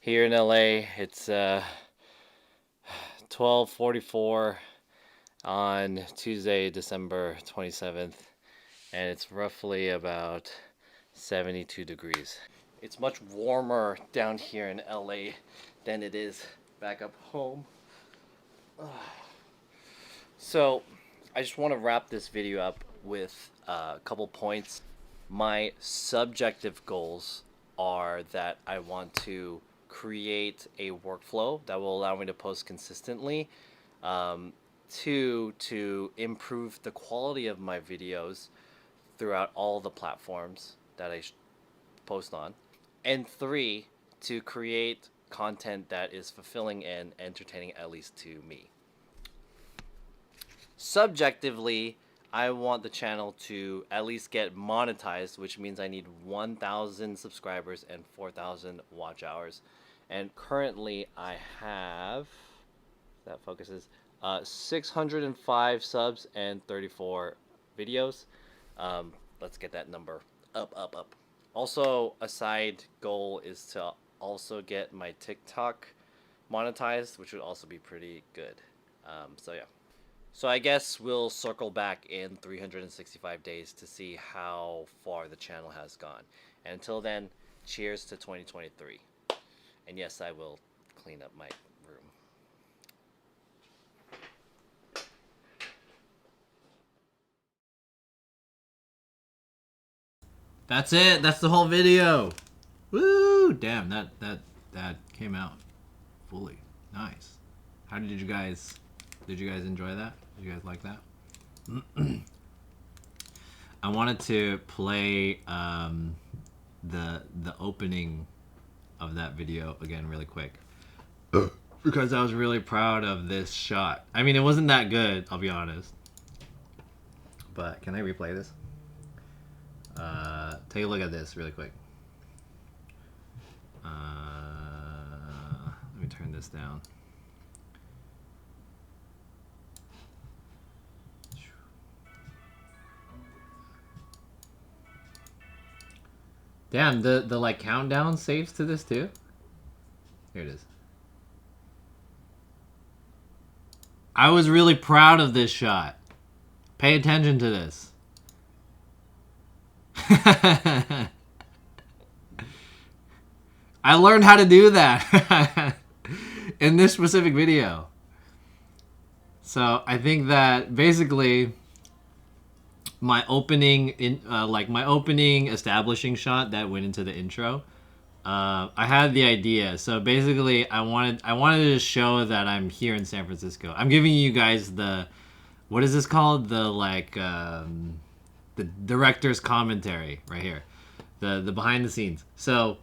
here in LA. It's 12:44. on Tuesday, December 27th, and it's roughly about 72 degrees. It's much warmer down here in LA than it is back up home. So I just want to wrap this video up with a couple points. My subjective goals are that I want to create a workflow that will allow me to post consistently. Two, to improve the quality of my videos throughout all the platforms that I post on. And three, to create content that is fulfilling and entertaining, at least to me. Subjectively, I want the channel to at least get monetized, which means I need 1,000 subscribers and 4,000 watch hours. And currently I have, that focuses, 605 subs and 34 videos. Let's get that number up. Also, a side goal is to also get my TikTok monetized, which would also be pretty good. So yeah. So I guess we'll circle back in 365 days to see how far the channel has gone. And until then, cheers to 2023. And yes, I will clean up my room. That's it. That's the whole video. Woo! Damn, that came out fully. Nice. How did you guys enjoy that? Did you guys like that? I wanted to play the opening of that video again really quick because I was really proud of this shot. I mean, it wasn't that good, I'll be honest. But can I replay this? Take a look at this really quick. Let me turn this down. Damn, the like countdown saves to this too? Here it is. I was really proud of this shot. Pay attention to this. I learned how to do that in this specific video. So I think that basically my opening establishing shot that went into the intro, I had the idea. So basically I wanted to show that I'm here in San Francisco. I'm giving you guys the, what is this called? The the director's commentary right here, the behind the scenes. So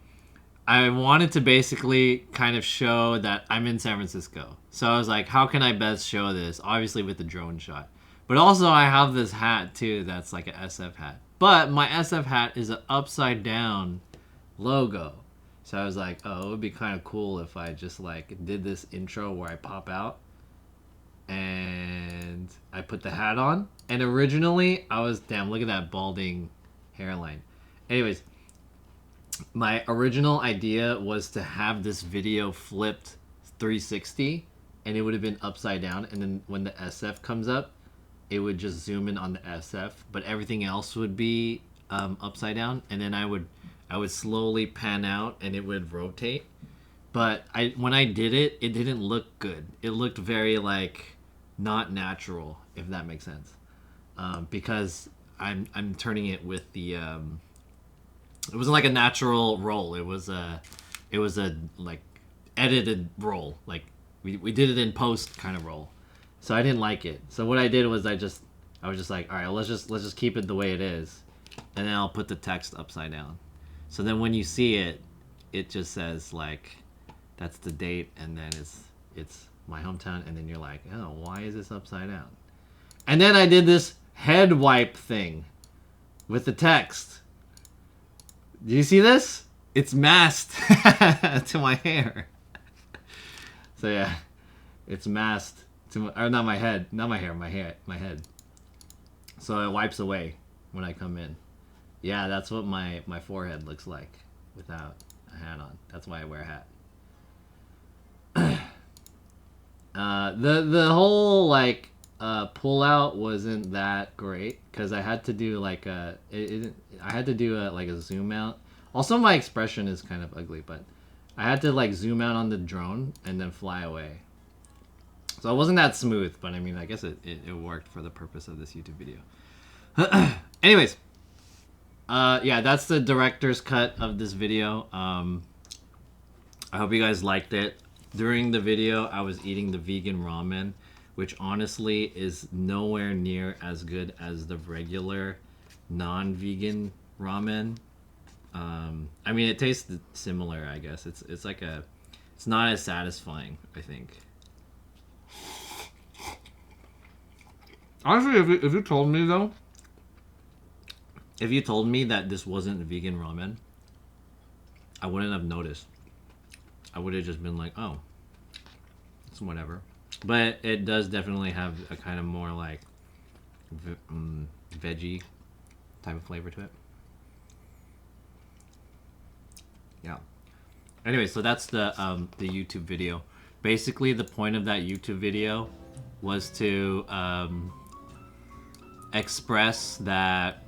I wanted to basically kind of show that I'm in San Francisco. So I was like, how can I best show this? Obviously with the drone shot. But also I have this hat too that's like an SF hat. But my SF hat is an upside down logo. So I was like, oh, it would be kind of cool if I just like did this intro where I pop out and I put the hat on. And originally I was, damn, look at that balding hairline. Anyways, my original idea was to have this video flipped 360 and it would have been upside down, and then when the SF comes up it would just zoom in on the SF, but everything else would be upside down, and then I would slowly pan out and it would rotate. But when I did it, it didn't look good. It looked very like not natural, if that makes sense, because I'm turning it with the it wasn't like a natural roll. It was a like edited roll. Like we did it in post kind of roll. So I didn't like it. So what I did was I was just like, all right, let's just keep it the way it is, and then I'll put the text upside down. So then when you see it, it just says like, that's the date, and then it's my hometown, and then you're like, oh, why is this upside down? And then I did this head wipe thing with the text. Do you see this? It's masked to my hair. So yeah, it's masked to or not my head, not my hair, my head. So it wipes away when I come in. Yeah, that's what my forehead looks like without a hat on. That's why I wear a hat. The whole like pullout wasn't that great because I had to do like I had to do like a zoom out. Also, my expression is kind of ugly, but I had to like zoom out on the drone and then fly away. So it wasn't that smooth, but I mean, I guess it worked for the purpose of this YouTube video. Anyways, yeah, that's the director's cut of this video. I hope you guys liked it. During the video, I was eating the vegan ramen, which honestly is nowhere near as good as the regular non-vegan ramen. I mean, it tastes similar, I guess. It's like it's not as satisfying, I think. Honestly, if you told me though, if you told me that this wasn't vegan ramen, I wouldn't have noticed. I would have just been like, oh, it's whatever. But it does definitely have a kind of more like veggie type of flavor to it. Yeah. Anyway, so that's the YouTube video. Basically, the point of that YouTube video was to express that.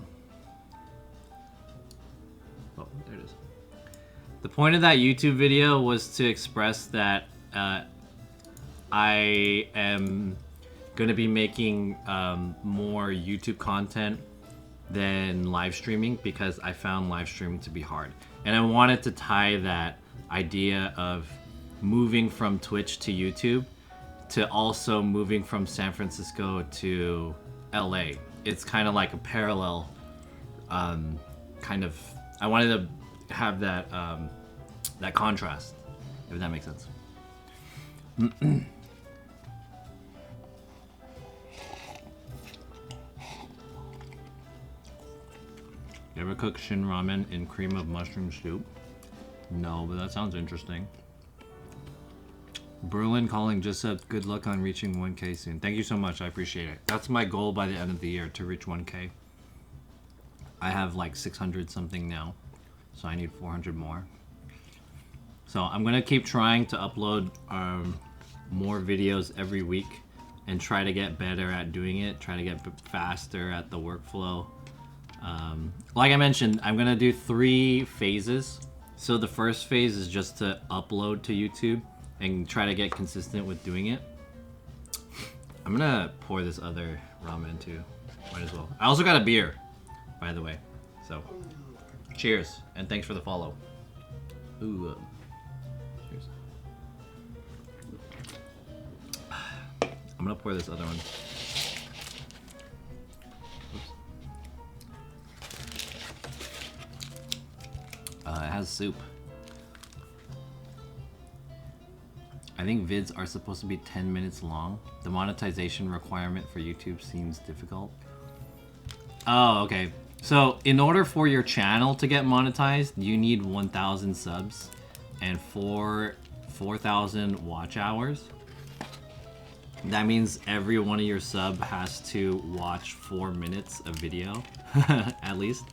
Oh, there it is. The point of that YouTube video was to express that I am going to be making more YouTube content than live streaming because I found live streaming to be hard. And I wanted to tie that idea of moving from Twitch to YouTube to also moving from San Francisco to LA. It's kind of like a parallel kind of, I wanted to have that that contrast, if that makes sense. You ever cook shin ramen in cream of mushroom soup? No, but that sounds interesting. Berlin calling just said good luck on reaching 1K soon. Thank you so much, I appreciate it. That's my goal by the end of the year, to reach 1K. I have like 600 something now, so I need 400 more. So I'm gonna keep trying to upload more videos every week and try to get better at doing it, try to get faster at the workflow. Like I mentioned, I'm gonna do 3 phases. So the first phase is just to upload to YouTube and try to get consistent with doing it. I'm gonna pour this other ramen too, might as well. I also got a beer, by the way. So, cheers, and thanks for the follow. Ooh, cheers. I'm gonna pour this other one. It has soup. I think vids are supposed to be 10 minutes long. The monetization requirement for YouTube seems difficult. Oh, okay. So in order for your channel to get monetized, you need 1,000 subs and 4,000 watch hours. That means every one of your sub has to watch 4 minutes of video, at least.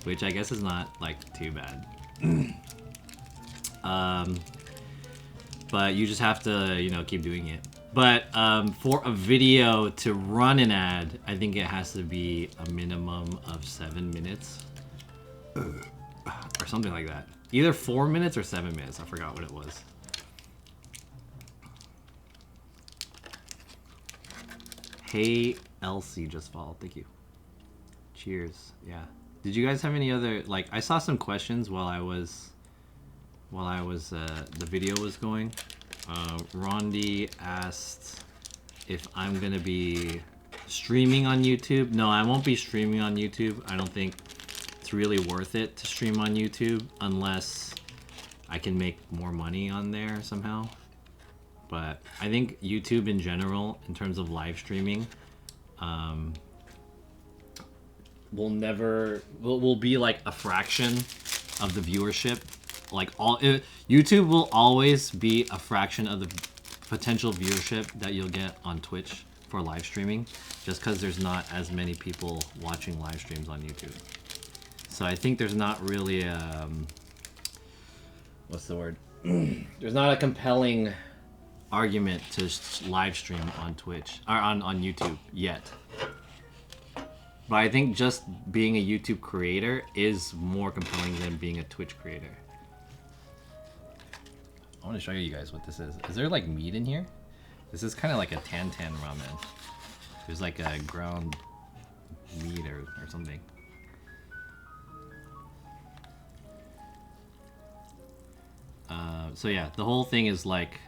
Which I guess is not like too bad. But you just have to, you know, keep doing it. But for a video to run an ad, I think it has to be a minimum of 7 minutes. Or something like that. Either 4 minutes or 7 minutes. I forgot what it was. Hey, Elsie just followed. Thank you. Cheers. Yeah. Did you guys have any other, like, I saw some questions while the video was going. Rondi asked if I'm gonna be streaming on YouTube. No, I won't be streaming on YouTube. I don't think it's really worth it to stream on YouTube unless I can make more money on there somehow. But I think YouTube in general, in terms of live streaming, will be like a fraction of the viewership. Like YouTube will always be a fraction of the potential viewership that you'll get on Twitch for live streaming, just because there's not as many people watching live streams on YouTube. So I think there's not really what's the word? There's not a compelling argument to live stream on Twitch or on YouTube yet. But I think just being a YouTube creator is more compelling than being a Twitch creator. I want to show you guys what this is. Is there like meat in here? This is kind of like a tan ramen. There's like a ground meat or something. So yeah, the whole thing is like,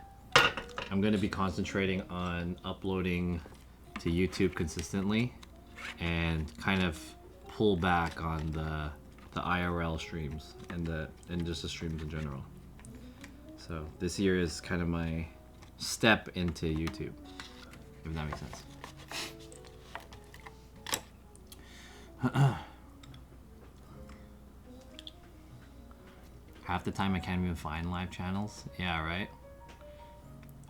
I'm going to be concentrating on uploading to YouTube consistently and kind of pull back on the IRL streams and just the streams in general. So this year is kind of my step into YouTube, if that makes sense. Half the time I can't even find live channels. Yeah, right?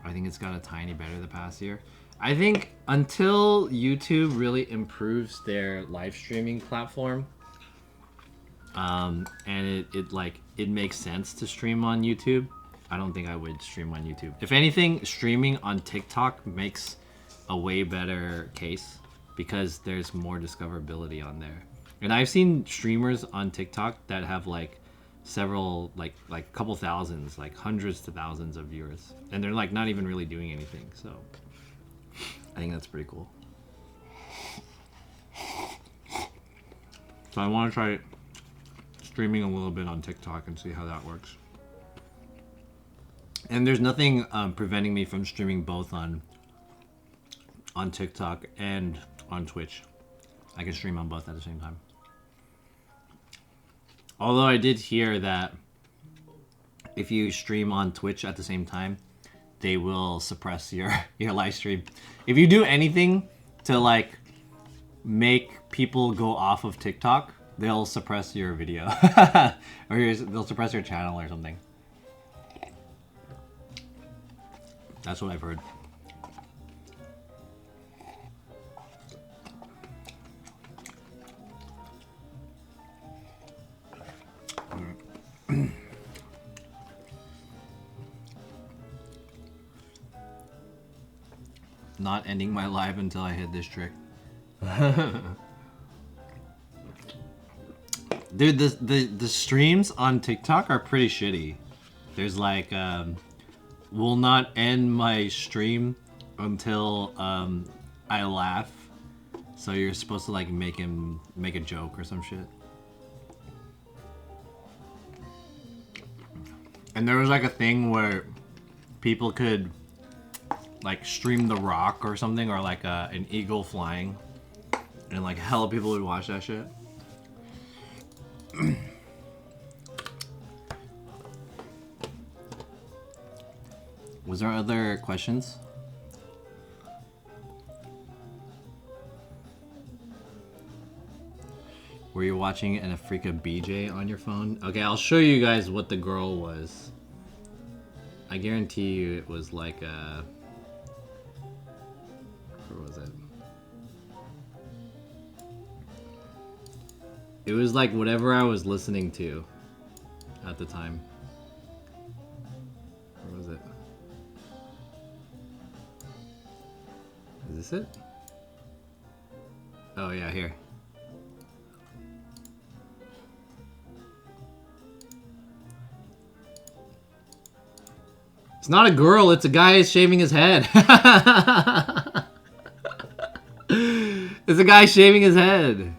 I think it's got a tiny better the past year. I think until YouTube really improves their live streaming platform, and it makes sense to stream on YouTube, I don't think I would stream on YouTube. If anything, streaming on TikTok makes a way better case because there's more discoverability on there. And I've seen streamers on TikTok that have like several, like a couple thousands, like hundreds to thousands of viewers, and they're like not even really doing anything. So I think that's pretty cool. So I want to try streaming a little bit on TikTok and see how that works. And there's nothing preventing me from streaming both on TikTok and on Twitch. I can stream on both at the same time. Although I did hear that if you stream on Twitch at the same time, they will suppress your live stream. If you do anything to like make people go off of TikTok, they'll suppress your video or they'll suppress your channel or something. That's what I've heard. Not ending my live until I hit this trick. Dude, the streams on TikTok are pretty shitty. There's like, will not end my stream until I laugh. So you're supposed to like make a joke or some shit. And there was like a thing where people could like stream The Rock or something, or like an eagle flying, and like hella people would watch that shit. Was there other questions? Were you watching an Africa BJ on your phone? Okay, I'll show you guys what the girl was. I guarantee you it was like a... Where was it? It was like whatever I was listening to at the time. Where was it? Is this it? Oh yeah, here. It's not a girl, it's a guy shaving his head. It's a guy shaving his head.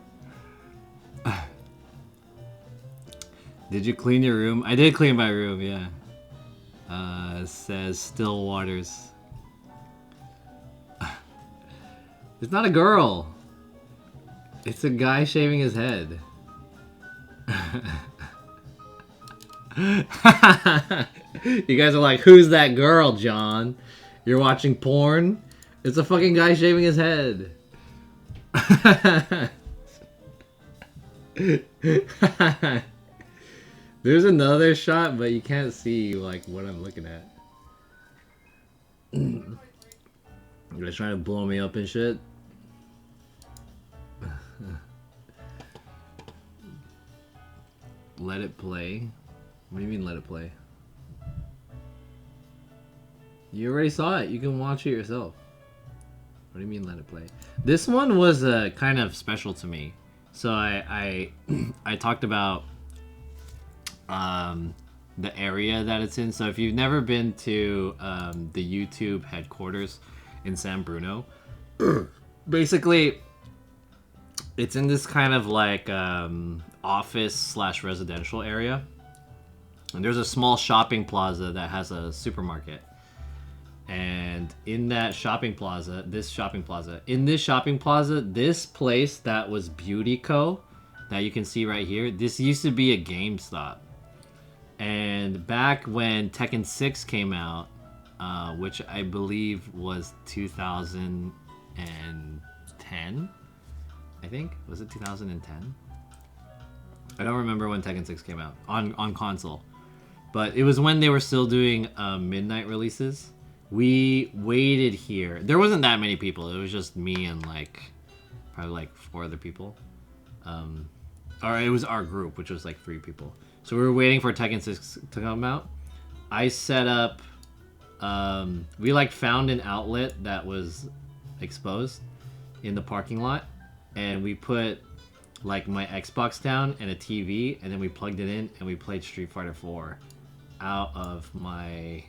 Did you clean your room? I did clean my room, yeah. It says Still Waters. It's not a girl. It's a guy shaving his head. You guys are like, who's that girl, John? You're watching porn? It's a fucking guy shaving his head. There's another shot, but you can't see like what I'm looking at. You guys trying to blow me up and shit? Let it play? What do you mean let it play? You already saw it. You can watch it yourself. What do you mean let it play? This one was kind of special to me. So I talked about the area that it's in. So if you've never been to the YouTube headquarters in San Bruno, basically it's in this kind of like office slash residential area. And there's a small shopping plaza that has a supermarket. And in that shopping plaza, this place that was Beauty Co. that you can see right here, this used to be a GameStop. And back when Tekken 6 came out, which I believe was 2010, I think? Was it 2010? I don't remember when Tekken 6 came out on console. But it was when they were still doing midnight releases. We waited here. There wasn't that many people. It was just me and like probably like 4 other people. Or it was our group, which was like 3 people. So we were waiting for Tekken 6 to come out. I set up. We like found an outlet that was exposed in the parking lot, and we put like my Xbox down and a TV, and then we plugged it in and we played Street Fighter 4 out of my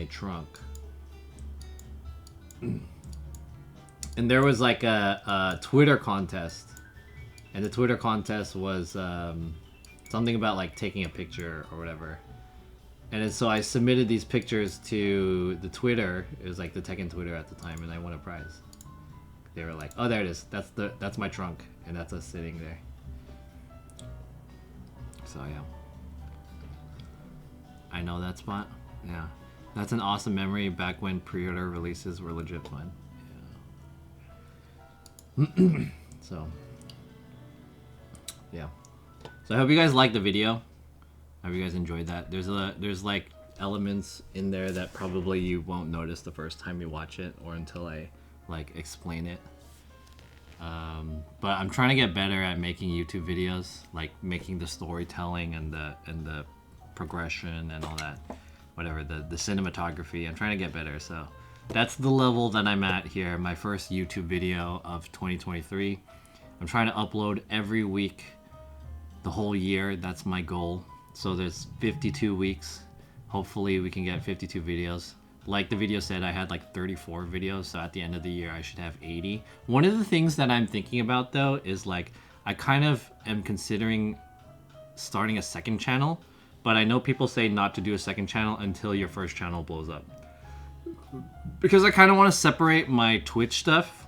trunk. And there was like a Twitter contest, and the Twitter contest was something about like taking a picture or whatever. And then, so I submitted these pictures to the Twitter. It was like the Tekken Twitter at the time, and I won a prize. They were like, "Oh, there it is. That's my trunk, and that's us sitting there." So yeah, I know that spot. Yeah, that's an awesome memory back when pre-order releases were legit fun. Yeah. So yeah. So I hope you guys liked the video. I hope you guys enjoyed that. There's like elements in there that probably you won't notice the first time you watch it or until I like explain it. But I'm trying to get better at making YouTube videos, like making the storytelling and the progression and all that, whatever, the cinematography. I'm trying to get better. So that's the level that I'm at here. My first YouTube video of 2023. I'm trying to upload every week, the whole year. That's my goal. So there's 52 weeks. Hopefully we can get 52 videos. Like the video said, I had like 34 videos, so at the end of the year I should have 80. One of the things that I'm thinking about though is like, I kind of am considering starting a second channel, but I know people say not to do a second channel until your first channel blows up. Because I kind of want to separate my Twitch stuff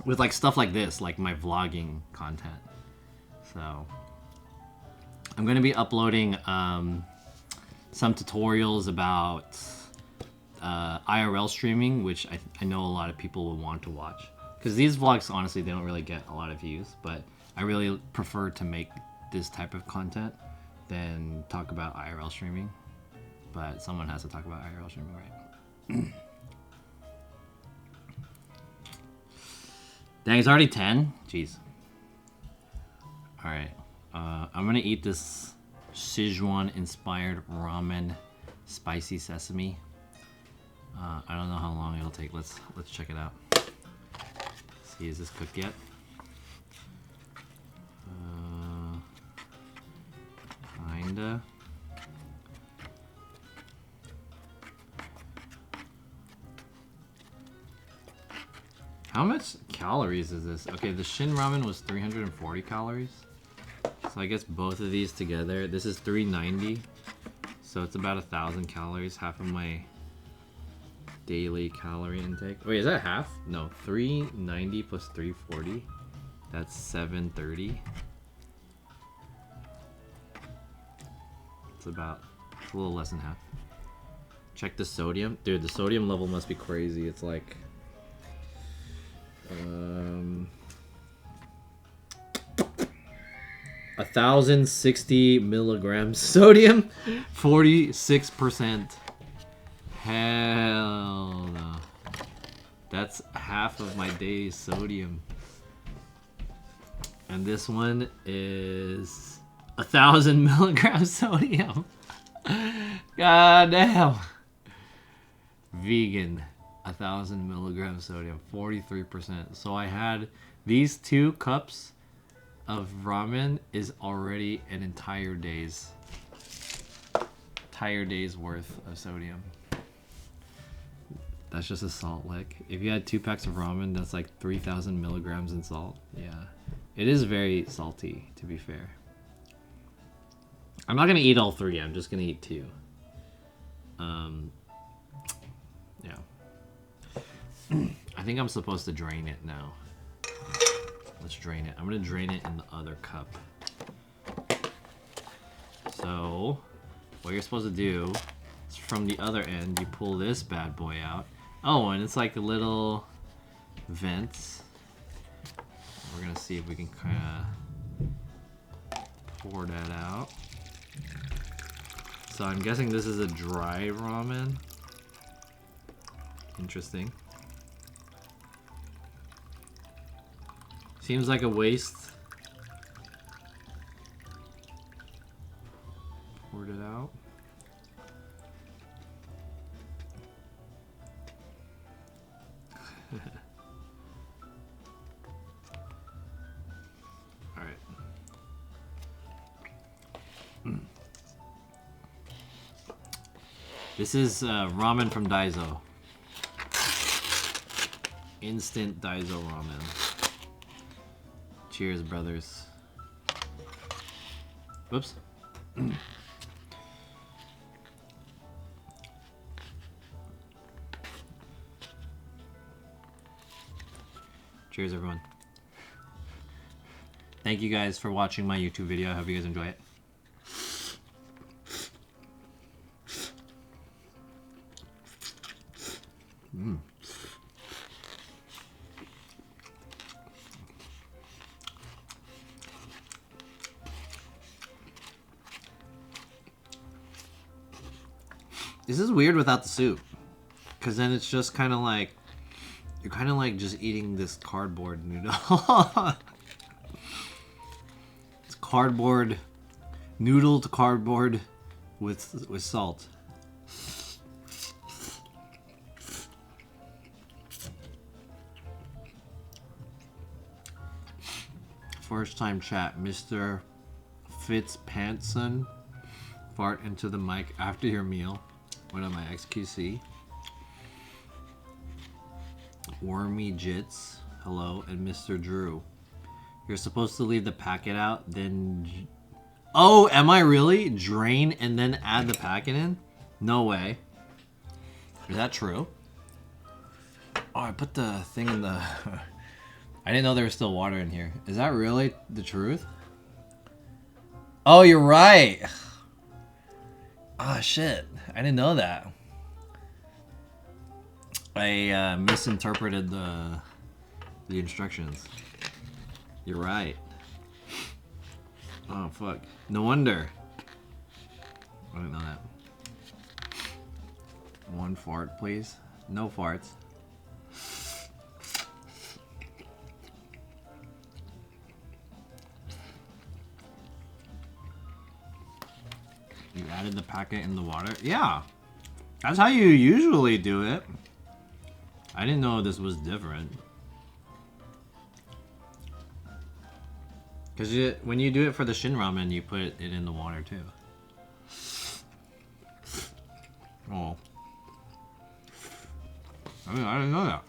with like stuff like this, like my vlogging content. So I'm going to be uploading some tutorials about IRL streaming, which I know a lot of people will want to watch. Because these vlogs, honestly, they don't really get a lot of views, but I really prefer to make this type of content than talk about IRL streaming. But someone has to talk about IRL streaming, right? Dang, it's already 10? Jeez. Alright. I'm gonna eat this Sichuan-inspired ramen spicy sesame. I don't know how long it'll take. Let's check it out. See, is this cooked yet? Kinda. How much calories is this? Okay, the Shin ramen was 340 calories. So I guess both of these together, this is 390. So it's about 1,000 calories, half of my daily calorie intake. Wait, is that half? No, 390 plus 340. That's 730. It's a little less than half. Check the sodium. Dude, the sodium level must be crazy. It's like 1,060 milligrams sodium, 46%. Hell no. That's half of my day's sodium. And this one is 1,000 milligrams sodium. God damn. Vegan, 1,000 milligrams sodium, 43%. So I had these 2 cups of ramen is already an entire day's worth of sodium. That's just a salt lick. If you had 2 packs of ramen, that's like 3,000 milligrams in salt. Yeah, it is very salty, to be fair. I'm not gonna eat all 3. I'm just gonna eat 2. Yeah. I think I'm supposed to drain it now. Let's drain it. I'm gonna drain it in the other cup. So, what you're supposed to do is from the other end, you pull this bad boy out. Oh, and it's like a little vents. We're gonna see if we can kind of pour that out. So I'm guessing this is a dry ramen. Interesting. Seems like a waste. Poured it out. All right. This is ramen from Daiso. Instant Daiso ramen. Cheers, brothers. Whoops. Cheers, everyone. Thank you guys for watching my YouTube video. I hope you guys enjoy it. This is weird without the soup, because then it's just kind of like, you're kind of like just eating this cardboard noodle. It's cardboard, noodle to cardboard with salt. First time chat, Mr. Fitzpantson, fart into the mic after your meal. One of my XQC. Wormy Jits, hello, and Mr. Drew. You're supposed to leave the packet out, then... Oh, am I really? Drain and then add the packet in? No way. Is that true? Oh, I put the thing in the... I didn't know there was still water in here. Is that really the truth? Oh, you're right. Ah, shit. I didn't know that. I misinterpreted the instructions. You're right. Oh, fuck. No wonder. I didn't know that. One fart, please. No farts. You added the packet in the water? Yeah. That's how you usually do it. I didn't know this was different. Because when you do it for the Shin Ramen, you put it in the water too. Oh. I mean, I didn't know that.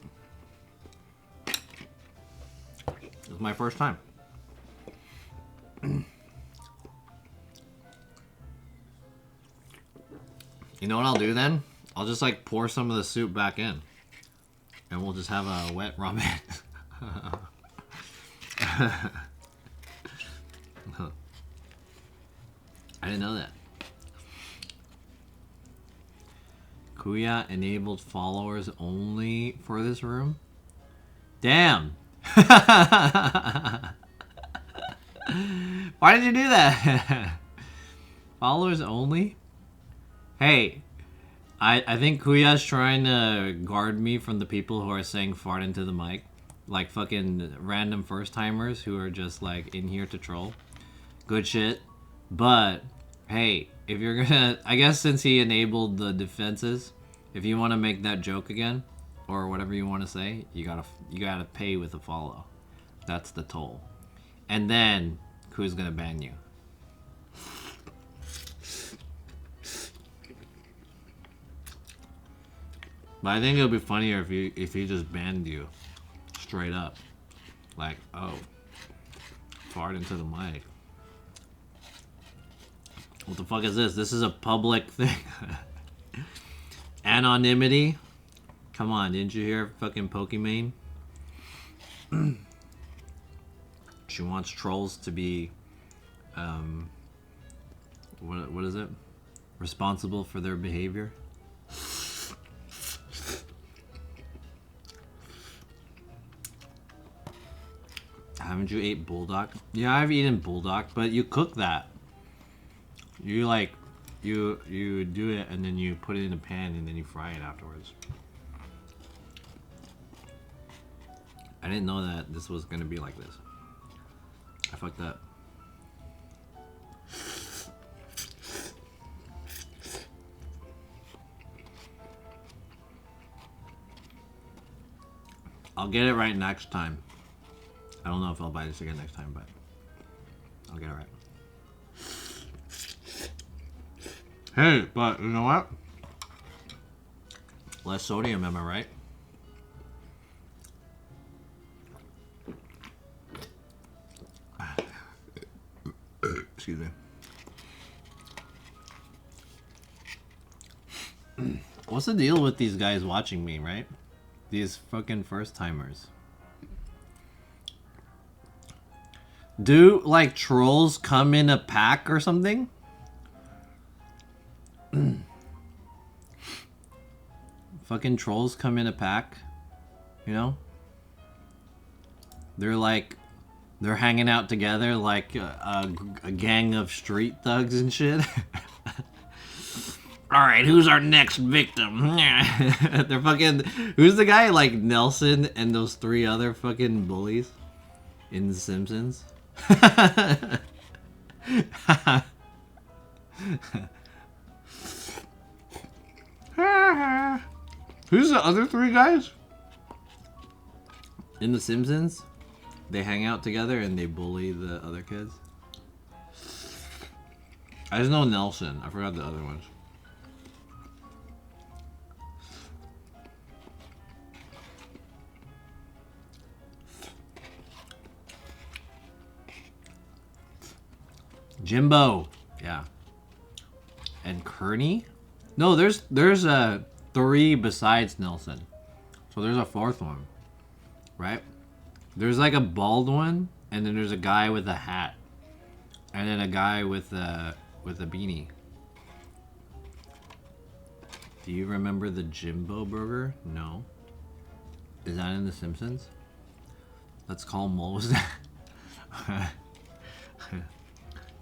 It was my first time. You know what I'll do then? I'll just like pour some of the soup back in. And we'll just have a wet ramen. I didn't know that. Kuya enabled followers only for this room? Damn! Why did you do that? Followers only? Hey, I think Kuya's trying to guard me from the people who are saying fart into the mic. Like fucking random first timers who are just like in here to troll. Good shit. But, hey, if you're gonna, I guess since he enabled the defenses, if you want to make that joke again, or whatever you want to say, you gotta pay with a follow. That's the toll. And then who's gonna ban you? But I think it would be funnier if he just banned you straight up, like, oh, fart into the mic. What the fuck is this? This is a public thing. Anonymity. Come on, didn't you hear fucking Pokimane? She wants trolls to be, what is it? Responsible for their behavior. Haven't you ate bulldog? Yeah, I've eaten bulldog, but you cook that. You like, you do it and then you put it in a pan and then you fry it afterwards. I didn't know that this was gonna be like this. I fucked up. I'll get it right next time. I don't know if I'll buy this again next time, but I'll get it right. Hey, but you know what? Less sodium, am I right? Excuse me. What's the deal with these guys watching me, right? These fucking first timers. Do like trolls come in a pack or something? Fucking trolls come in a pack, you know? They're hanging out together like a gang of street thugs and shit. All right, who's our next victim? They're fucking. Who's the guy like Nelson and those three other fucking bullies in The Simpsons? Who's the other three guys? In The Simpsons, they hang out together and they bully the other kids. I just know Nelson. I forgot the other ones. Jimbo. Yeah. And Kearney? No, there's three besides Nelson. So there's a fourth one. Right? There's like a bald one, and then there's a guy with a hat. And then a guy with a beanie. Do you remember the Jimbo burger? No. Is that in The Simpsons? Let's call Moles.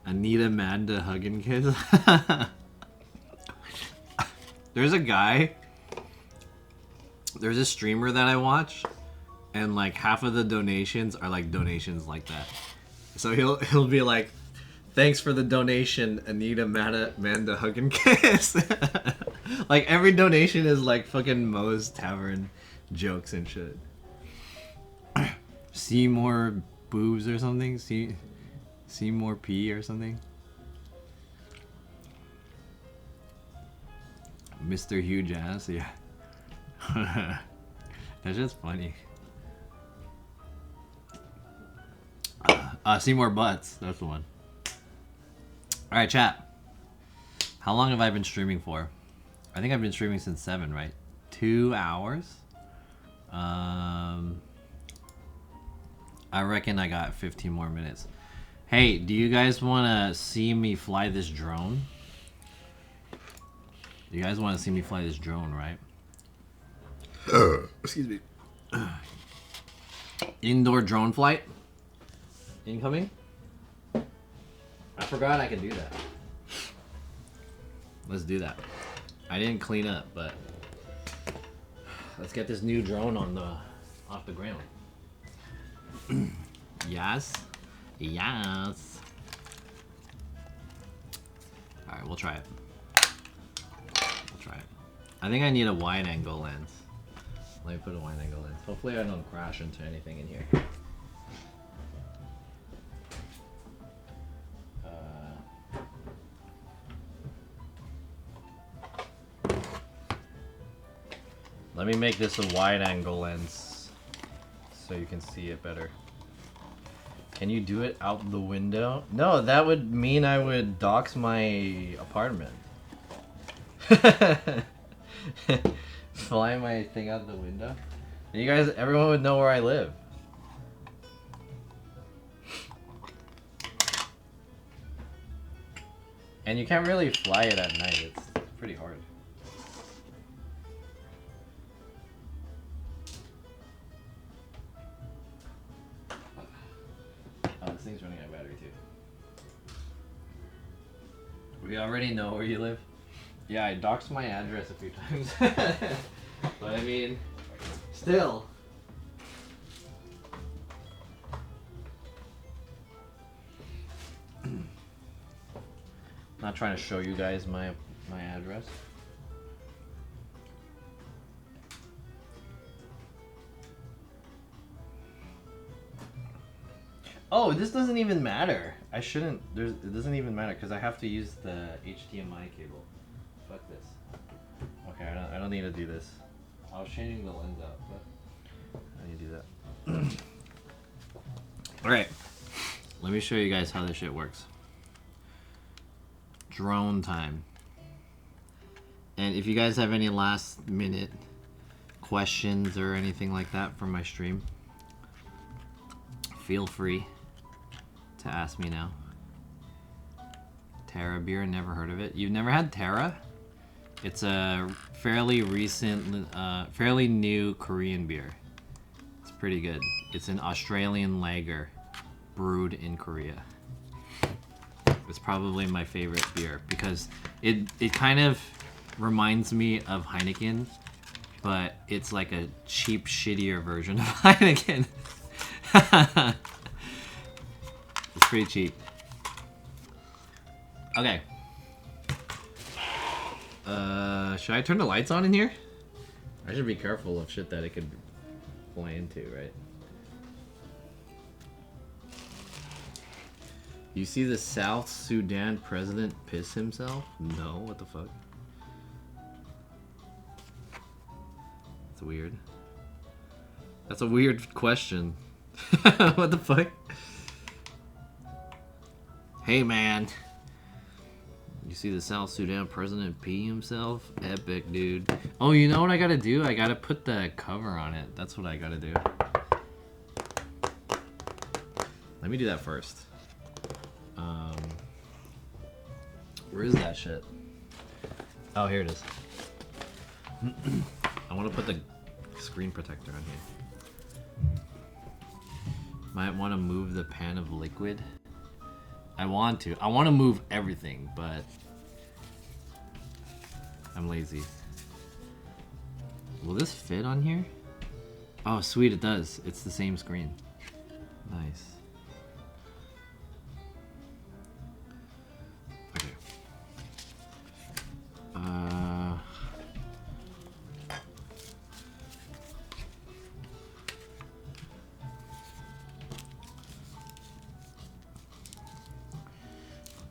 Anita Manda hugging kids. There's a guy. There's a streamer that I watch, and like half of the donations are like donations like that. So he'll be like, "Thanks for the donation, Anita Manda hugging kiss." Like every donation is like fucking Moe's Tavern jokes and shit. See more boobs or something. See more pee or something. Mr. Huge Ass, yeah. That's just funny. See more butts. That's the one. All right, chat. How long have I been streaming for? I think I've been streaming since 7, right? 2 hours. I reckon I got 15 more minutes. Hey, do you guys want to see me fly this drone? You guys want to see me fly this drone, right? Excuse me. Indoor drone flight. Incoming? I forgot I could do that. Let's do that. I didn't clean up, but let's get this new drone off the ground. Yes. Yes. Alright, we'll try it. We'll try it. I think I need a wide angle lens. Let me put a wide angle lens. Hopefully I don't crash into anything in here. Let me make this a wide angle lens so you can see it better. Can you do it out the window? No, that would mean I would dox my apartment. Fly my thing out the window? You guys, everyone would know where I live. And you can't really fly it at night, it's pretty hard. Oh, this thing's running out of battery too. We already know where you live. Yeah, I doxed my address a few times. But I mean, still. Not trying to show you guys my address. Oh, this doesn't even matter. I shouldn't. It doesn't even matter because I have to use the HDMI cable. Fuck this. Okay, I don't need to do this. I was changing the lens out, but I need to do that. All right, let me show you guys how this shit works. Drone time. And if you guys have any last minute questions or anything like that from my stream, feel free to ask me now. Terra beer, never heard of it. You've never had Terra? It's a fairly recent, fairly new Korean beer. It's pretty good. It's an Australian lager brewed in Korea. It's probably my favorite beer because it kind of reminds me of Heineken, but it's like a cheap, shittier version of Heineken. It's pretty cheap. Okay. Should I turn the lights on in here? I should be careful of shit that it could fly into, right? You see the South Sudan president piss himself? No, what the fuck? That's weird. That's a weird question. What the fuck? Hey man. You see the South Sudan president pee himself? Epic, dude. Oh, you know what I gotta do? I gotta put the cover on it. That's what I gotta do. Let me do that first. Where is that shit? Oh, here it is. I want to put the screen protector on here. Might want to move the pan of liquid. I want to. I want to move everything, but I'm lazy. Will this fit on here? Oh, sweet, it does. It's the same screen. Nice. Okay.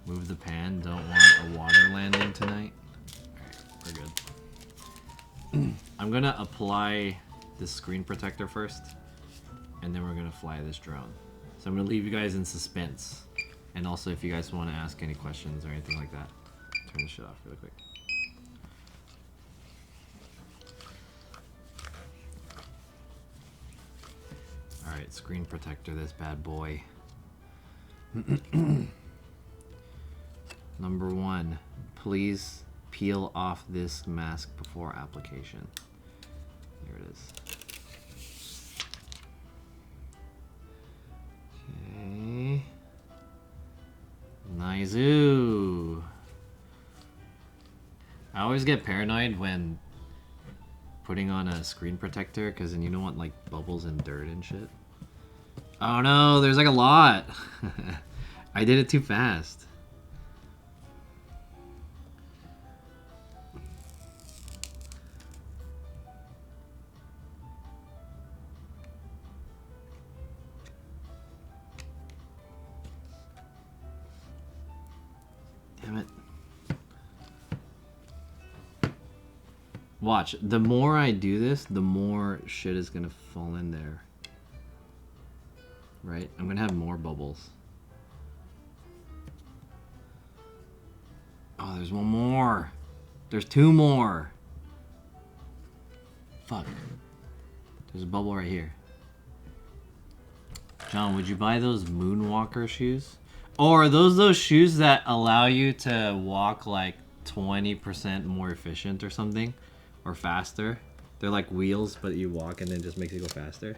Move the pan. Don't want a water landing tonight. Alright, we're good. I'm gonna apply this screen protector first, and then we're gonna fly this drone. So I'm gonna leave you guys in suspense. And also, if you guys want to ask any questions or anything like that, turn this shit off really quick. Alright, screen protector this bad boy. Number 1, please peel off this mask before application. Here it is. Okay. Nice-oo. I always get paranoid when putting on a screen protector because then you don't want like bubbles and dirt and shit. Oh no, there's like a lot. I did it too fast. Watch. The more I do this, the more shit is gonna fall in there. Right? I'm gonna have more bubbles. Oh, there's one more. There's two more. Fuck. There's a bubble right here. John, would you buy those Moonwalker shoes? Or are those shoes that allow you to walk like 20% more efficient or something? Or faster? They're like wheels, but you walk and then it just makes you go faster.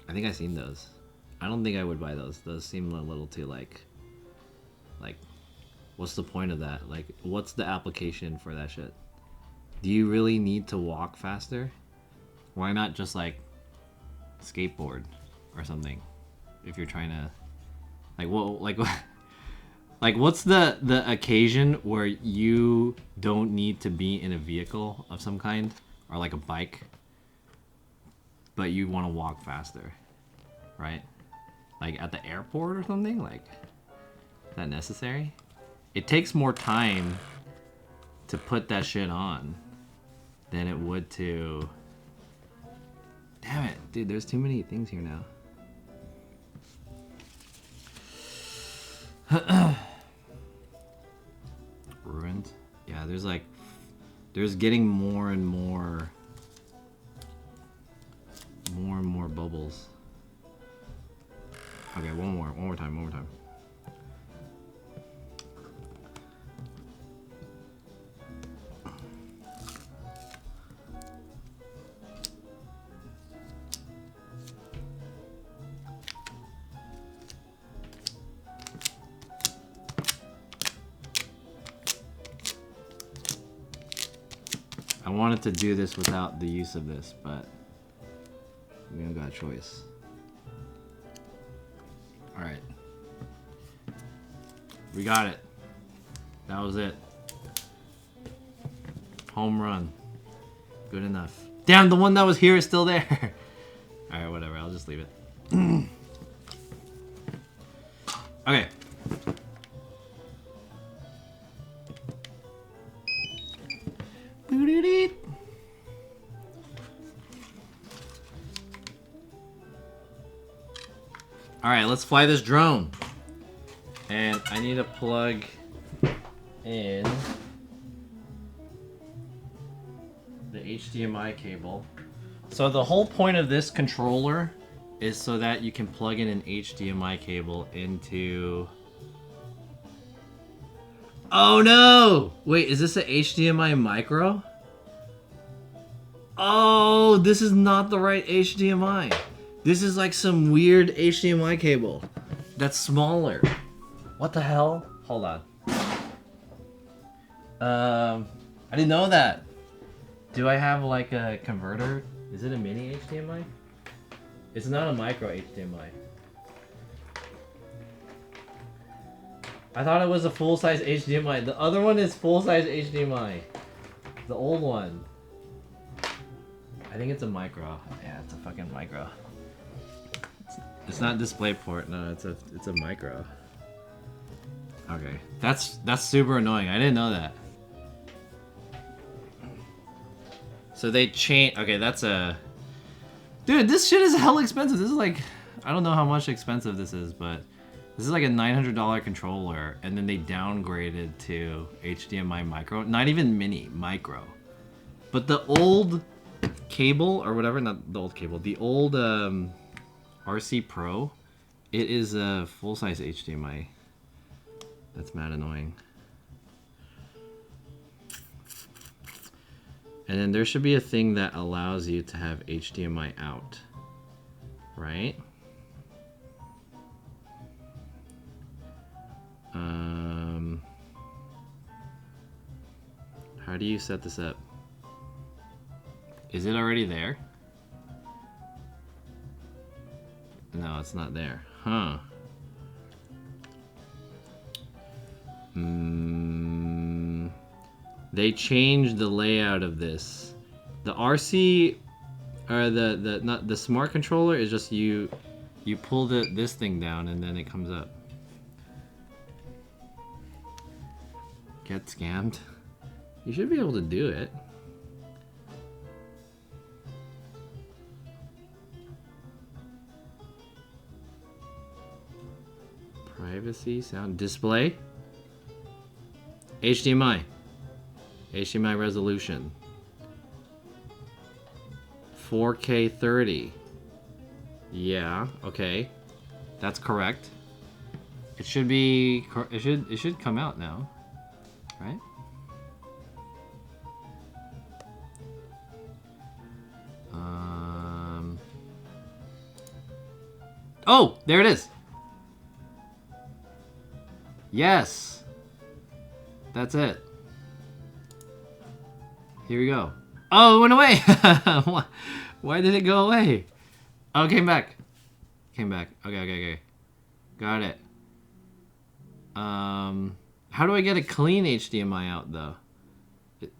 I think I've seen those. I don't think I would buy those. Those seem a little too like, what's the point of that? Like, what's the application for that shit? Do you really need to walk faster? Why not just like skateboard or something? If you're trying to, like, what, like what's the occasion where you don't need to be in a vehicle of some kind or like a bike, but you want to walk faster, right? Like at the airport or something? Like, is that necessary? It takes more time to put that shit on than it would to... Damn it, dude, there's too many things here now. Ruined? Yeah, there's getting more and more bubbles. Okay, one more time. I wanted to do this without the use of this, but we don't got a choice. Alright. We got it. That was it. Home run. Good enough. Damn, the one that was here is still there. Alright, whatever. I'll just leave it. Okay. Alright, let's fly this drone. And I need to plug in the HDMI cable. So the whole point of this controller is so that you can plug in an HDMI cable into... Oh no! Wait, is this a HDMI micro? Oh, this is not the right HDMI. This is like some weird HDMI cable that's smaller. What the hell? Hold on. I didn't know that. Do I have like a converter? Is it a mini HDMI? It's not a micro HDMI. I thought it was a full-size HDMI. The other one is full-size HDMI. The old one. I think it's a micro. Yeah, it's a fucking micro. It's not DisplayPort. No, it's a micro. Okay, that's super annoying. I didn't know that. So they change. Okay, that's a. Dude, this shit is hella expensive. This is like, I don't know how much expensive this is, but this is like a $900 controller, and then they downgraded to HDMI micro. Not even mini, micro. But the old cable or whatever, not the old cable, the old RC Pro, it is a full-size HDMI. That's mad annoying. And then there should be a thing that allows you to have HDMI out, right? How do you set this up? Is it already there? No, it's not there. Huh. They changed the layout of this. The RC or the smart controller is just you pull this thing down and then it comes up. Get scammed. You should be able to do it. Privacy, sound, display. HDMI. HDMI resolution. 4K 30. Yeah, okay. That's correct. It should be, it should come out now, right? Oh, there it is. Yes. That's it. Here we go. Oh, it went away. Why did it go away? Oh, it came back. Came back. Okay. Got it. How do I get a clean HDMI out though?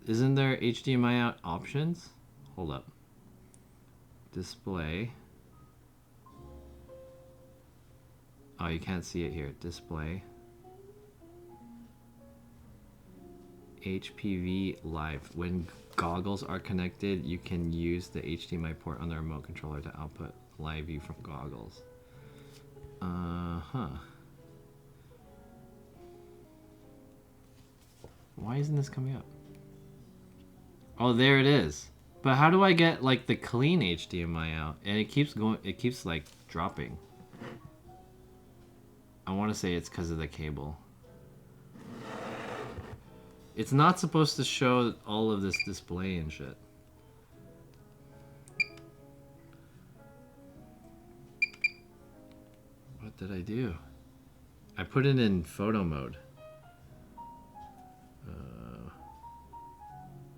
Isn't there HDMI out options? Hold up. Display. Oh, you can't see it here. Display. HPV Live. When goggles are connected, you can use the HDMI port on the remote controller to output live view from goggles. Why isn't this coming up? Oh, there it is. But how do I get like the clean HDMI out? And it keeps going, it keeps like dropping. I want to say it's because of the cable. It's not supposed to show all of this display and shit. What did I do? I put it in photo mode.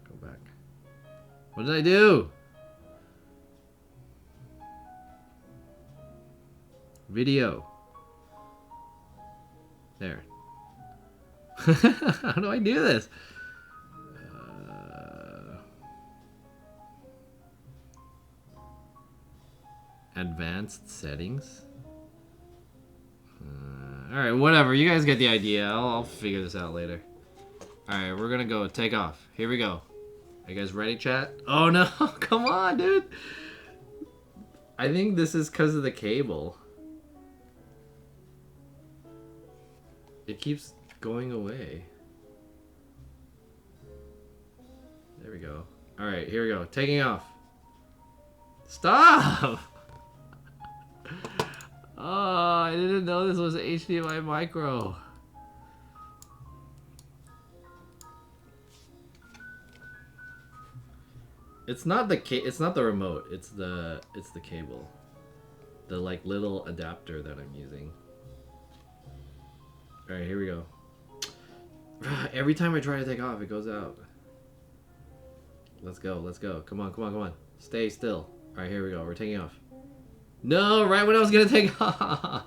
Go back. What did I do? Video. There. How do I do this? Advanced settings. Alright, whatever. You guys get the idea. I'll figure this out later. Alright, we're gonna go take off. Here we go. Are you guys ready, chat? Oh no! Come on, dude! I think this is because of the cable. It keeps going away. There we go. Alright, here we go. Taking off. Stop! Oh, I didn't know this was HDMI micro. It's not the remote. It's the cable. The like little adapter that I'm using. All right, here we go. Every time I try to take off, it goes out. Let's go. Let's go. Come on. Come on. Come on. Stay still. All right, here we go. We're taking off. No, right when I was gonna take off.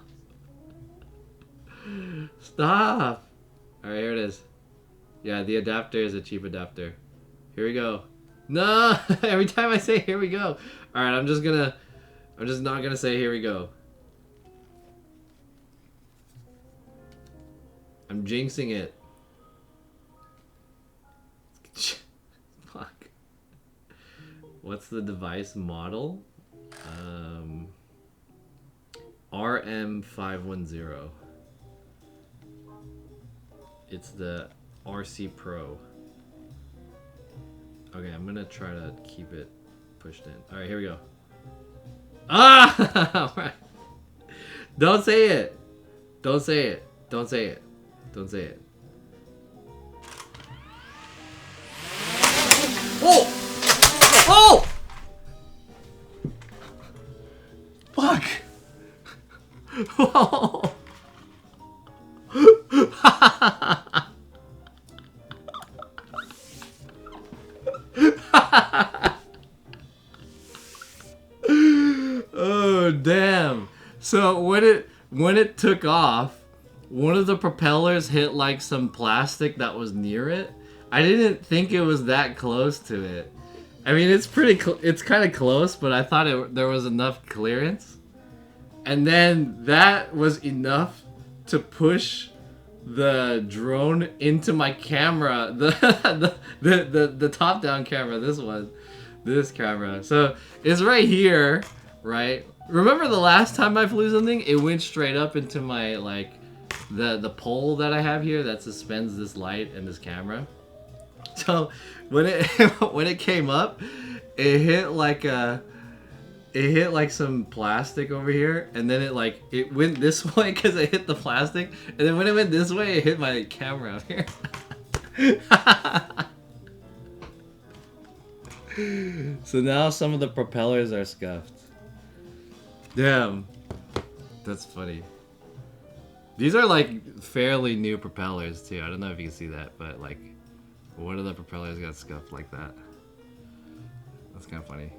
Stop. All right, here it is. Yeah, the adapter is a cheap adapter. Here we go. No, every time I say here we go. All right, I'm just not gonna say here we go. I'm jinxing it. Fuck. What's the device model? RM510. It's the RC Pro. Okay, I'm gonna try to keep it pushed in. Alright, here we go. Ah! Alright. Don't say it! Don't say it. Don't say it. Don't say it. Oh! Oh! Fuck! Whoa! Oh damn! So when it took off, one of the propellers hit like some plastic that was near it. I didn't think it was that close to it. I mean, it's it's kind of close, but I thought there was enough clearance. And then that was enough to push the drone into my camera, the top-down camera. This camera. So it's right here, right? Remember the last time I flew something? It went straight up into my like the pole that I have here that suspends this light and this camera. So when it when it came up, it hit like some plastic over here, and then it went this way because it hit the plastic, and then when it went this way, it hit my camera up here. So now some of the propellers are scuffed. Damn, that's funny. These are like fairly new propellers too. I don't know if you can see that, but like one of the propellers got scuffed like that. That's kind of funny.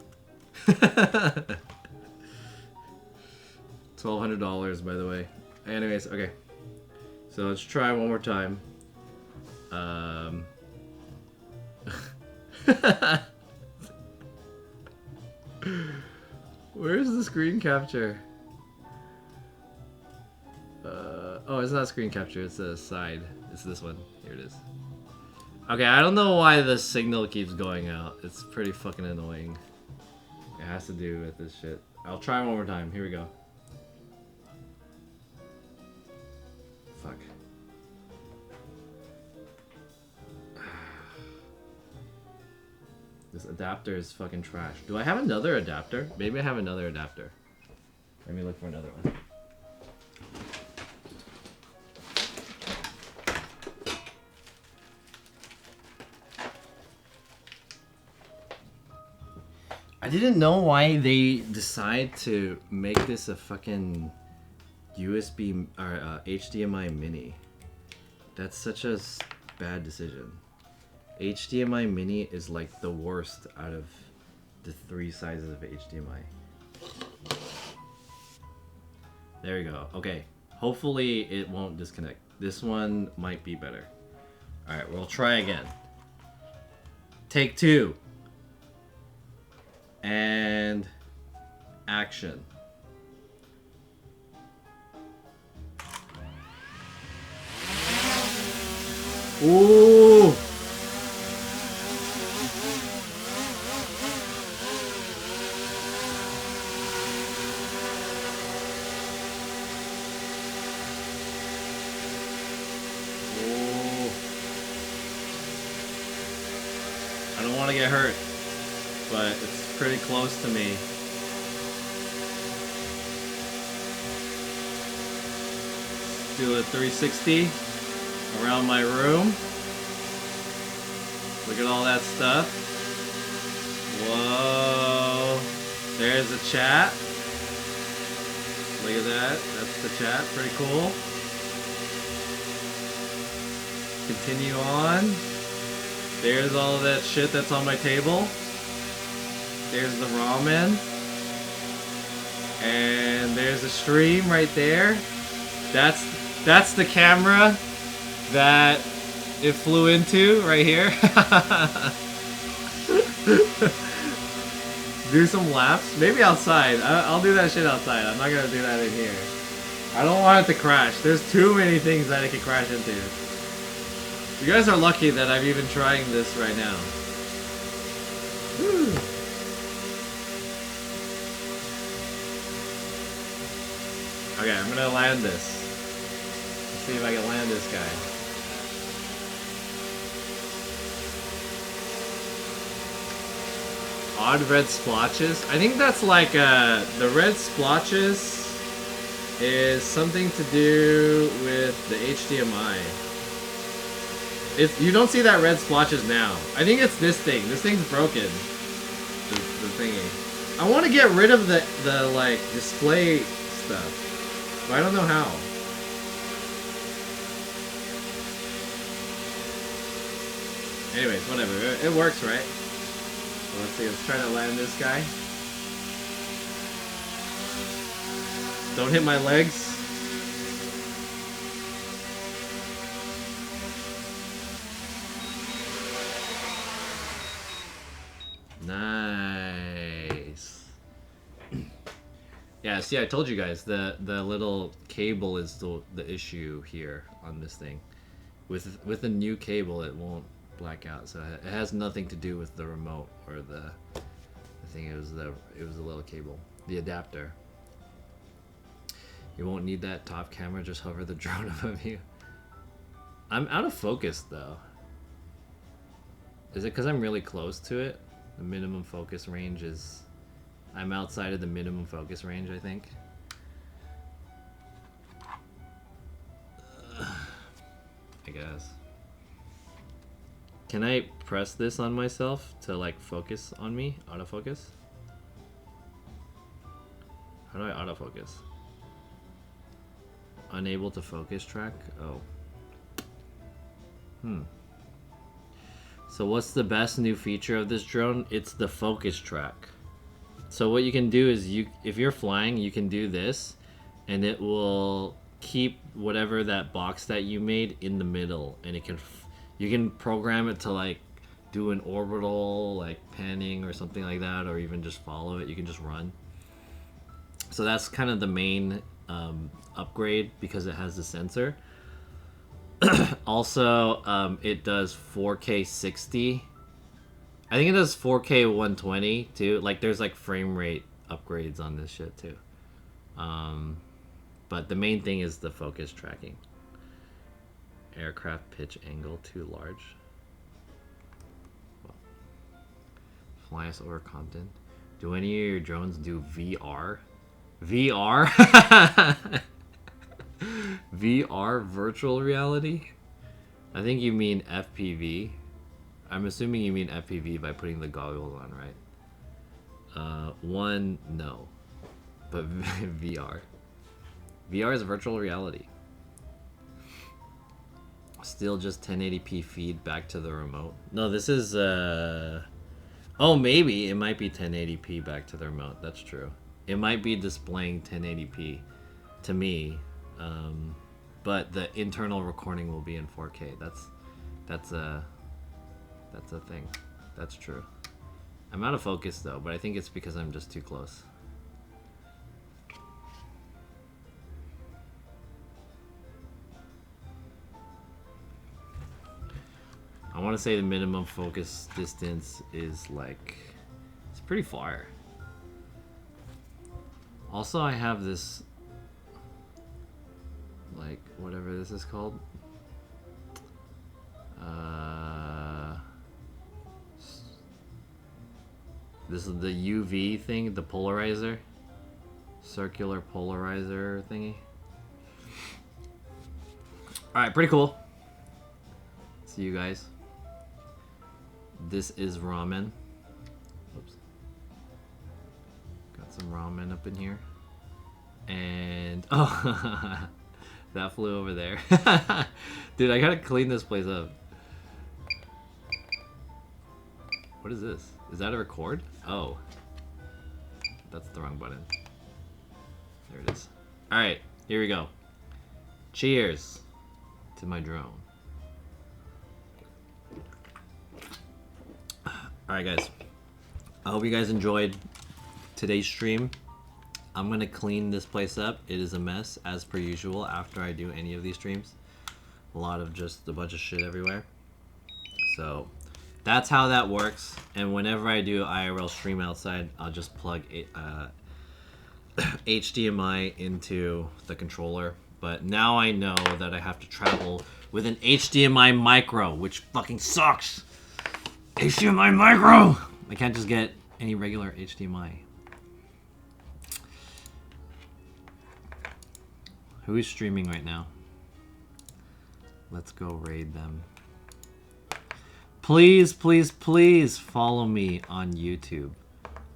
$1,200, by the way. Anyways, okay. So let's try one more time. Where's the screen capture? Oh, it's not screen capture, it's a side. It's this one. Here it is. Okay, I don't know why the signal keeps going out. It's pretty fucking annoying. It has to do with this shit. I'll try one more time. Here we go. Fuck. This adapter is fucking trash. Do I have another adapter? Maybe I have another adapter. Let me look for another one. I didn't know why they decide to make this a fucking USB or HDMI mini. That's such a bad decision. HDMI mini is like the worst out of the 3 sizes of HDMI. There we go. Okay. Hopefully it won't disconnect. This one might be better. Alright, we'll try again. Take 2. And action. Ooh! I don't want to get hurt, but it's pretty close to me. Do a 360 around my room. Look at all that stuff. Whoa. There's the chat. Look at that. That's the chat. Pretty cool. Continue on. There's all of that shit that's on my table. There's the ramen. And there's the stream right there. That's the camera that it flew into right here. Do some laps. Maybe outside. I'll do that shit outside. I'm not gonna do that in here. I don't want it to crash. There's too many things that it could crash into. You guys are lucky that I'm even trying this right now. Woo. Okay, I'm gonna land this. Let's see if I can land this guy. Odd red splotches. I think that's like the red splotches is something to do with the HDMI. You don't see that red splotches now. I think it's this thing. This thing's broken. The thingy. I want to get rid of the like display stuff, but I don't know how. Anyways, whatever. It works, right? So let's see. Let's try to land this guy. Don't hit my legs. Nice. Yeah, see, I told you guys the little cable is the issue here on this thing. With a new cable, it won't black out. So it has nothing to do with the remote or the thing. It was the little cable, the adapter. You won't need that top camera, just hover the drone above you. I'm out of focus though. Is it because I'm really close to it? The minimum focus range is... I'm outside of the minimum focus range, I think. I guess. Can I press this on myself to like focus on me? Autofocus? How do I autofocus? Unable to focus track? Oh. So what's the best new feature of this drone? It's the focus track. So what you can do is if you're flying, you can do this and it will keep whatever that box that you made in the middle, and you can program it to like do an orbital like panning or something like that, or even just follow it. You can just run. So that's kind of the main upgrade because it has the sensor. Also, it does 4K 60. I think it does 4K 120 too. Like there's like frame rate upgrades on this shit too. But the main thing is the focus tracking. Aircraft pitch angle too large. Well, fly us over Compton. Do any of your drones do VR? VR? VR, virtual reality? I think you mean FPV. I'm assuming you mean FPV by putting the goggles on, right? One, no. But VR. VR is virtual reality. Still just 1080p feed back to the remote. No, this is, oh, maybe it might be 1080p back to the remote. That's true. It might be displaying 1080p to me, but the internal recording will be in 4K. That's a thing. That's true. I'm out of focus though, but I think it's because I'm just too close. I want to say the minimum focus distance is like, it's pretty far. Also, I have this, like, whatever this is called. This is the UV thing, the polarizer. Circular polarizer thingy. Alright, pretty cool. See you guys. This is ramen. Oops. Got some ramen up in here. And oh, that flew over there. Dude, I gotta clean this place up. What is this? Is that a record? Oh. That's the wrong button. There it is. Alright, here we go. Cheers to my drone. Alright guys, I hope you guys enjoyed today's stream. I'm gonna clean this place up. It is a mess as per usual after I do any of these streams. A lot of just a bunch of shit everywhere. So that's how that works. And whenever I do IRL stream outside, I'll just plug HDMI into the controller. But now I know that I have to travel with an HDMI micro, which fucking sucks. HDMI micro! I can't just get any regular HDMI. Who is streaming right now? Let's go raid them. Please, please, please follow me on YouTube.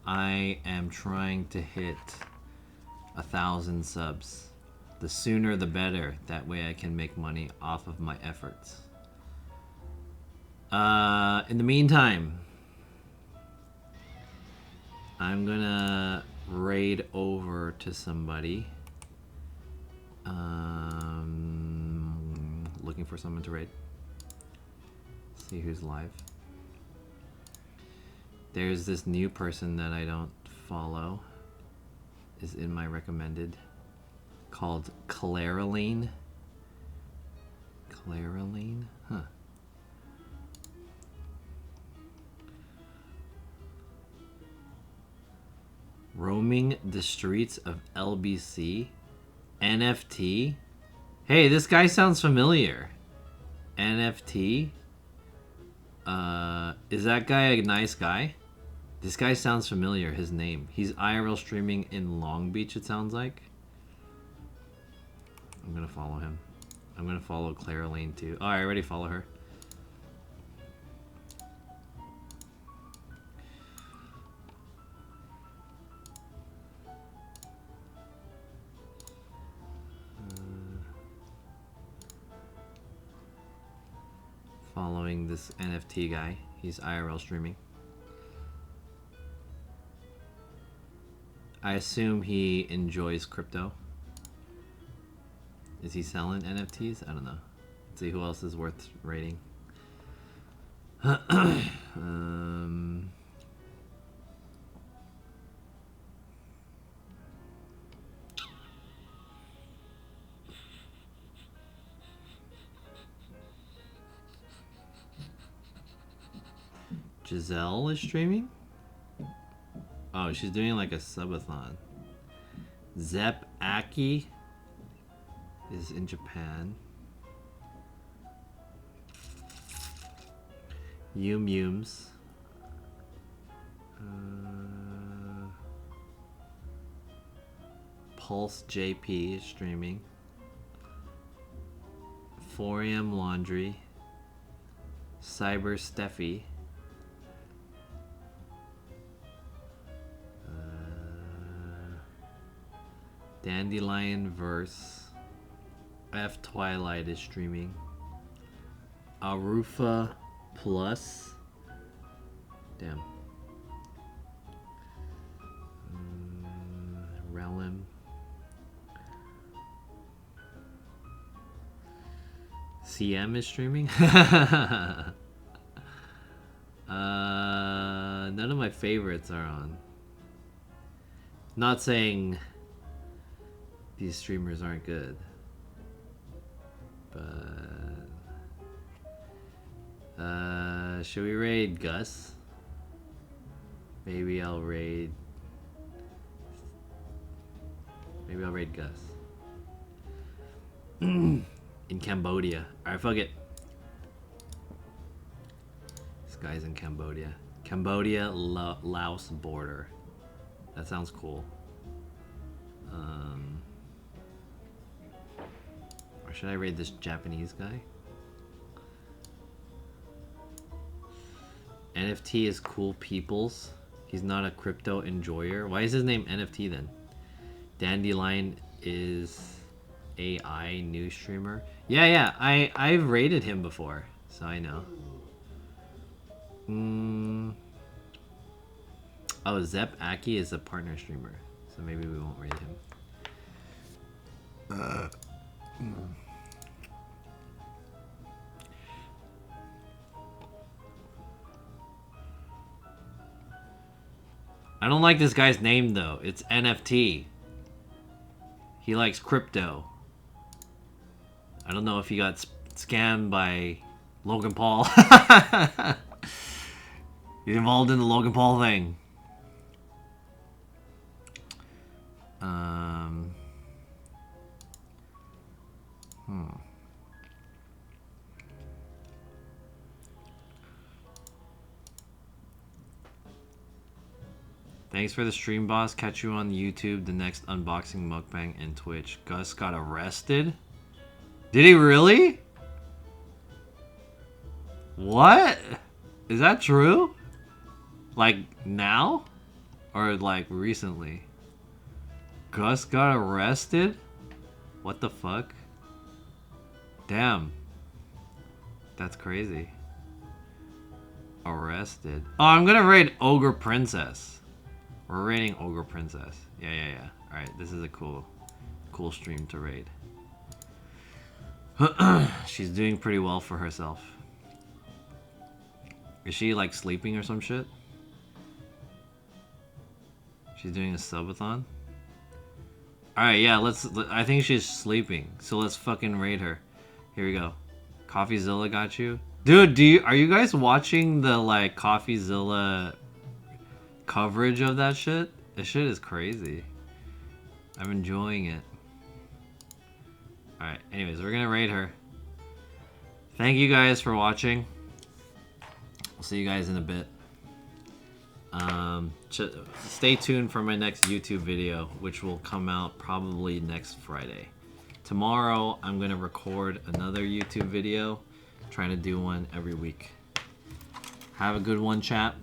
I am trying to hit 1,000 subs. The sooner the better. That way I can make money off of my efforts. In the meantime, I'm gonna raid over to somebody. Looking for someone to raid. See who's live. There's this new person that I don't follow. Is in my recommended. Called Claraline. Claraline? Huh. Roaming the streets of LBC. NFT? Hey, this guy sounds familiar. NFT? Is that guy a nice guy? This guy sounds familiar, his name. He's IRL streaming in Long Beach, it sounds like. I'm gonna follow him. I'm gonna follow Clara Lane too. Oh, I already follow her. Following this NFT guy. He's IRL streaming. I assume he enjoys crypto. Is he selling NFTs? I don't know. Let's see who else is worth rating. Giselle is streaming? Oh, she's doing like a subathon. Zep Aki is in Japan. Yums. Pulse JP is streaming. 4am Laundry. Cyber Steffi. Dandelion Verse. F Twilight is streaming. Arufa Plus. Damn. Realm. CM is streaming. None of my favorites are on. Not saying these streamers aren't good, but should we raid Gus? Maybe I'll raid Gus. In Cambodia. Alright, fuck it. This guy's in Cambodia. Cambodia, Laos border. That sounds cool. Or should I raid this Japanese guy? NFT is Cool Peoples. He's not a crypto enjoyer. Why is his name NFT then? Dandelion is AI new streamer. Yeah, I've rated him before, so I know. Oh, Zep Aki is a partner streamer, so maybe we won't rate him. I don't like this guy's name though. It's NFT. He likes crypto. I don't know if he got scammed by Logan Paul. He's involved in the Logan Paul thing. Thanks for the stream, boss. Catch you on YouTube, the next unboxing mukbang, and Twitch. Gus got arrested? Did he really? What? Is that true? Like now? Or like recently? Gus got arrested? What the fuck? Damn. That's crazy. Arrested. Oh, I'm gonna raid Ogre Princess. We're raiding Ogre Princess. Yeah. Alright, this is a cool stream to raid. She's doing pretty well for herself. Is she like sleeping or some shit? She's doing a subathon? Alright, yeah, I think she's sleeping. So let's fucking raid her. Here we go. CoffeeZilla got you. Dude, are you guys watching the like CoffeeZilla coverage of that shit? This shit is crazy. I'm enjoying it. Alright, anyways, we're gonna raid her. Thank you guys for watching. I'll see you guys in a bit. Stay tuned for my next YouTube video, which will come out probably next Friday. Tomorrow, I'm gonna record another YouTube video, trying to do one every week. Have a good one, chat.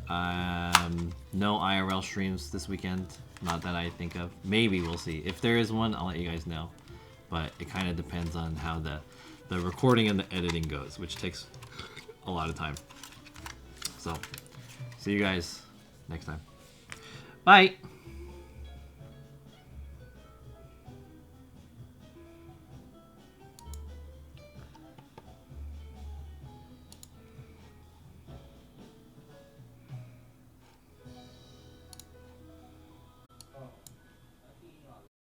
No IRL streams this weekend, not that I think of. Maybe we'll see. If there is one, I'll let you guys know. But it kind of depends on how the recording and the editing goes, which takes a lot of time. So, see you guys next time. Bye!